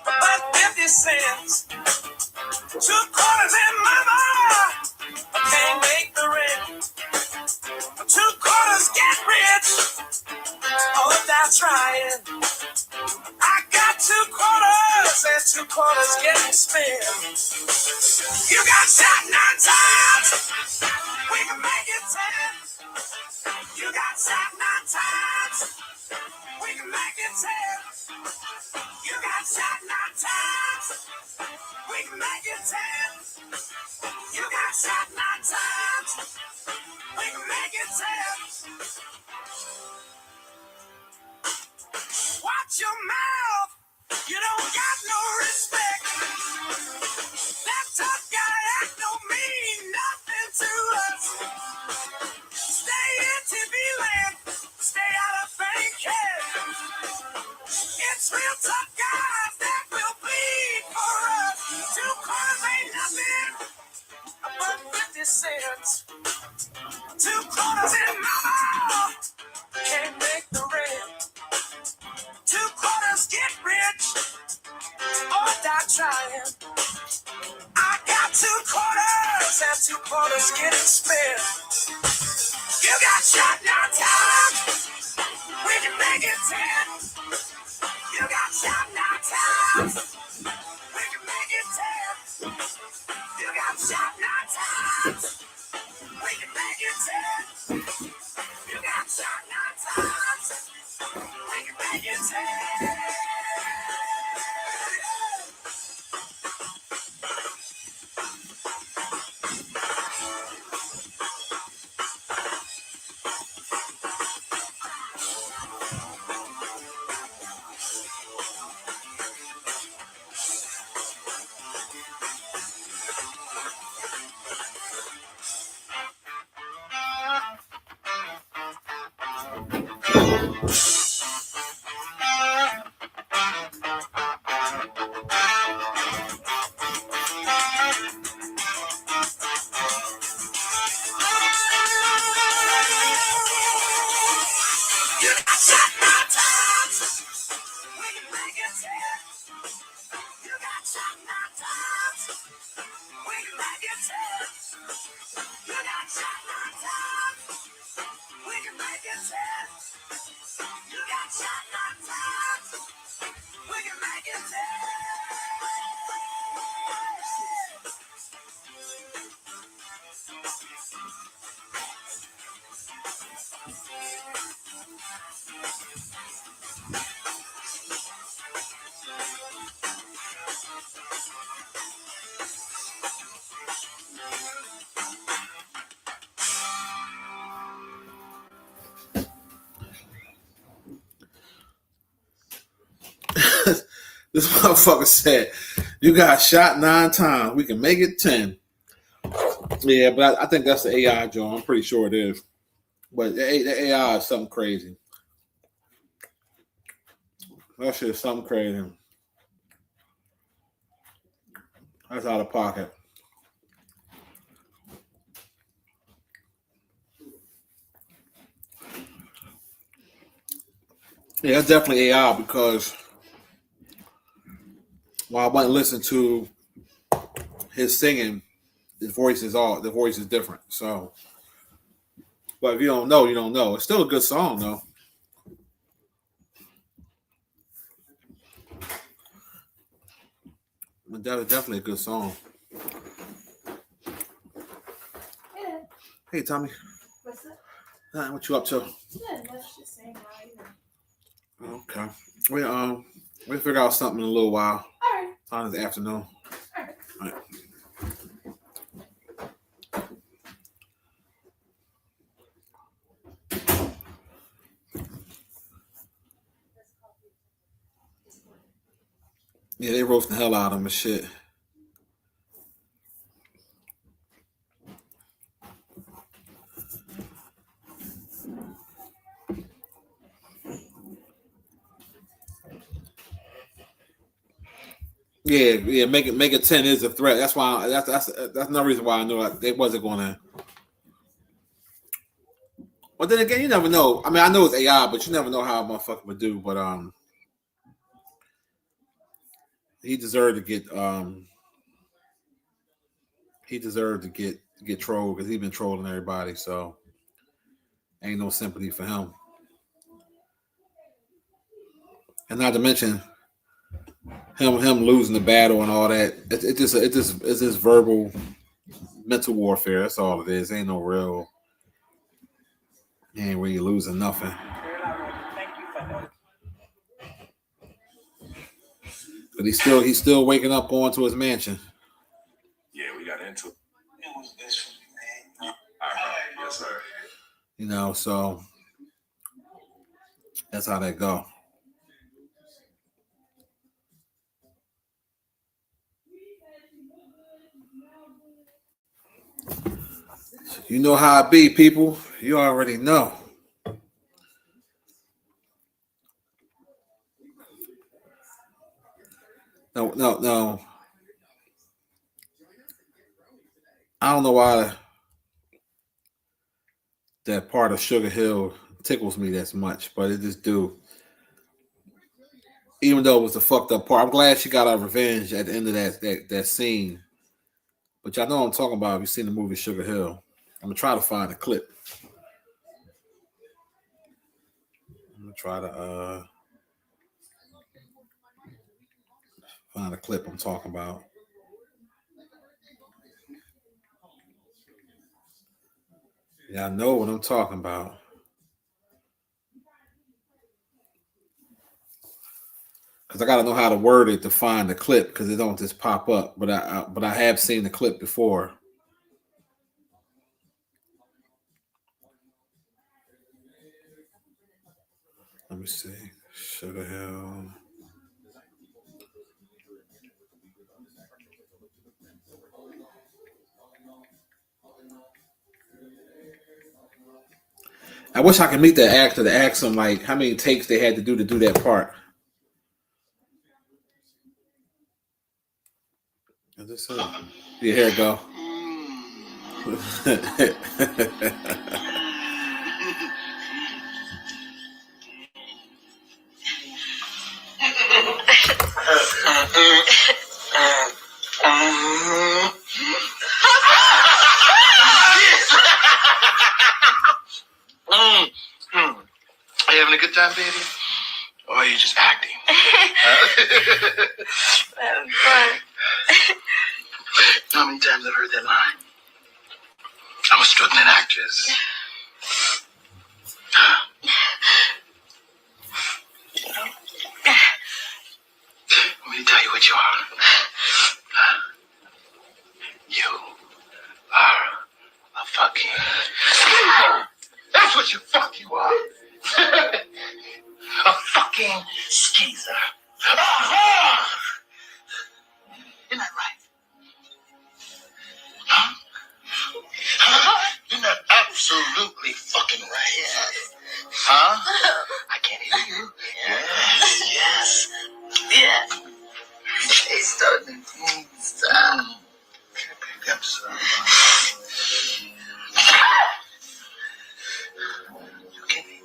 [SPEAKER 6] but 50 cents. $2 and mama can't make the rent. $2 get rich or die trying. I got $2 and $2 getting spent. You got shot 9 times, we can make it 10. You got shot 9 times, we can make it 10. You got shot 9 times, we can make it 10. You got shot 9 times, we can make it 10. Watch your mouth, you don't got no respect. That tough guy act don't mean nothing to us. Stay in TV land, stay out of thinking. It's real tough guys that will bleed for us. $2 ain't nothing but 50 cents. $2 in mama can't make the rent. $2 get rich or die trying. I got $2 and $2 getting spent. You got shot 9 times, we can make it 10. You got shot 9 times, we can make it 10. You got shot 9 times, we can make it 10. You got shot 9 times, we can make it 10. You got shot 9 times, we can make it 10. You got shot 9 times, we can make it 10. You got shot 9 times, we can make it 10. You got shot 9 times, we can make it 10.
[SPEAKER 3] This motherfucker said, "You got shot 9 times. We can make it 10." Yeah, but I think that's the AI, Joe. I'm pretty sure it is. But the AI is something crazy. That shit is something crazy. That's out of pocket. Yeah, that's definitely AI because while I wasn't listening to his singing, the voice is different. So, but if you don't know, you don't know. It's still a good song though. Definitely a good song.
[SPEAKER 2] Yeah.
[SPEAKER 3] Hey, Tommy.
[SPEAKER 2] What's up?
[SPEAKER 3] What you up to?
[SPEAKER 2] Yeah, that's just saying how you know.
[SPEAKER 3] Okay. We figure out something in a little while.
[SPEAKER 2] All right.
[SPEAKER 3] On this afternoon.
[SPEAKER 2] All right.
[SPEAKER 3] All right. Yeah, they roasting the hell out of him and shit. Yeah. Make it 10 is a threat. That's why. That's another reason why I knew they wasn't gonna. But then again, you never know. I mean, I know it's AI, but you never know how a motherfucker would do. But he deserved to get get trolled because he's been trolling everybody. So ain't no sympathy for him. And not to mention him losing the battle and all that. It's just verbal mental warfare. That's all it is. Ain't no real. Ain't really losing nothing. But he's still waking up going to his mansion.
[SPEAKER 6] Yeah, we got into it. It was this for me, man. All right, yes, sir.
[SPEAKER 3] You know, so that's how that go. You know how it be, people. You already know. No. I don't know why that part of Sugar Hill tickles me that much, but it just do. Even though it was the fucked up part, I'm glad she got her revenge at the end of that scene. But y'all know what I'm talking about if you've seen the movie Sugar Hill. I'm gonna try to find a clip. I'm gonna try to find a clip I'm talking about. Yeah, I know what I'm talking about. Because I gotta know how to word it to find the clip because it don't just pop up. But I have seen the clip before. Let me see. Sugar Hill. I wish I could meet the actor to ask him like how many takes they had to do that part. Is this it? Yeah, here it go.
[SPEAKER 6] Are you having a good time, baby? Or are you just acting?
[SPEAKER 7] Having fun.
[SPEAKER 6] How many times I've heard that line? I'm a struggling actress. Let me tell you what you are. You are a fucking... That's what you are. A fucking skeezer. Isn't that right? Huh? Isn't that absolutely fucking right? Yes. Huh? I can't hear you. Yes.
[SPEAKER 7] Yeah.
[SPEAKER 6] It's starting to stop. Okay, baby, I'm sorry. You okay, baby?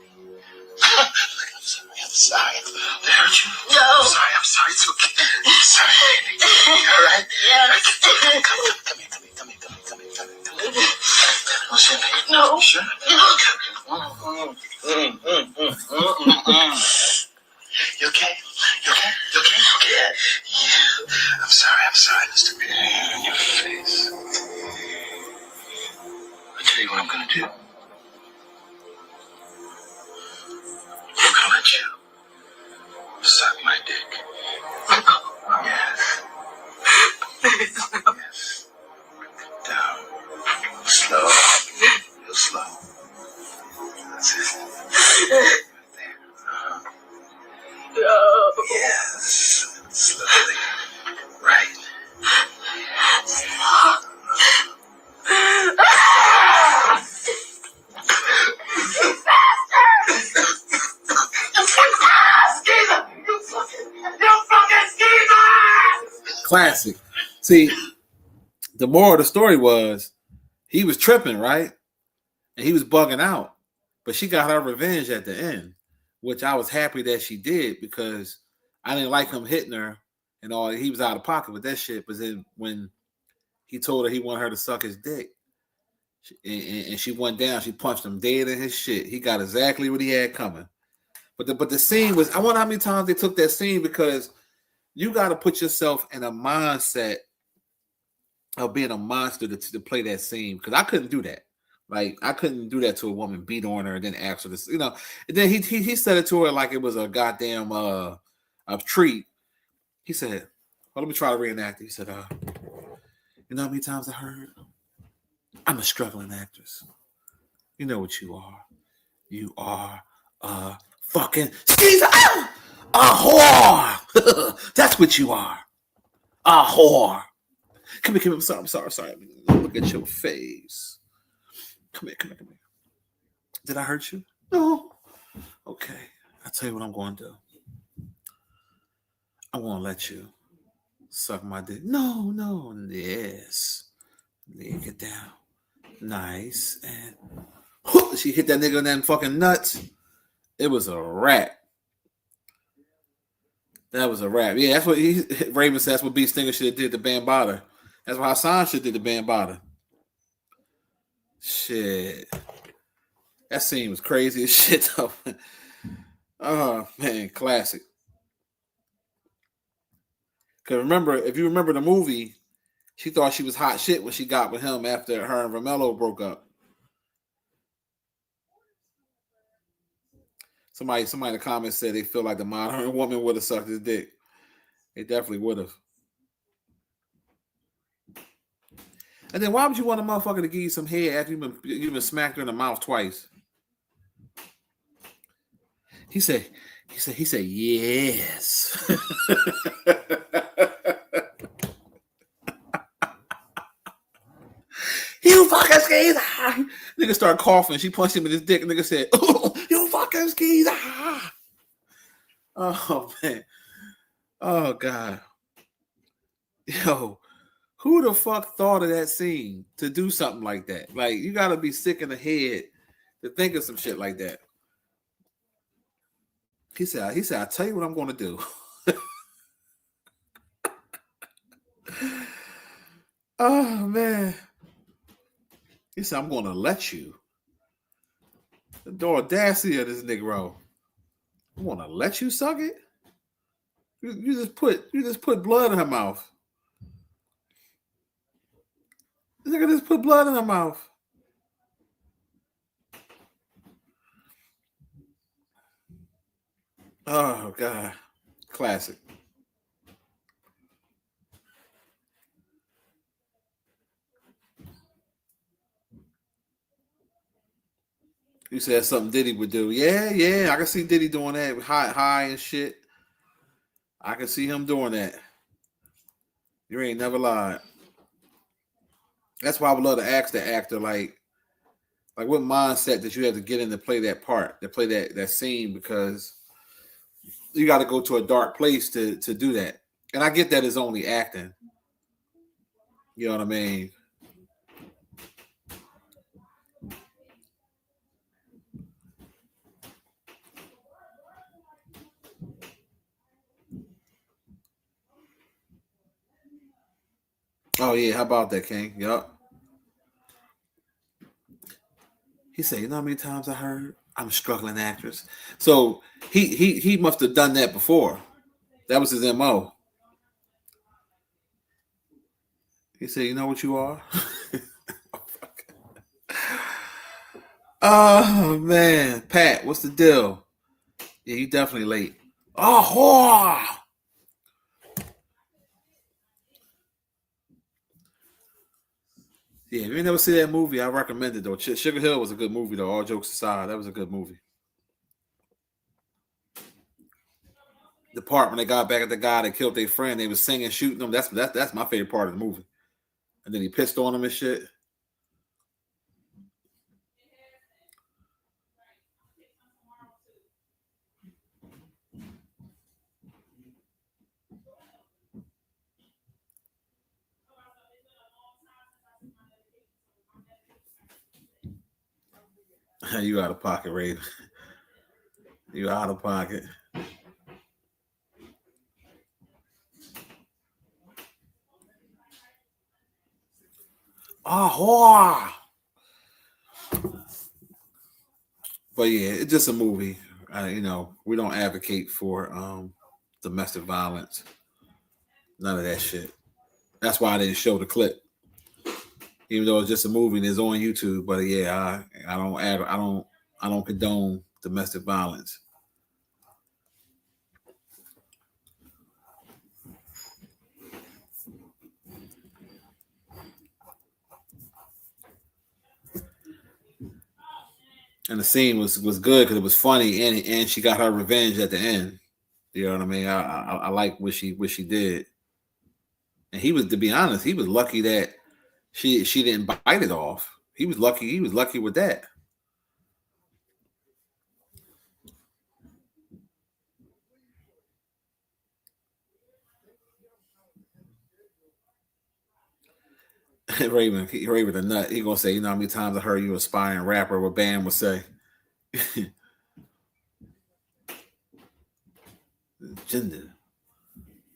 [SPEAKER 6] Look, I'm sorry. Did I hurt you?
[SPEAKER 7] No.
[SPEAKER 6] I'm sorry. It's okay. I'm sorry, baby. You all right?
[SPEAKER 7] Yes.
[SPEAKER 6] Come here. No champagne?
[SPEAKER 7] No.
[SPEAKER 6] You sure? You okay? Yeah. I'm sorry, Mr. Beer in your face. I'll tell you what I'm gonna do. I'm gonna let you suck my dick. Yes. Yes. Down. Slow. Real slow. That's it. Right there.
[SPEAKER 7] No.
[SPEAKER 6] Yes. Slowly. Right.
[SPEAKER 7] Stop.
[SPEAKER 6] You fucking skeezer!
[SPEAKER 3] Classic. See, the moral of the story was he was tripping, right? And he was bugging out. But she got her revenge at the end, which I was happy that she did because I didn't like him hitting her and all. He was out of pocket with that shit. But then when he told her he wanted her to suck his dick, and she went down, she punched him dead in his shit. He got exactly what he had coming. But the scene was, I wonder how many times they took that scene because you got to put yourself in a mindset of being a monster to play that scene because I couldn't do that. Like I couldn't do that to a woman, beat on her, and then ask her this, And then he said it to her like it was a goddamn a treat. He said, "Well, let me try to reenact it." He said, "You know how many times I heard? I'm a struggling actress. You know what you are? You are a fucking skeezer, a whore. That's what you are, a whore. Come here. I'm sorry. Look at your face. Come here. Did I hurt you? No. Okay. I'll tell you what I'm going to do. I'm going to let you suck my dick. No. Yes. Lay it down. Nice. And she hit that nigga in them fucking nuts. It was a wrap. That was a wrap. Yeah, that's what Raven said. That's what B Stinger should have did to Bambaataa. That's what Hassan should have did to Bambaataa. Shit. That scene was crazy as shit, though. Oh, man, classic. Because remember, if you remember the movie, she thought she was hot shit when she got with him after her and Romello broke up. Somebody in the comments said they feel like the modern woman would have sucked his dick. They definitely would have. And then why would you want a motherfucker to give you some head after you've been smacked her in the mouth twice? He said, yes. You fucking skeezer. Nigga started coughing. She punched him in his dick. Nigga said, oh, you fucking skeezer. Oh, man. Oh, God. Yo, who the fuck thought of that scene to do something like that? Like, you got to be sick in the head to think of some shit like that. He said, I'll tell you what I'm going to do. Oh, man. He said, I'm going to let you. The audacity of this Negro. I'm going to let you suck it? You just put blood in her mouth. This nigga just put blood in her mouth. Oh, God. Classic. You said something Diddy would do. Yeah. I can see Diddy doing that. High and shit. I can see him doing that. You ain't never lied. That's why I would love to ask the actor, like what mindset that you have to get in to play that part, to play that scene, because you got to go to a dark place to do that. And I get that it's only acting. You know what I mean? Oh, yeah. How about that, King? Yup. He said, you know how many times I heard I'm a struggling actress? So he must have done that before. That was his MO. He said, you know what you are? Oh, man. Pat, what's the deal? Yeah, you definitely late. Oh, whore! Yeah, if you never see that movie, I recommend it, though. Sugar Hill was a good movie, though. All jokes aside, that was a good movie. The part when they got back at the guy that killed their friend, they was singing, shooting them. That's my favorite part of the movie. And then he pissed on him and shit. You out of pocket, Raven. You out of pocket. Oh, but yeah, it's just a movie. You know, we don't advocate for domestic violence. None of that shit. That's why I didn't show the clip, even though it's just a movie and it's on YouTube. But yeah, I don't condone domestic violence. And the scene was good because it was funny and she got her revenge at the end. You know what I mean? I like what she did. And he was, to be honest, he was lucky that she didn't bite it off. He was lucky. He was lucky with that. Raven a nut. He gonna say, you know how many times I heard you aspiring rapper? What Bam would say. Gender,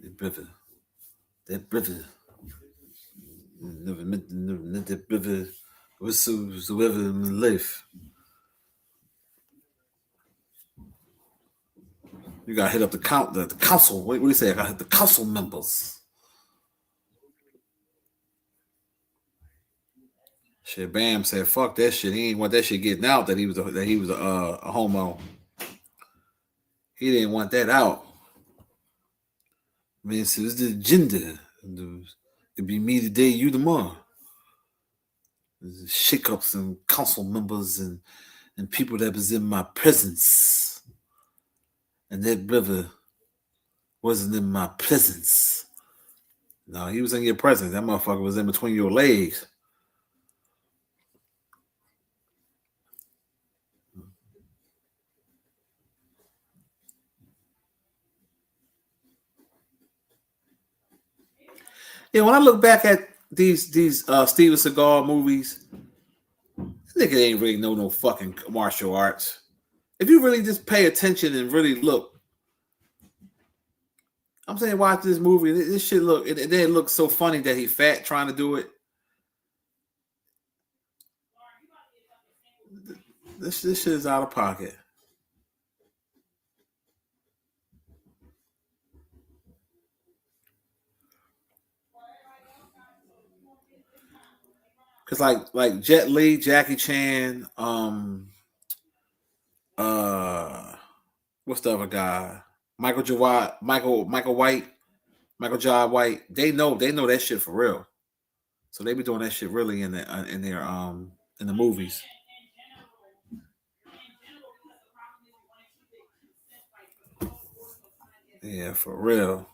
[SPEAKER 3] that brother, never met that brother whatsoever in life. You gotta hit up the council. What do you say? I gotta hit the council members. Shit, Bam said, "Fuck that shit." He ain't want that shit getting out that he was a homo. He didn't want that out. Man, so it's the agenda. It'd be me today, you tomorrow. Shake up some council members and people that was in my presence. And that brother wasn't in my presence. No, he was in your presence. That motherfucker was in between your legs. Yeah, when I look back at these Steven Seagal movies, this nigga ain't really know no fucking martial arts. If you really just pay attention and really look, I'm saying watch this movie. This shit look, it didn't look so funny that he fat trying to do it. This shit is out of pocket. Cause like Jet Li, Jackie Chan, what's the other guy? Michael Jawad, Michael White, Michael Jai White. They know that shit for real. So they be doing that shit really in their in the movies. Yeah, for real.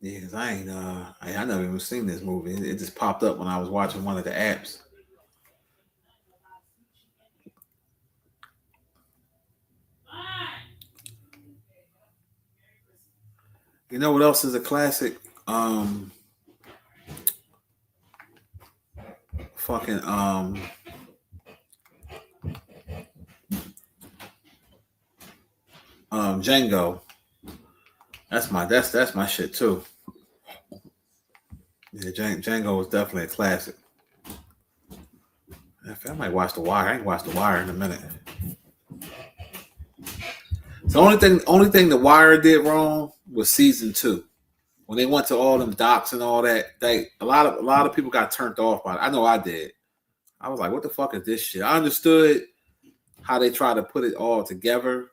[SPEAKER 3] Yeah, cause I never even seen this movie. It just popped up when I was watching one of the apps. You know what else is a classic? Fucking Django. That's my shit too. Yeah, Django was definitely a classic. I might watch The Wire. I ain't watched The Wire in a minute. The only thing The Wire did wrong was season 2. When they went to all them docks and all that, a lot of people got turned off by it. I know I did. I was like, what the fuck is this shit? I understood how they tried to put it all together,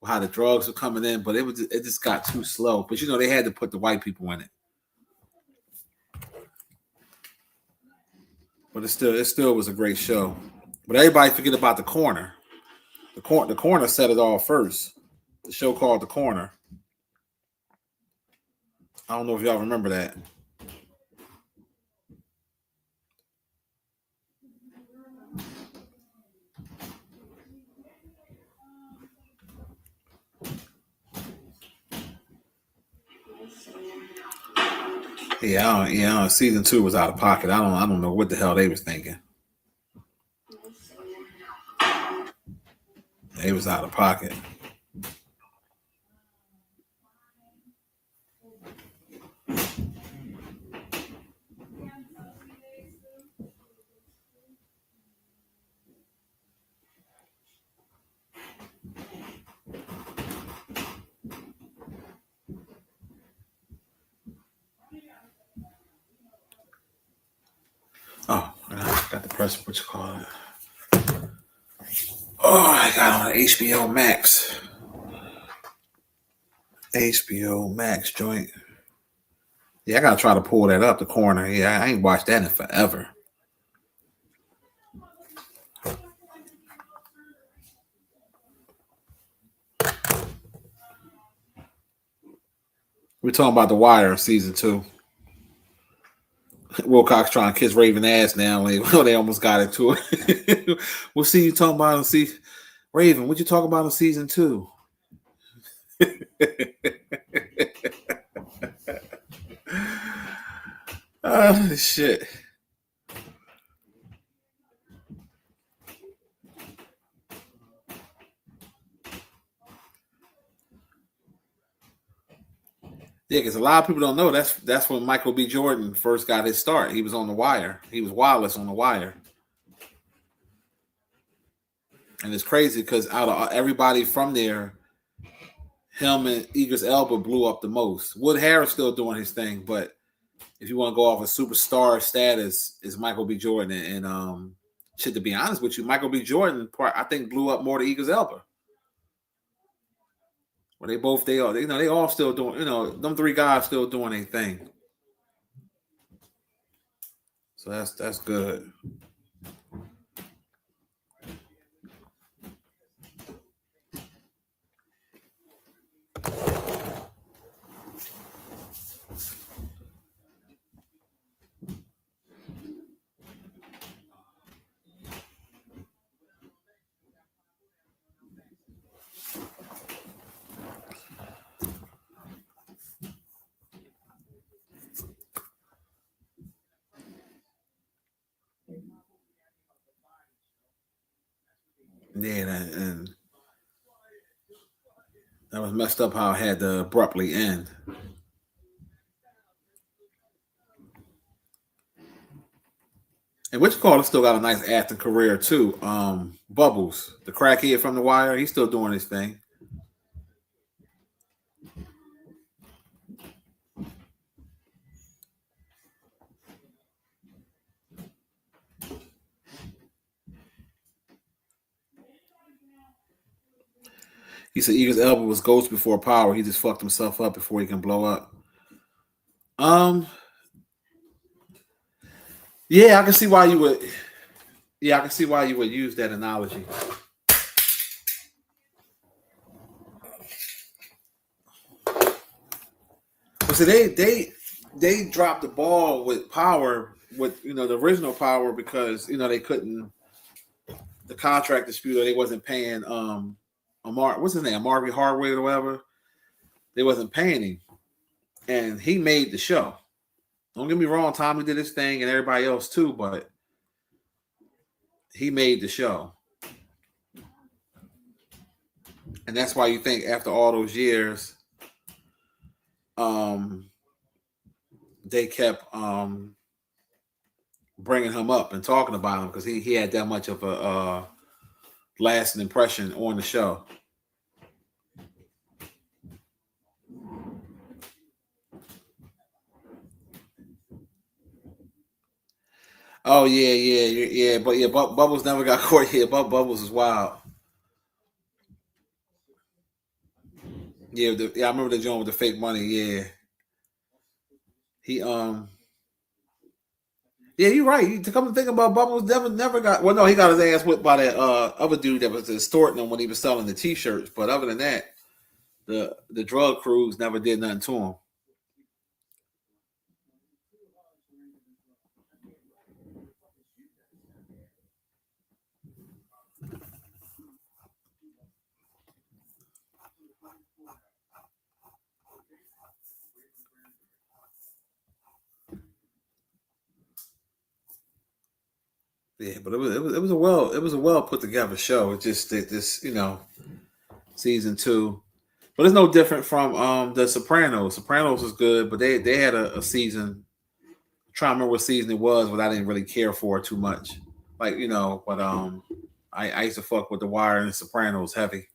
[SPEAKER 3] how the drugs were coming in, but it just got too slow. But you know, they had to put the white people in it. But it still was a great show. But everybody forget about The Corner. The Corner set it all first. The show called The Corner. I don't know if y'all remember that. Yeah. Season 2 was out of pocket. I don't know what the hell they was thinking. They was out of pocket. Oh, I got the press. What you call it? Oh, I got on HBO Max. HBO Max joint. Yeah, I gotta try to pull that up the corner. Yeah, I ain't watched that in forever. We're talking about The Wire season 2. Wilcox trying to kiss Raven ass now. They almost got into it. We'll see you talking about and see Raven. What you talking about in season 2? Oh shit. Yeah, because a lot of people don't know that's when Michael B. Jordan first got his start. He was on The Wire. He was Wallace on The Wire. And it's crazy because out of everybody from there, him and Idris Elba blew up the most. Wood Harris still doing his thing, but if you want to go off a superstar status, is Michael B. Jordan. And shit, to be honest with you, Michael B. Jordan, I think, blew up more than Idris Elba. Well, they all still doing, them three guys still doing their thing. So that's good. Yeah, and that was messed up how it had to abruptly end. And which Carter still got a nice acting career too. Bubbles, the crackhead from The Wire, he's still doing his thing. He said Idris Elba was Ghost before Power. He just fucked himself up before he can blow up. Yeah, I can see why you would. Yeah, I can see why you would use that analogy. But see, they dropped the ball with Power, with the original Power, because they couldn't, the contract dispute, or they wasn't paying what's his name, Marvy Hardway or whatever. They wasn't paying him, and he made the show. Don't get me wrong, Tommy did his thing and everybody else too, but he made the show. And that's why you think after all those years, they kept bringing him up and talking about him, because he had that much of a lasting impression on the show. Oh yeah. But yeah, Bubbles never got caught. Yeah, Bubbles is wild. Yeah, I remember the joint with the fake money. Yeah, he yeah, you're right. To come to think about, Bubbles never got. Well, no, he got his ass whipped by that other dude that was extorting him when he was selling the T-shirts. But other than that, the drug crews never did nothing to him. Yeah, but it was a well put together show. It just this season 2, but it's no different from the Sopranos. Sopranos was good, but they had a season. I'm trying to remember what season it was, but I didn't really care for it too much. Like but I used to fuck with The Wire and the Sopranos heavy.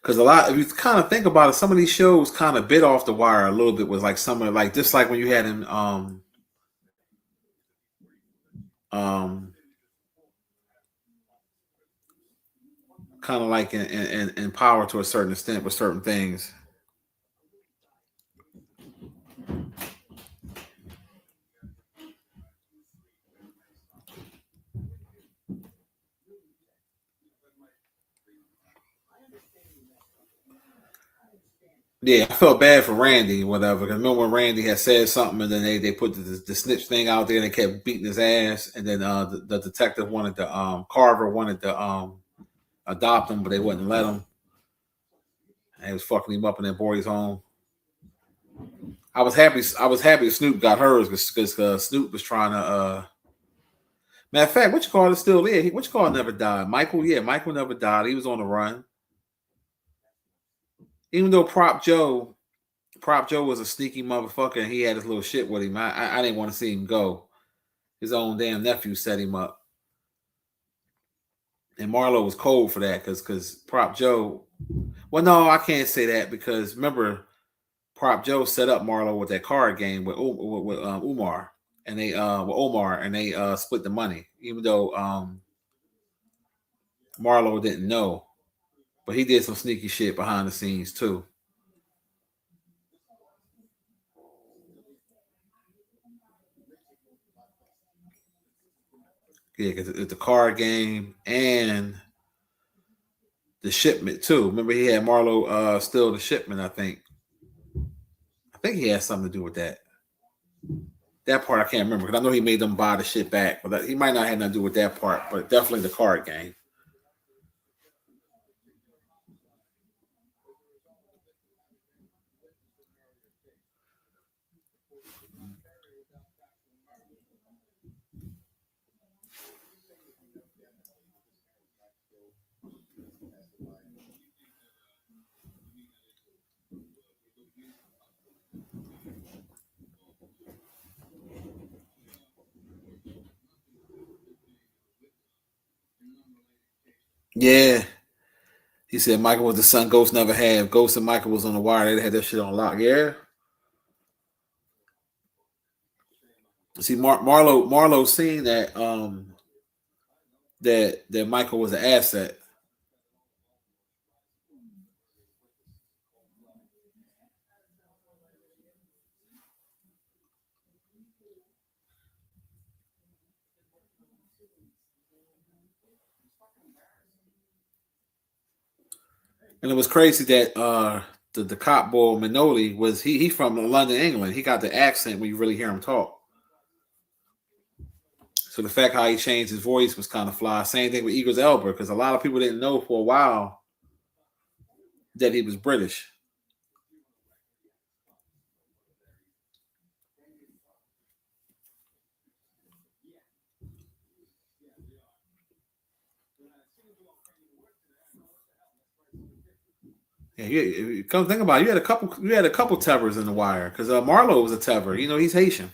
[SPEAKER 3] Because a lot, if you kind of think about it, some of these shows kind of bit off The Wire a little bit. Was like some of like just like when you had in um kind of like in Power to a certain extent with certain things. Yeah, I felt bad for Randy, whatever. Because remember when Randy had said something, and then they put the snitch thing out there, and they kept beating his ass, and then the detective wanted to Carver wanted to adopt him, but they wouldn't let him. And he was fucking him up in that boy's home. I was happy Snoop got hers because Snoop was trying to. Matter of fact, which card is still there? Which card never died? Michael, yeah, Michael never died. He was on the run. Even though Prop Joe was a sneaky motherfucker and he had his little shit with him. I didn't want to see him go. His own damn nephew set him up. And Marlo was cold for that because Prop Joe. Well, no, I can't say that because remember, Prop Joe set up Marlo with that card game with Umar and they with Omar and they split the money, even though Marlo didn't know, but he did some sneaky shit behind the scenes too. Yeah, because it's the card game and the shipment too. Remember, he had Marlo steal the shipment. I think he had something to do with that. That part I can't remember because I know he made them buy the shit back, but he might not have nothing to do with that part. But definitely the card game. Yeah, he said Michael was the son Ghost never had. Ghost and Michael was on the wire. They had that shit on lock. Yeah. See, Marlo seen that Michael was an asset. And it was crazy that the cop boy Manoli was he from London, England. He got the accent when you really hear him talk. So the fact how he changed his voice was kind of fly. Same thing with Eagles Elber, because a lot of people didn't know for a while that he was British. Yeah, come think about it. You had a couple Tevers in the wire because Marlo was a Tever. He's Haitian.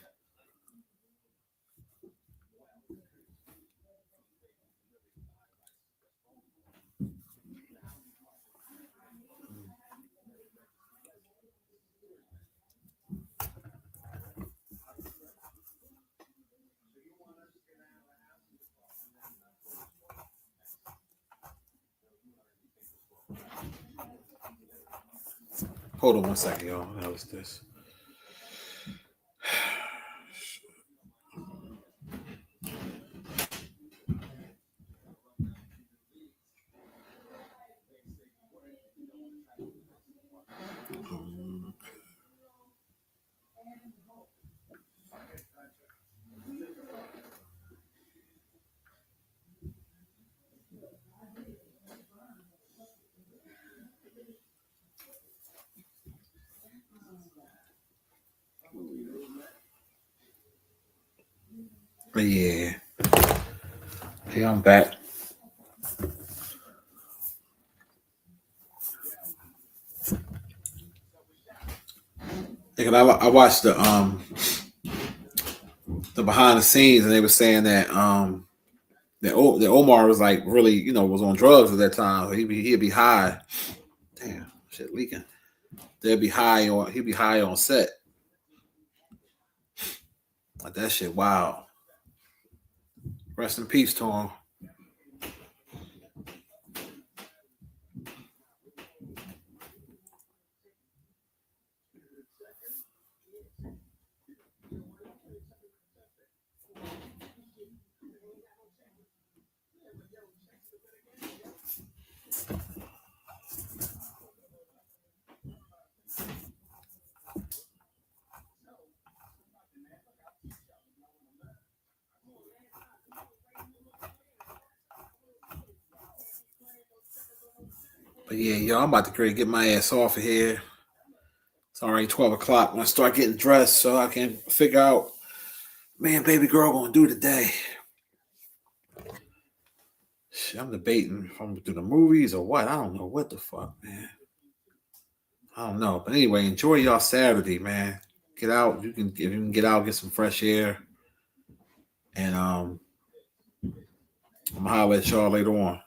[SPEAKER 3] Hold on one second, y'all. That was this. Yeah. Hey, I'm back. I watched the behind the scenes, and they were saying that that Omar was like really, you know, was on drugs at that time. So he'd be high. Damn, shit leaking. He'd be high on set. Like that shit, wow. Rest in peace to him. But yeah, y'all, I'm about to get my ass off of here. It's already 12 o'clock. I'm going to start getting dressed so I can figure out, man, baby girl going to do today. Shit, I'm debating if I'm going to do the movies or what. I don't know what the fuck, man. I don't know. But anyway, enjoy y'all Saturday, man. Get out. If you can get out, get some fresh air. And I'm going to holler at y'all later on.